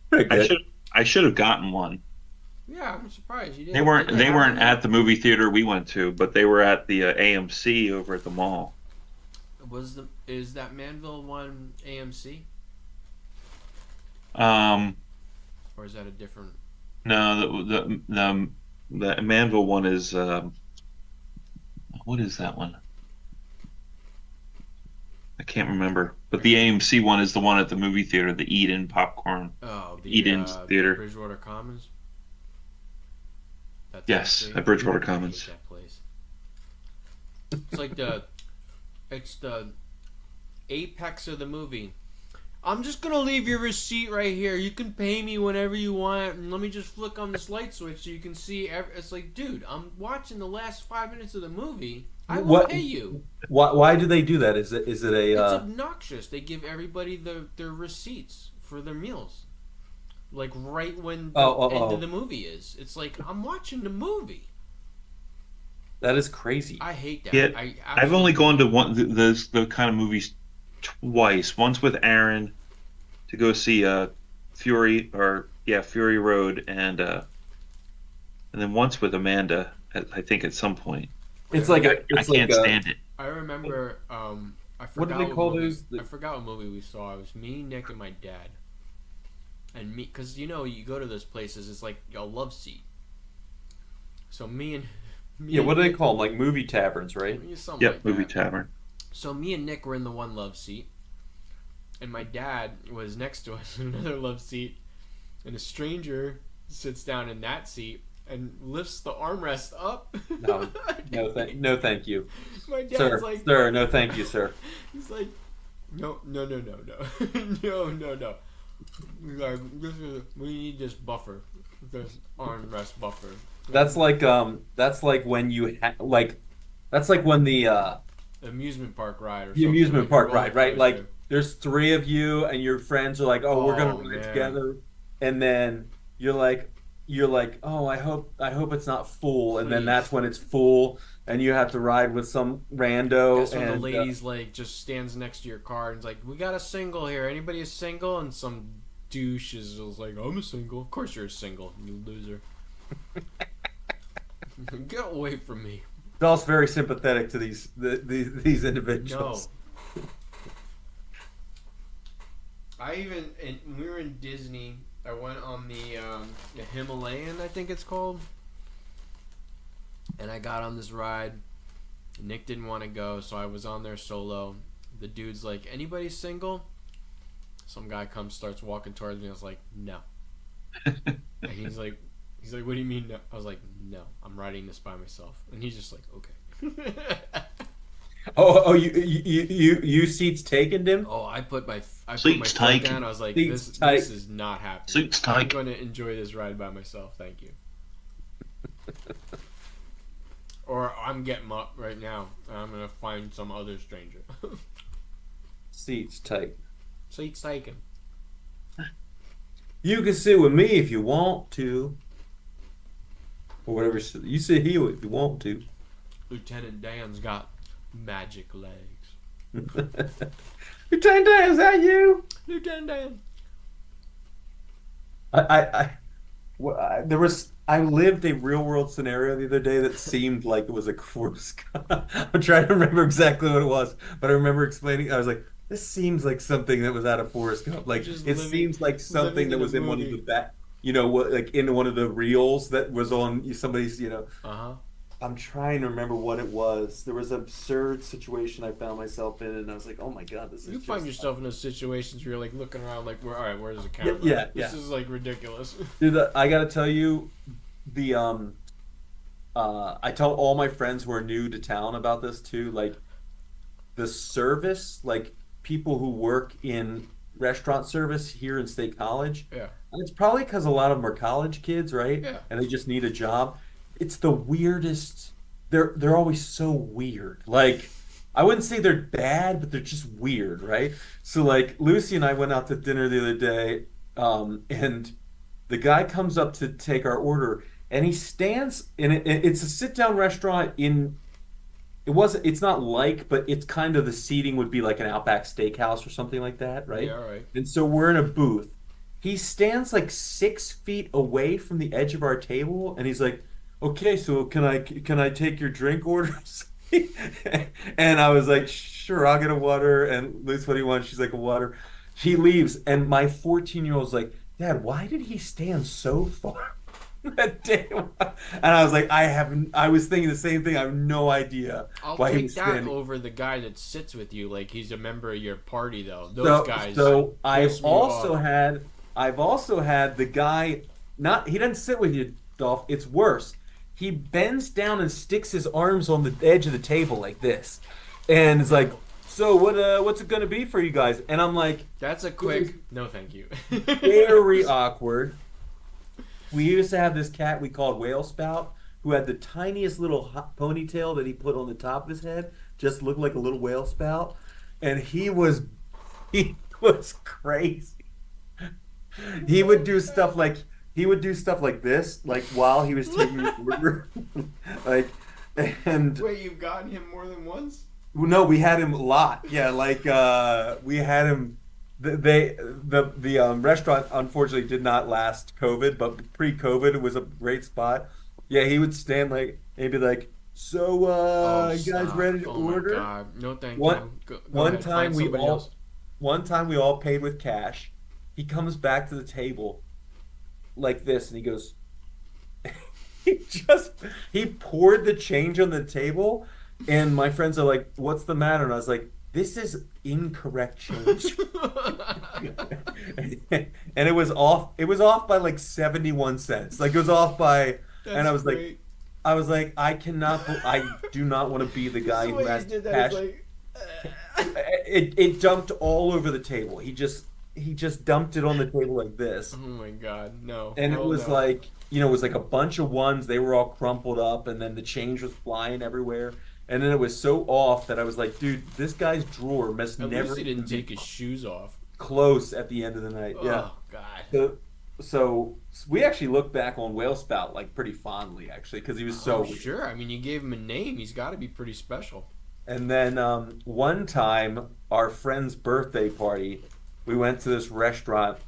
Pretty I good. should I should have gotten one. Yeah, I'm surprised you They didn't. weren't Didn't they they have one weren't there? at the movie theater we went to, but they were at the AMC over at the mall. Is that Manville one AMC Um, or is that a different? no, the Manville one is what is that one? I can't remember. But the AMC one is the one at the movie theater, the Eden Popcorn, Oh, Eden's the Theater. Bridgewater Commons. That's Yes, AMC. at Bridgewater I hate Commons. that place. It's the apex of the movie. I'm just gonna leave your receipt right here. You can pay me whenever you want, and let me just flick on this light switch so you can see. It's like, dude, I'm watching the last 5 minutes of the movie. I will What? pay you. Why do they do that? Is it a It's obnoxious. They give everybody their receipts for their meals, like right when the end of the movie is. It's like I'm watching the movie. that is crazy. I hate that. Yeah, I I've only absolutely gone hate to one the kind of movies twice. Once with Aaron to go see Fury Road, and then once with Amanda. I think at some point. It's it. like I, I can't stand it. I remember. I what do forgot they what call movie. those? I forgot what movie we saw. It was me, Nick, and my dad. And me, because you go to those places, it's like a love seat. So me Yeah, and what do they Nick, call them? Like movie taverns, right? something Yep, like movie that. tavern. So me and Nick were in the one love seat, and my dad was next to us in another love seat, and a stranger sits down in that seat and lifts the armrest up. No, no, thank you, My dad's sir. like, Sir, no, thank you, sir. he's like, no, no, no, no, no, no, no. He's like, we need this buffer, this armrest buffer. That's like when that's like when Amusement park ride or the something. amusement like a park roller ride, right? Like coaster. there's three of you and your friends are like, "Oh, we're gonna Oh ride man. together," and then you're like, "Oh, I hope it's not full," and then Please. that's when it's full, and you have to ride with some rando, That's when the and lady's like just stands next to your car and is like, "We got a single here. Anybody a single?" And some douche is just like, "I'm a single." Of course you're a single, you loser. Get away from me. Bell's very sympathetic to these individuals. No. We were in Disney I went on the Himalayan, I think it's called, and I got on this ride. Nick didn't want to go, so I was on there solo. The dude's like, "Anybody single?" Some guy comes, starts walking towards me. I was like, "No," and he's like, "What do you mean no?" I was like, "No, I'm riding this by myself," and he's just like, "Okay." You seats taken, Dim? Oh, I put my Seats foot taken. down. I was like, Seats this taken. is not happening. Suits I'm taken. going to enjoy this ride by myself. Thank you. Or I'm getting up right now. And I'm going to find some other stranger. Seats tight. Seats taken. You can sit with me if you want to, or whatever. You sit here if you want to. Lieutenant Dan's got magic legs. Lieutenant Dan, is that you? Lieutenant Dan. There was. I lived a real world scenario the other day that seemed like it was a course. I'm trying to remember exactly what it was, but I remember explaining. I was like, "This seems like something that was out of Forrest Gump. Like Just it living, seems like something living that in a was in one of the movie. back, like in one of the reels that was on somebody's. Uh-huh. I'm trying to remember what it was. There was an absurd situation I found myself in, and I was like, "Oh my God, this is You just find yourself in those situations where you're like looking around like, all right, where's the yeah, camera? yeah, This yeah." is like ridiculous. Dude, I gotta tell you, the I tell all my friends who are new to town about this too. Like the service, like people who work in restaurant service here in State College, Yeah. and it's probably because a lot of them are college kids, right? Yeah. And they just need a job. It's the weirdest. They're always so weird. Like I wouldn't say they're bad, but they're just weird, right? So like Lucy and I went out to dinner the other day, and the guy comes up to take our order, and he stands in it. It's a sit down restaurant in it's not like, but it's kind of the seating would be like an Outback Steakhouse or something like that, Yeah, right? all right. And so we're in a booth. He stands like 6 feet away from the edge of our table, and he's like, "Okay, so can I take your drink orders?" And I was like, "Sure, I'll get a water." And Liz, what do you want? She's like, "A water." He leaves, and my 14-year-old's like, "Dad, why did he stand so far that day?" And I was like, I was thinking the same thing. I have no idea I'll why he take was that standing. over the guy that sits with you like he's a member of your party, though. Those So, guys so piss me off. I've also had the guy not he doesn't sit with you, Dolph. It's worse. He bends down and sticks his arms on the edge of the table like this, and it's like, "So what's it gonna be for you guys?" And I'm like, That's a "This is quick no, thank you. very awkward." We used to have this cat we called Whale Spout, who had the tiniest little ponytail that he put on the top of his head, just looked like a little whale spout, and he was crazy. He would do stuff like this, like while he was taking his order, like, and Wait, you've gotten him more than once? no, we had him a lot. Yeah, like we had him. The restaurant unfortunately did not last COVID, but pre-COVID it was a great spot. Yeah, he would stand like and be like, "So, Oh, you guys stop. ready to Oh my order?" god. No, thank One you. Go one ahead. Find time we somebody all else. one time we all paid with cash. He comes back to the table like this, and he goes, he just he poured the change on the table, and my friends are like, "What's the matter?" And I was like, "This is incorrect change." And it was off. It was off by like 71 cents. Like it was off by, and That's like, great. I was like, I cannot. I do not want to be the guy The who way has you did that cash. is like. It dumped all over the table. He just dumped it on the table like this. Oh my god, no. And it Hell was no. like, it was like a bunch of ones. They were all crumpled up, and then the change was flying everywhere. And then it was so off that I was like, dude, this guy's drawer must At never least he didn't even be take his shoes off. close at the end of the night. Yeah. Oh god. So we actually look back on Whale Spout like pretty fondly, actually, because he was so Oh, weird. sure. I mean, you gave him a name. He's got to be pretty special. And then one time, our friend's birthday party, we went to this restaurant.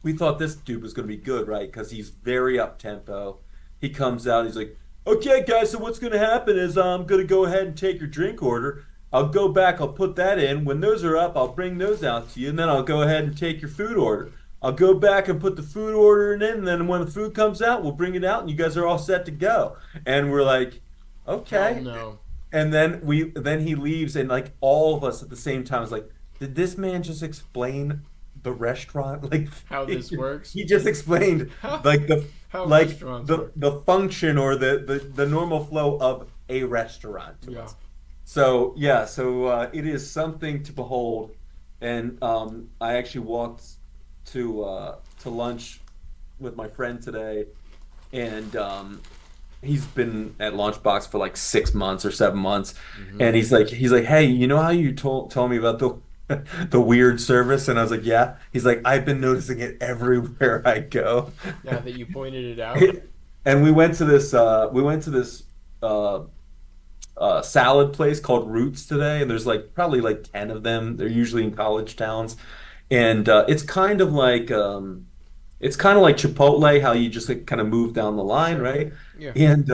We thought this dude was going to be good, right? Because he's very up tempo. He comes out, he's like, "Okay, guys, so what's going to happen is I'm going to go ahead and take your drink order. I'll go back, I'll put that in. When those are up, I'll bring those out to you, and then I'll go ahead and take your food order." I'll go back and put the food order in, and then when the food comes out, we'll bring it out, and you guys are all set to go." And we're like, Hell "Okay." no. And then he leaves, and like all of us at the same time was like, "Did this man just explain the restaurant?" Like How this works? he just explained How, like the how like restaurants the work? the function or the normal flow of a restaurant to Yeah. us. So yeah, it is something to behold. And I actually walked to lunch with my friend today, and he's been at Lunchbox for like 6 months or 7 months, Hmm. and he's like, "Hey, you know how you told me about the the weird service?" And I was like, "Yeah." He's like, "I've been noticing it everywhere I go." Now that you pointed it out. And we went to this uh, salad place called Roots today, and there's like probably like 10 of them. They're usually in college towns, and it's kind of like Chipotle, how you just like, kind of move down the line, Sure. right? Yeah. And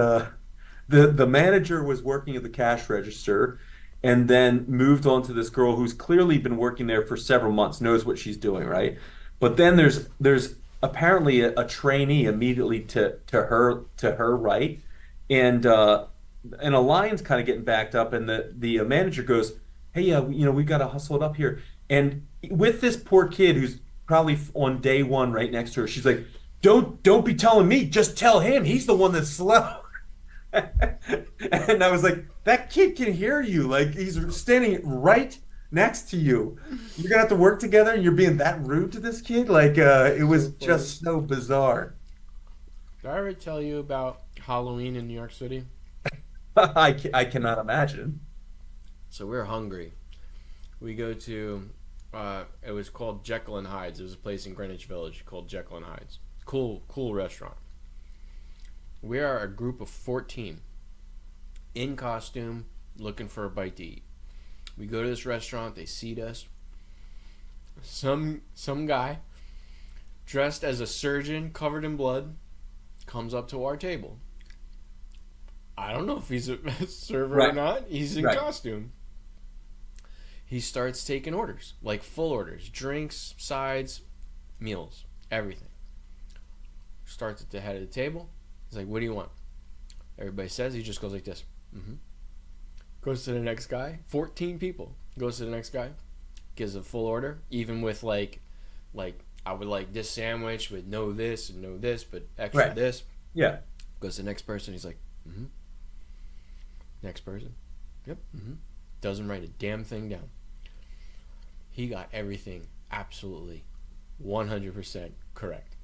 the manager was working at the cash register, and then moved on to this girl who's clearly been working there for several months, knows what she's doing, right? But then there's apparently a trainee immediately to her right, and a line's kind of getting backed up, and the manager goes, "Hey, we got to hustle it up here." And with this poor kid who's probably on day one right next to her, she's like, "Don't be telling me, just tell him. He's the one that's slow." And I was like, "That kid can hear you. Like he's standing right next to you. You're gonna have to work together, and you're being that rude to this kid." Like it So was funny. just so bizarre. Did I ever tell you about Halloween in New York City? I cannot imagine. So we're hungry. We go to, it was called Jekyll and Hyde's. It was a place in Greenwich Village called Jekyll and Hyde's. Cool restaurant. We are a group of 14 in costume looking for a bite to eat. We go to this restaurant. They seat us. Some guy dressed as a surgeon covered in blood comes up to our table. I don't know if he's a server or Right, not. He's in right. costume. He starts taking orders, like full orders, drinks, sides, meals, everything. Starts at the head of the table. He's like, "What do you want?" Everybody says. He just goes like this. Hmm. Goes to the next guy. 14 people. Goes to the next guy. Gives a full order, even with like I would like this sandwich with no this and no this, but extra Right. this. Yeah. Goes to the next person. He's like, mm-hmm. Next person. Yep. Mm-hmm. Doesn't write a damn thing down. He got everything absolutely 100% correct.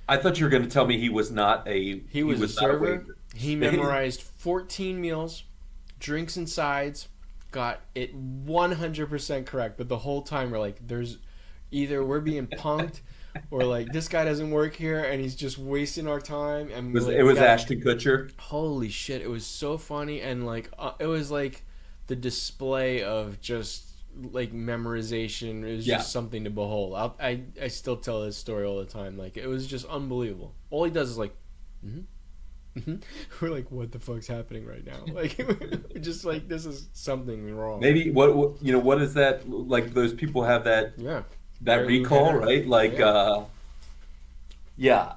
I thought you were going to tell me He was a not a server. waiter. He memorized 14 meals, drinks and sides, got it 100% correct. But the whole time we're like, there's either we're being punked or like this guy doesn't work here and he's just wasting our time. And we're like, It we was got Ashton Kutcher. holy shit! It was so funny and like it was like the display of just like memorization. It was Yeah. just something to behold. I still tell this story all the time. Like it was just unbelievable. All he does is like, mm-hmm. Mm-hmm. We're like, what the fuck's happening right now? Like, we're just like this is something wrong. Maybe what is that like? Those people have Yeah, that heirloom recall, dinner. right? Like, Yeah. yeah.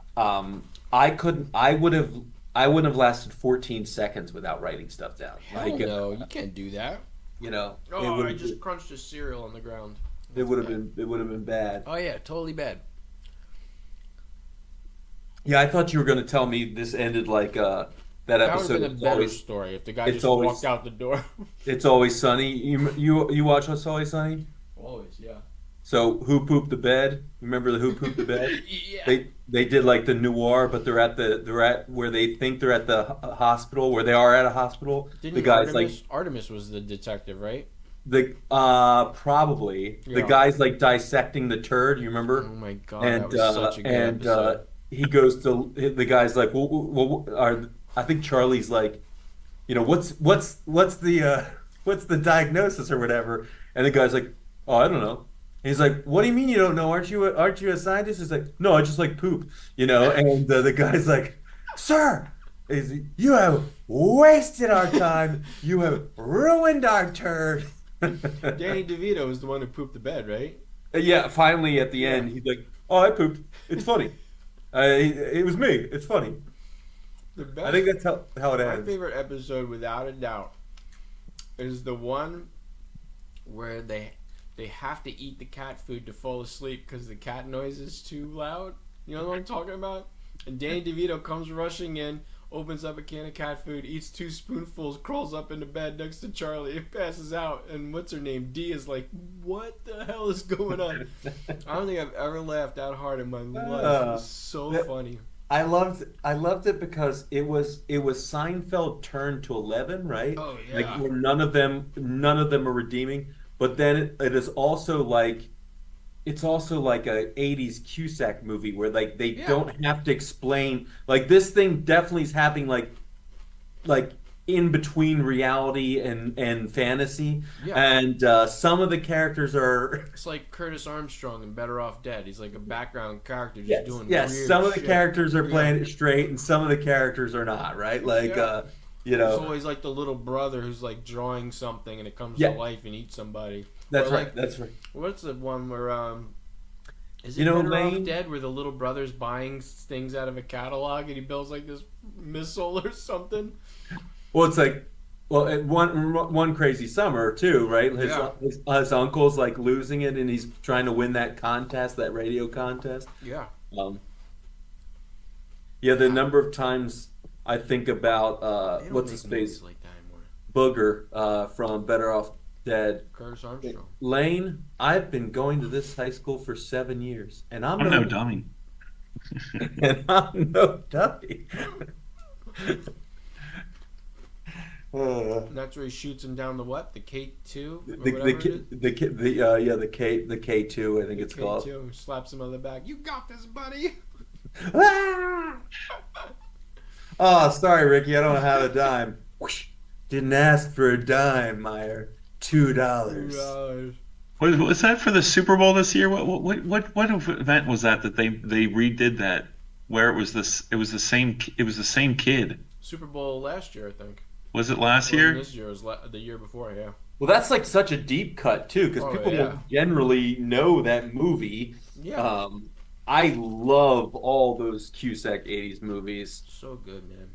I couldn't. I wouldn't have lasted 14 seconds without writing stuff down. Hell Like, no, you can't do that. it Oh, would I have just crunched a cereal on the ground. Yeah. it would have been bad. Oh yeah, totally bad. Yeah, I thought you were going to tell me this ended like that That would have episode. been a better story if the guy It's just always walked out the door. it's always sunny. You watch It's Always Sunny? Always, yeah. So who pooped the bed? Remember the who pooped the bed? Yeah. They did like the noir, but they're at where they think they're at the hospital, where they are at a hospital. The Didn't guy's like Artemis was the detective, right? probably the Yeah. guy's like dissecting the turd. You Oh remember? my god, that And was such a good episode. he goes to the guy's like, I think Charlie's like, what's the what's the diagnosis or whatever? And the guy's like, "Oh, I don't know." He's like, "What do you mean you don't know? Aren't you a scientist?" He's like, "No, I just like poop." And the guy's like, "Sir, you have wasted our time. You have ruined our turd." Danny DeVito was the one who pooped the bed, right? Yeah, finally at the Yeah. end, he's like, Oh, I pooped. It's funny. It was me. It's funny. The I best, think that's how it my ends. favorite episode, without a doubt, is the one where they have to eat the cat food to fall asleep because the cat noise is too loud. You know what I'm talking about? And Danny DeVito comes rushing in, opens up a can of cat food, eats 2 spoonfuls, crawls up into bed next to Charlie, and passes out. And what's her name? Dee is like, "What the hell is going on?" I don't think I've ever laughed that hard in my life. It was so funny. I loved it because it was Seinfeld turned to 11, right? Oh Like yeah, where none of them are redeeming. But then it is also like it's also like a 80s Cusack movie where like they yeah, don't have to explain like this thing definitely is happening like in between reality and fantasy. yeah. And some of the characters are It's like Curtis Armstrong in Better Off Dead. He's like a background character just yes, doing yes. weird Some of the shit. characters are Yeah, playing it straight, and some of the characters are not, right? Like, yeah. you There's know, always like the little brother who's like drawing something and it comes to yeah, life and eats somebody. Or that's like, right, that's right. what's the one where is You it know, Better Off Lane. Dead where the little brother's buying things out of a catalog and he builds like this missile or something? Well, it's like, well, one crazy summer too, right? His, Yeah, his his uncle's like losing it, and he's trying to win that contest, that radio contest. yeah. Um, yeah, the number of times I think about They don't what's his make movies face, like that anymore. Booger from Better Off Dead. Curtis Armstrong. Lane, I've been going to this high school for 7 years, and I'm I'm no no dummy. and I'm no dummy. Uh, And that's where he shoots him down the what? The K2 or the whatever it is. the K2 I think The it's called. K2 slaps him on the back. You got this, buddy. Ah! Oh, sorry, Ricky, I don't have a dime. Whoosh. Didn't ask for a dime, Meyer. $2. Gosh. Was that for the Super Bowl this year? What event was that they redid that where it was the same kid. Super Bowl last year, I think. Was it last Wasn't year? this year? It was the year before. Yeah. Well, that's like such a deep cut too, because Oh people yeah. don't generally know that movie. Yeah. Um, I love all those Cusack '80s movies. So good, man.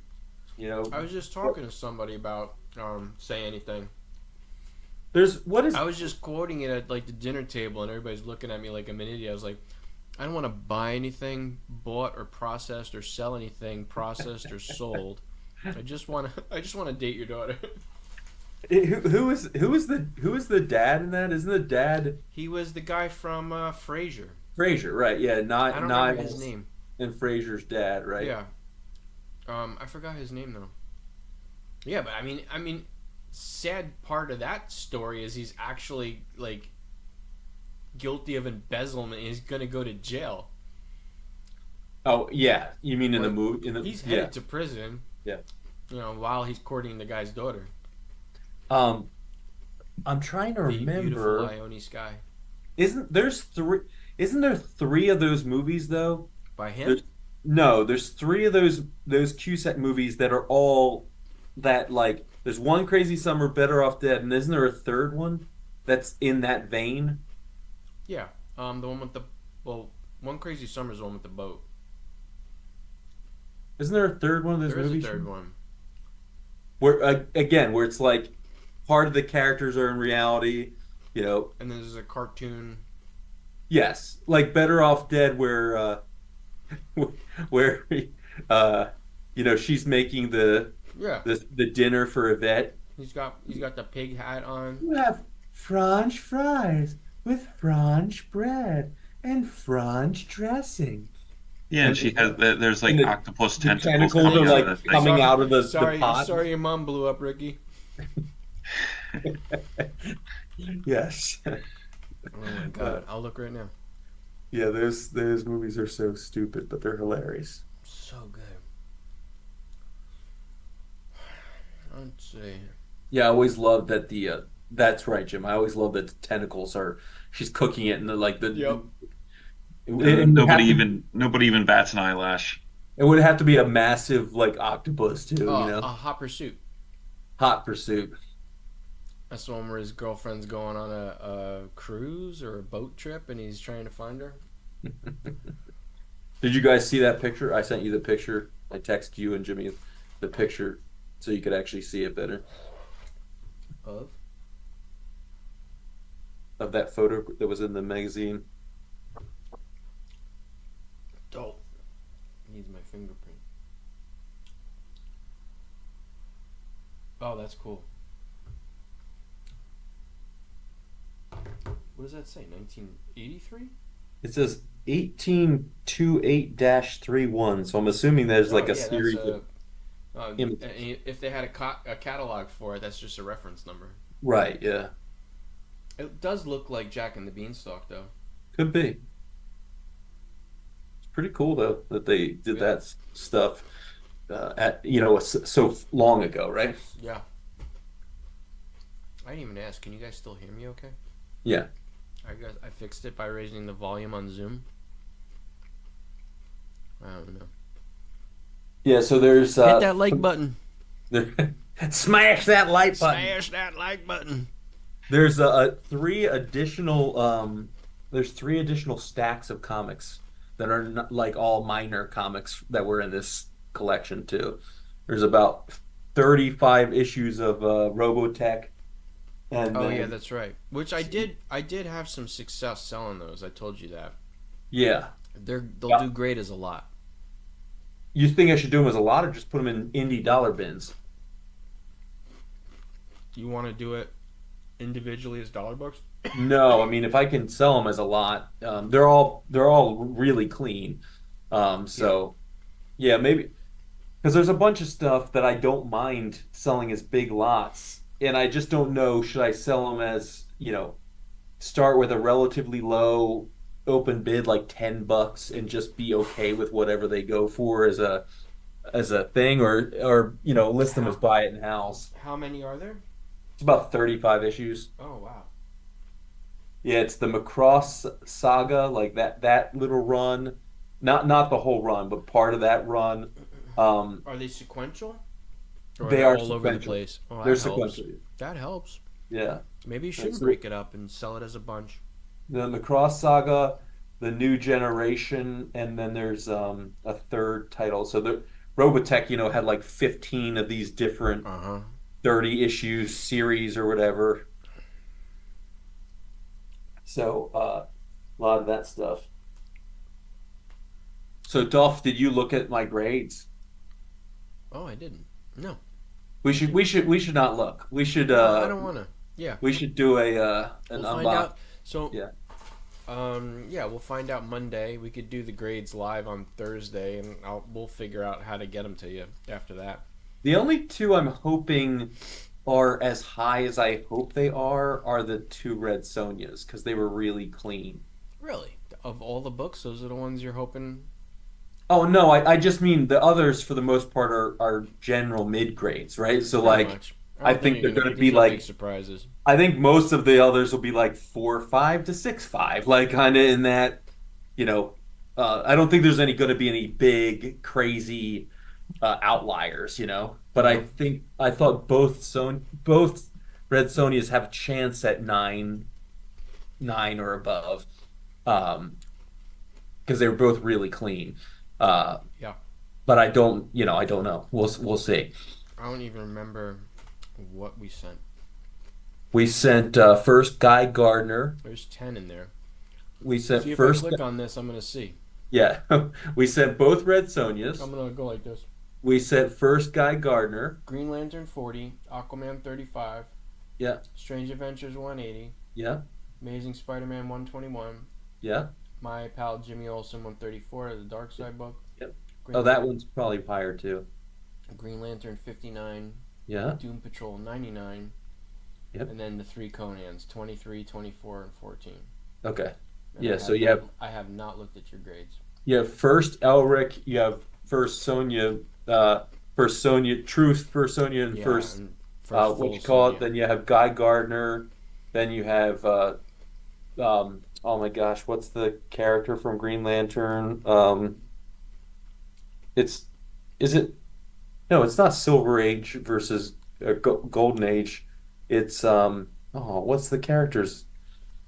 You know, I was just talking to somebody about Say Anything. there's what is I was just quoting it at like the dinner table, and everybody's looking at me like I'm an idiot. I was like, I don't want to buy anything bought or processed or sell anything processed or sold. I just want to date your daughter. who is the dad in that? Isn't the dad He was the guy from Frasier. Frasier? Right? Yeah, I not don't remember his Niles name. and Frasier's dad, right? Yeah. I forgot his name though. Yeah, but I mean, sad part of that story is he's actually like guilty of embezzlement. And he's gonna go to jail. Oh yeah, you mean in the Like, movie? he's Yeah, headed to prison. yeah. You know, while he's courting the guy's daughter, Um, I'm trying to the beautiful remember. Ione Sky, Isn't there's three? Isn't there three of those movies though? by him. There's no. There's three of those Cusack movies that are all that like. There's one Crazy Summer, Better Off Dead, and isn't there a third one that's in that vein? Yeah. The one with the One Crazy Summer's the one with the boat. Isn't there a third one of those There is a movies? third one. Where again, where it's like part of the characters are in reality, you know. And then there's a cartoon. Yes, like Better Off Dead, where where uh, she's making Yeah. the dinner for Yvette. He's got the pig hat on. You have French fries with French bread and French dressing. Yeah, and And, she has there's and like octopus the tentacles tentacles are coming out of like the thing. coming out of the Sorry, pot. sorry, your mom blew up, Ricky. Yes. Oh my god, I'll look right now. Yeah, those movies are so stupid, but they're hilarious. So good. Let's see. Yeah, I always loved that that's right, Jim. I always love that the tentacles are she's cooking it and Yep. it would have Nobody even bats an eyelash. it would have to be a massive like octopus too, A Hot Pursuit. Hot Pursuit. That's the one where his girlfriend's going on a cruise or a boat trip, and he's trying to find her. Did you guys see that picture? I sent you the picture. I texted you and Jimmy the picture so you could actually see it better Of? of that photo that was in the magazine. Oh, needs my fingerprint. Oh, that's cool. What does that say? 1983? It says 1828-31. So I'm assuming there's Oh like a yeah, that's series a. of images. If they had a catalog for it, that's just a reference number. Right, yeah. It does look like Jack and the Beanstalk, though. Could be. It's pretty cool though that they did Yeah. that stuff at so long ago, right? Yeah. I didn't even ask. Can you guys still hear me? Okay. Yeah. I fixed it by raising the volume on Zoom. I don't know. Yeah, so there's Hit that like button. there, smash that like button. Smash that like button. There's there's three additional stacks of comics that are not, like all minor comics that were in this collection too. There's about 35 issues of Robotech and Oh yeah, then that's right. Which I did have some success selling those. I told you that. yeah. They'll do great as a lot. You think I should do them as a lot or just put them in indie dollar bins? You want to do it individually as dollar bucks? No, I mean if I can sell them as a lot, they're all really clean. Yeah. So yeah, maybe because there's a bunch of stuff that I don't mind selling as big lots, and I just don't know should I sell them as start with a relatively low open bid like $10 and just be okay with whatever they go for as a thing, or list them as How buy it in house. how many are there? It's about 35 issues. Oh wow. Yeah, it's the Macross saga, like that little run, not the whole run, but part of that run. Um, Are they sequential? Or are they they are all over the sequential. place? Oh, They're that helps. sequential. That helps. Yeah. Maybe you And shouldn't so break it up and sell it as a bunch. the Macross saga, the New Generation, and then there's a third title. So the Robotech, had like 15 of these different Uh huh. 30 issues series or whatever. So a lot of that stuff. So Dolph, did you look at my grades? Oh, I didn't. No. We should not look. We should No, I don't want to. Yeah. we should do a an We'll find unbox. out. So, Yeah. yeah, we'll find out Monday. We could do the grades live on Thursday, and we'll figure out how to get them to you after that. The only two I'm hoping are as high as I hope they are the two Red Sonjas because they were really clean. Really? Of all the books, those are the ones you're hoping? Oh no, I just mean the others for the most part are general mid grades, right? So Pretty like much. I I don't think think they're you're going gonna. to be There's no big like surprises. I think most of the others will be like 4.5 to 6.5, like kind of in that, you know. I don't think there's any going to be any big crazy outliers. But No. I thought both Red Sonjas have a chance at nine or above, because they were both really clean. Uh, Yeah. but I don't know. We'll see. I don't even remember what we sent. We sent first Guy Gardner. There's 10 in there. We sent See if I first, click on this, I'm gonna see. yeah. We sent both Red Sonjas. I'm gonna go like this. We sent first Guy Gardner. Green Lantern 40, Aquaman 35, Yeah, Strange Adventures 180, yeah, Amazing Spider-Man 121, yeah, my pal Jimmy Olsen 134, the Dark Side book. yep. Green, Oh, that one's probably higher too. Green Lantern 59, Yeah, Doom Patrol 99, yep. and then the three Conans 23, 24, and 14. Okay. And Yeah, so I have not looked at your grades. you have first Elric, you have first Sonya, first Sonya Truth, first Sonya, and Yeah, first and first what full you call it. Sonya. Then you have Guy Gardner. Then you have oh my gosh, what's the character from Green Lantern? It's is it no, it's not Silver Age versus Golden Age. It's what's the character's?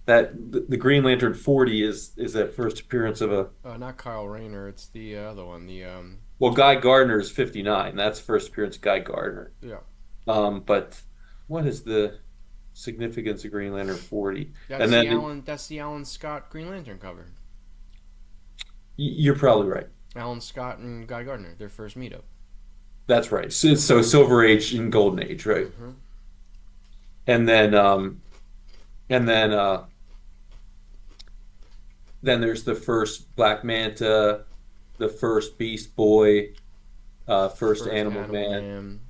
that the Green Lantern 40 is that first appearance of a Not Kyle Rayner. It's the other one. The well, Guy Gardner is 59. That's first appearance of Guy Gardner. yeah. But what is the significance of Green Lantern 40? That's And the then Alan. That's the Alan Scott Green Lantern cover. you're probably right. Alan Scott and Guy Gardner, their first meetup. That's right. So Silver Age and Golden Age, right? Hmm. And then and then then there's the first Black Manta, the first Beast Boy, first First Animal Animal Man. Man.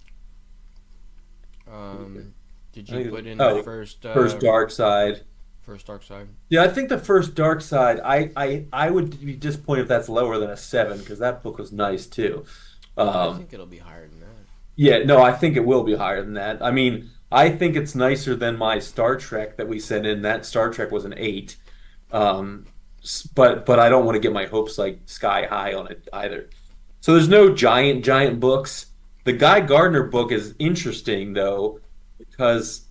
Did I you think put in the oh, first Dark Side. first Dark Side? Yeah, I think the first Dark Side. I would be disappointed if that's lower than a 7 because that book was nice too. I Um, think it'll be higher than that. yeah, no, I think it will be higher than that. I mean, I think it's nicer than my Star Trek that we sent in. That Star Trek was an 8. But I don't want to get my hopes like sky high on it either. So there's no giant books. The Guy Gardner book is interesting though because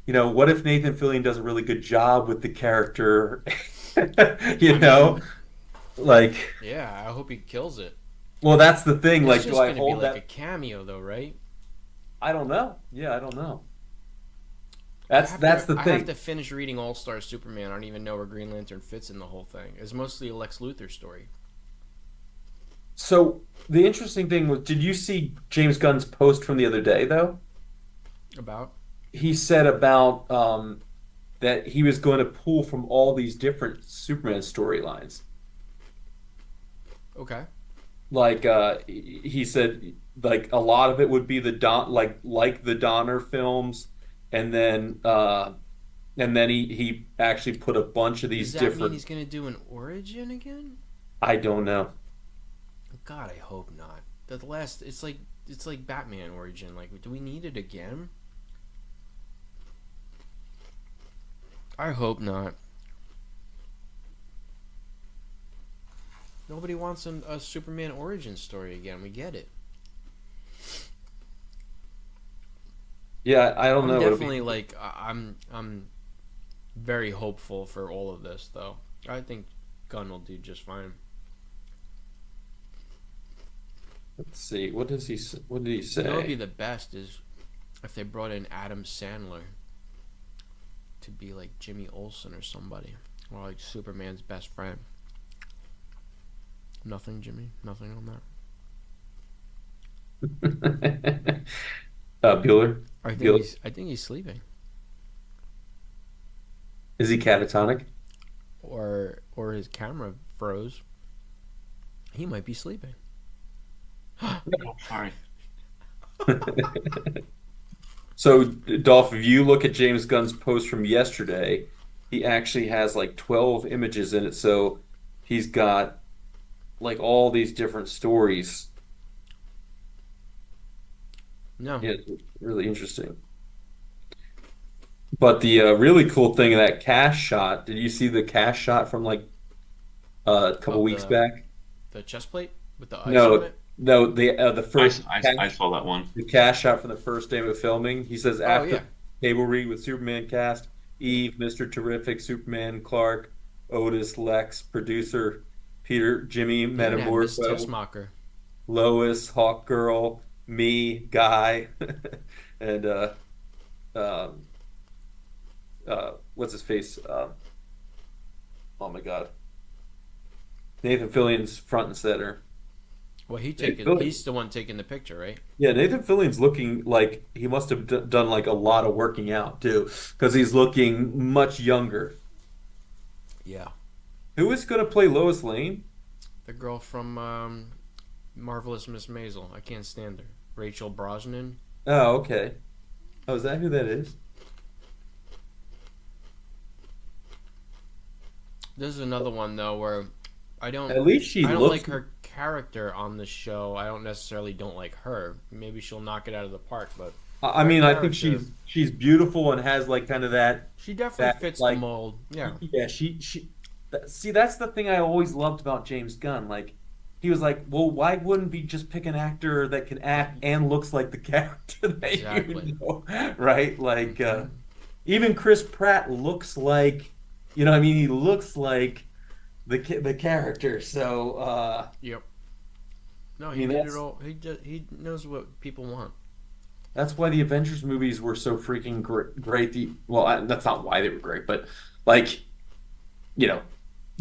what if Nathan Fillion does a really good job with the character? You know, like, Yeah, I hope he kills it. well, that's the thing. It's Like, do just I gonna be hold like a that? cameo, though, right? I don't know. Yeah, I don't know. I That's have that's to. the I have thing. to finish reading All Star Superman. I don't even know where Green Lantern fits in the whole thing. It's mostly a Lex Luthor story. So the interesting thing was, did you see James Gunn's post from the other day though? About. He said about that he was going to pull from all these different Superman storylines. Okay. Like he said like a lot of it would be the like the Donner films and then he actually put a bunch of Does these that mean different he's gonna do an origin again? I don't know. God, I hope not. The last, it's like Batman origin. Like, do we need it again? I hope not. Nobody wants a Superman origin story again. We get it. Yeah, I don't I'm know. definitely like I'm very hopeful for all of this though. I think Gunn will do just fine. Let's see. What did he You know what would be say? the best is if they brought in Adam Sandler to be like Jimmy Olsen or somebody, or like Superman's best friend. Nothing, Jimmy. Nothing on that. Bueller. Bueller. I think he's sleeping, Is he catatonic? or his camera froze. He might be sleeping. Oh, sorry. So, Dolph, if you look at James Gunn's post from yesterday, he actually has like 12 images in it. So he's got like all these different stories. No. Yeah, it's really interesting. But the really cool thing of that cash shot, did you see the cash shot from like a couple Of weeks back? the chest plate with the ice on No, it. no, the first I saw that one. the cash shot from the first day of filming. He says Oh after yeah. table read with Superman cast, Eve, Mr. Terrific, Superman, Clark, Otis, Lex, producer, Peter, Jimmy, They even had Miss Metamorpho, Tessmacher. Lois, Hawk Girl, me, Guy, and um, what's his face? Oh my God, Nathan Fillion's front and center. Well, Nathan Fillion. he's the one taking the picture, right? Yeah, Nathan Fillion's looking like he must have done like a lot of working out too, because he's looking much younger. Yeah. Who is going to play Lois Lane? The girl from Marvelous Miss Maisel. I can't stand her. Rachel Brosnan. Oh, okay. Oh, is that who that is? This is another one though where I don't At least she I don't looks. like her character on the show. I don't necessarily don't like her. Maybe she'll knock it out of the park, but I her mean, I think character, she's beautiful and has like kind of she definitely that fits the like mold. Yeah. yeah see that's the thing I always loved about James Gunn. Like he was like, well, why wouldn't we just pick an actor that can act and looks like the character that Exactly. you know, right? Like Mhm. even Chris Pratt looks like You know what I mean? He looks like the character. So Yep. No, I he mean did it all. He knows what people want. that's why the Avengers movies were so freaking great. That's not why they were great, but like you know,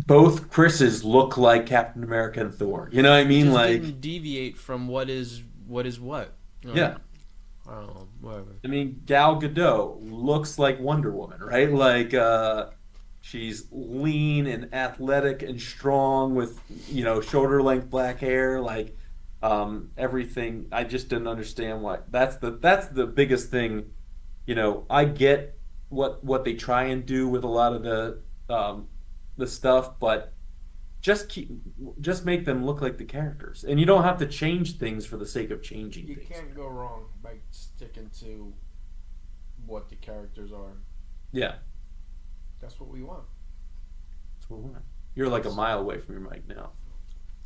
both Chris's look like Captain America and Thor. You know what I He mean? just Like didn't deviate from what is what. You know, yeah. I don't know, whatever. I mean, Gal Gadot looks like Wonder Woman, right? Like she's lean and athletic and strong with, shoulder length black hair, like everything. I just didn't understand why. That's the biggest thing. I get what they try and do with a lot of the stuff, but just keep just make them look like the characters. And you don't have to change things for the sake of changing You things. can't go wrong by sticking to what the characters are. Yeah. That's what we want. That's what we want. You're like a mile away from your mic now.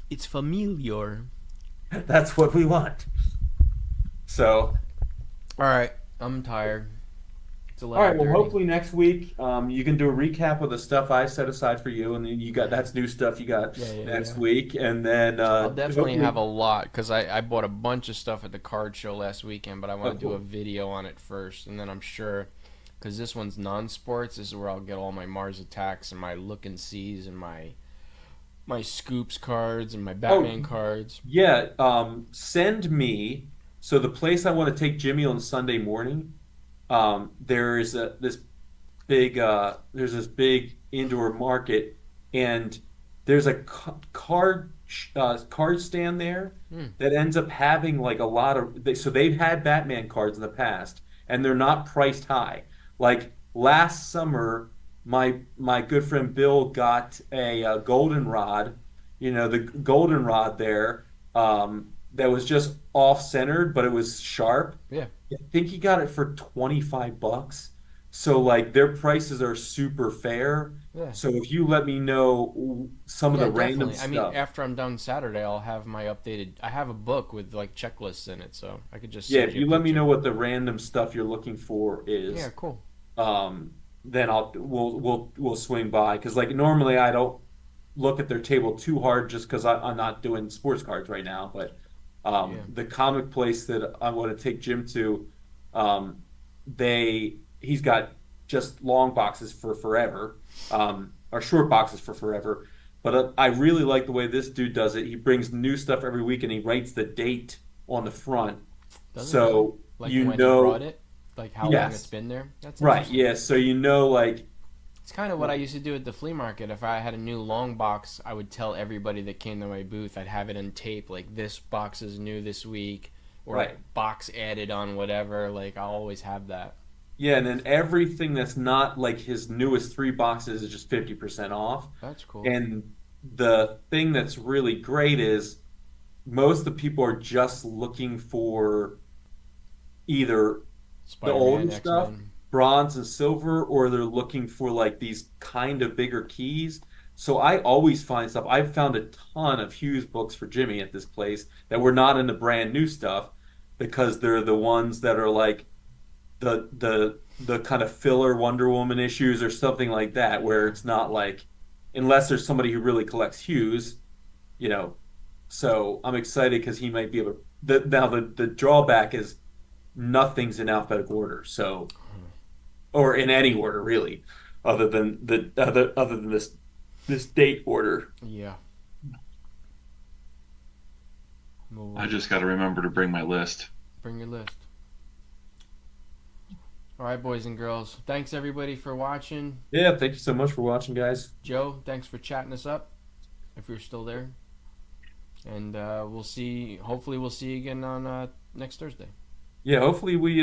It's familiar. That's what we want. So, All right, I'm tired. It's all right. Well, 11:30. hopefully next week, you can do a recap of the stuff I set aside for you, and then that's new stuff you got next Yeah. week, and then I'll definitely hopefully, have a lot because I bought a bunch of stuff at the card show last weekend, but I oh, want to do a cool. video on it first, and then I'm sure because this one's non-sports. This is where I'll get all my Mars attacks and my look and sees and my scoops cards and my Oh, Batman cards. yeah. Send me. So the place I want to take Jimmy on Sunday morning, there's this big indoor market, and there's a card stand there Hmm. that ends up having like a lot of so they've had Batman cards in the past, and they're not priced high. Like last summer, my good friend Bill got a goldenrod, the goldenrod there, that was just off centered, but it was sharp. Yeah, I think he got it for $25. So like their prices are super fair. yeah. So if you let me know some of Yeah, the random definitely. I mean, stuff. after I'm done Saturday, I'll have my updated. I have a book with like checklists in it, so I could just Yeah, send if you a you let me picture. know what the random stuff you're looking for Yeah, is, cool. then we'll swing by because like normally I don't look at their table too hard just because I'm not doing sports cards right now. But Yeah. the comic place that I want to take Jim to, he's got just long boxes for forever, or short boxes for forever. But I really like the way this dude does it. He brings new stuff every week and he writes the date on the front, Does it really? so Like you when he brought know. it? Like how long it's Yes, been there? That's right. interesting. Yeah, so like. It's kind of what I used to do at the flea market. If I had a new long box, I would tell everybody that came to my booth, I'd have it on tape, like this box is new this week, or Right. box added on whatever. Like I'll always have that. Yeah, and then everything that's not like his newest three boxes is just 50% off. That's cool. And the thing that's really great is most of the people are just looking for either the Spider-Man, older stuff, X-Men. bronze and silver, or they're looking for like these kind of bigger keys. So I always find stuff. I've found a ton of Hughes books for Jimmy at this place that were not in the brand new stuff because they're the ones that are like the kind of filler Wonder Woman issues or something like that, where Yeah. it's not like unless there's somebody who really collects Hughes, you know. So I'm excited because he might be able to. Now the drawback is nothing's in alphabetical order, so or in any order really, other than this date order. Yeah. I We'll just got to remember to bring my list. bring your list. All right, boys and girls. Thanks everybody for watching. Yeah, thank you so much for watching, guys. Joe, thanks for chatting us up. If you're still there, and we'll see. Hopefully, we'll see you again on next Thursday. Yeah, hopefully we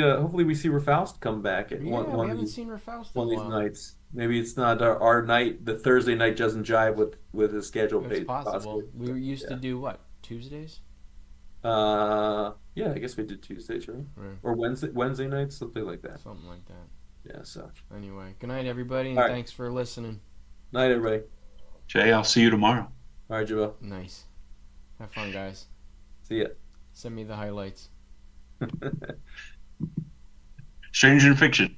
see Rafaust come back at Yeah, one we one of haven't these seen Rafaust in one a of these while. nights. Maybe it's not our night. The Thursday night doesn't jive with his schedule, It's possible. possibly. We used to Yeah. do what, Tuesdays? Yeah, I guess we did Tuesdays, right? Right. Or Wednesday nights, something like that. Something like that. Yeah. So, Anyway, good night, everybody, and all right. thanks for listening. Night, everybody. Jay, I'll see you tomorrow. All right, Joel. Nice. Have fun, guys. See ya. Send me the highlights. Stranger in Fiction.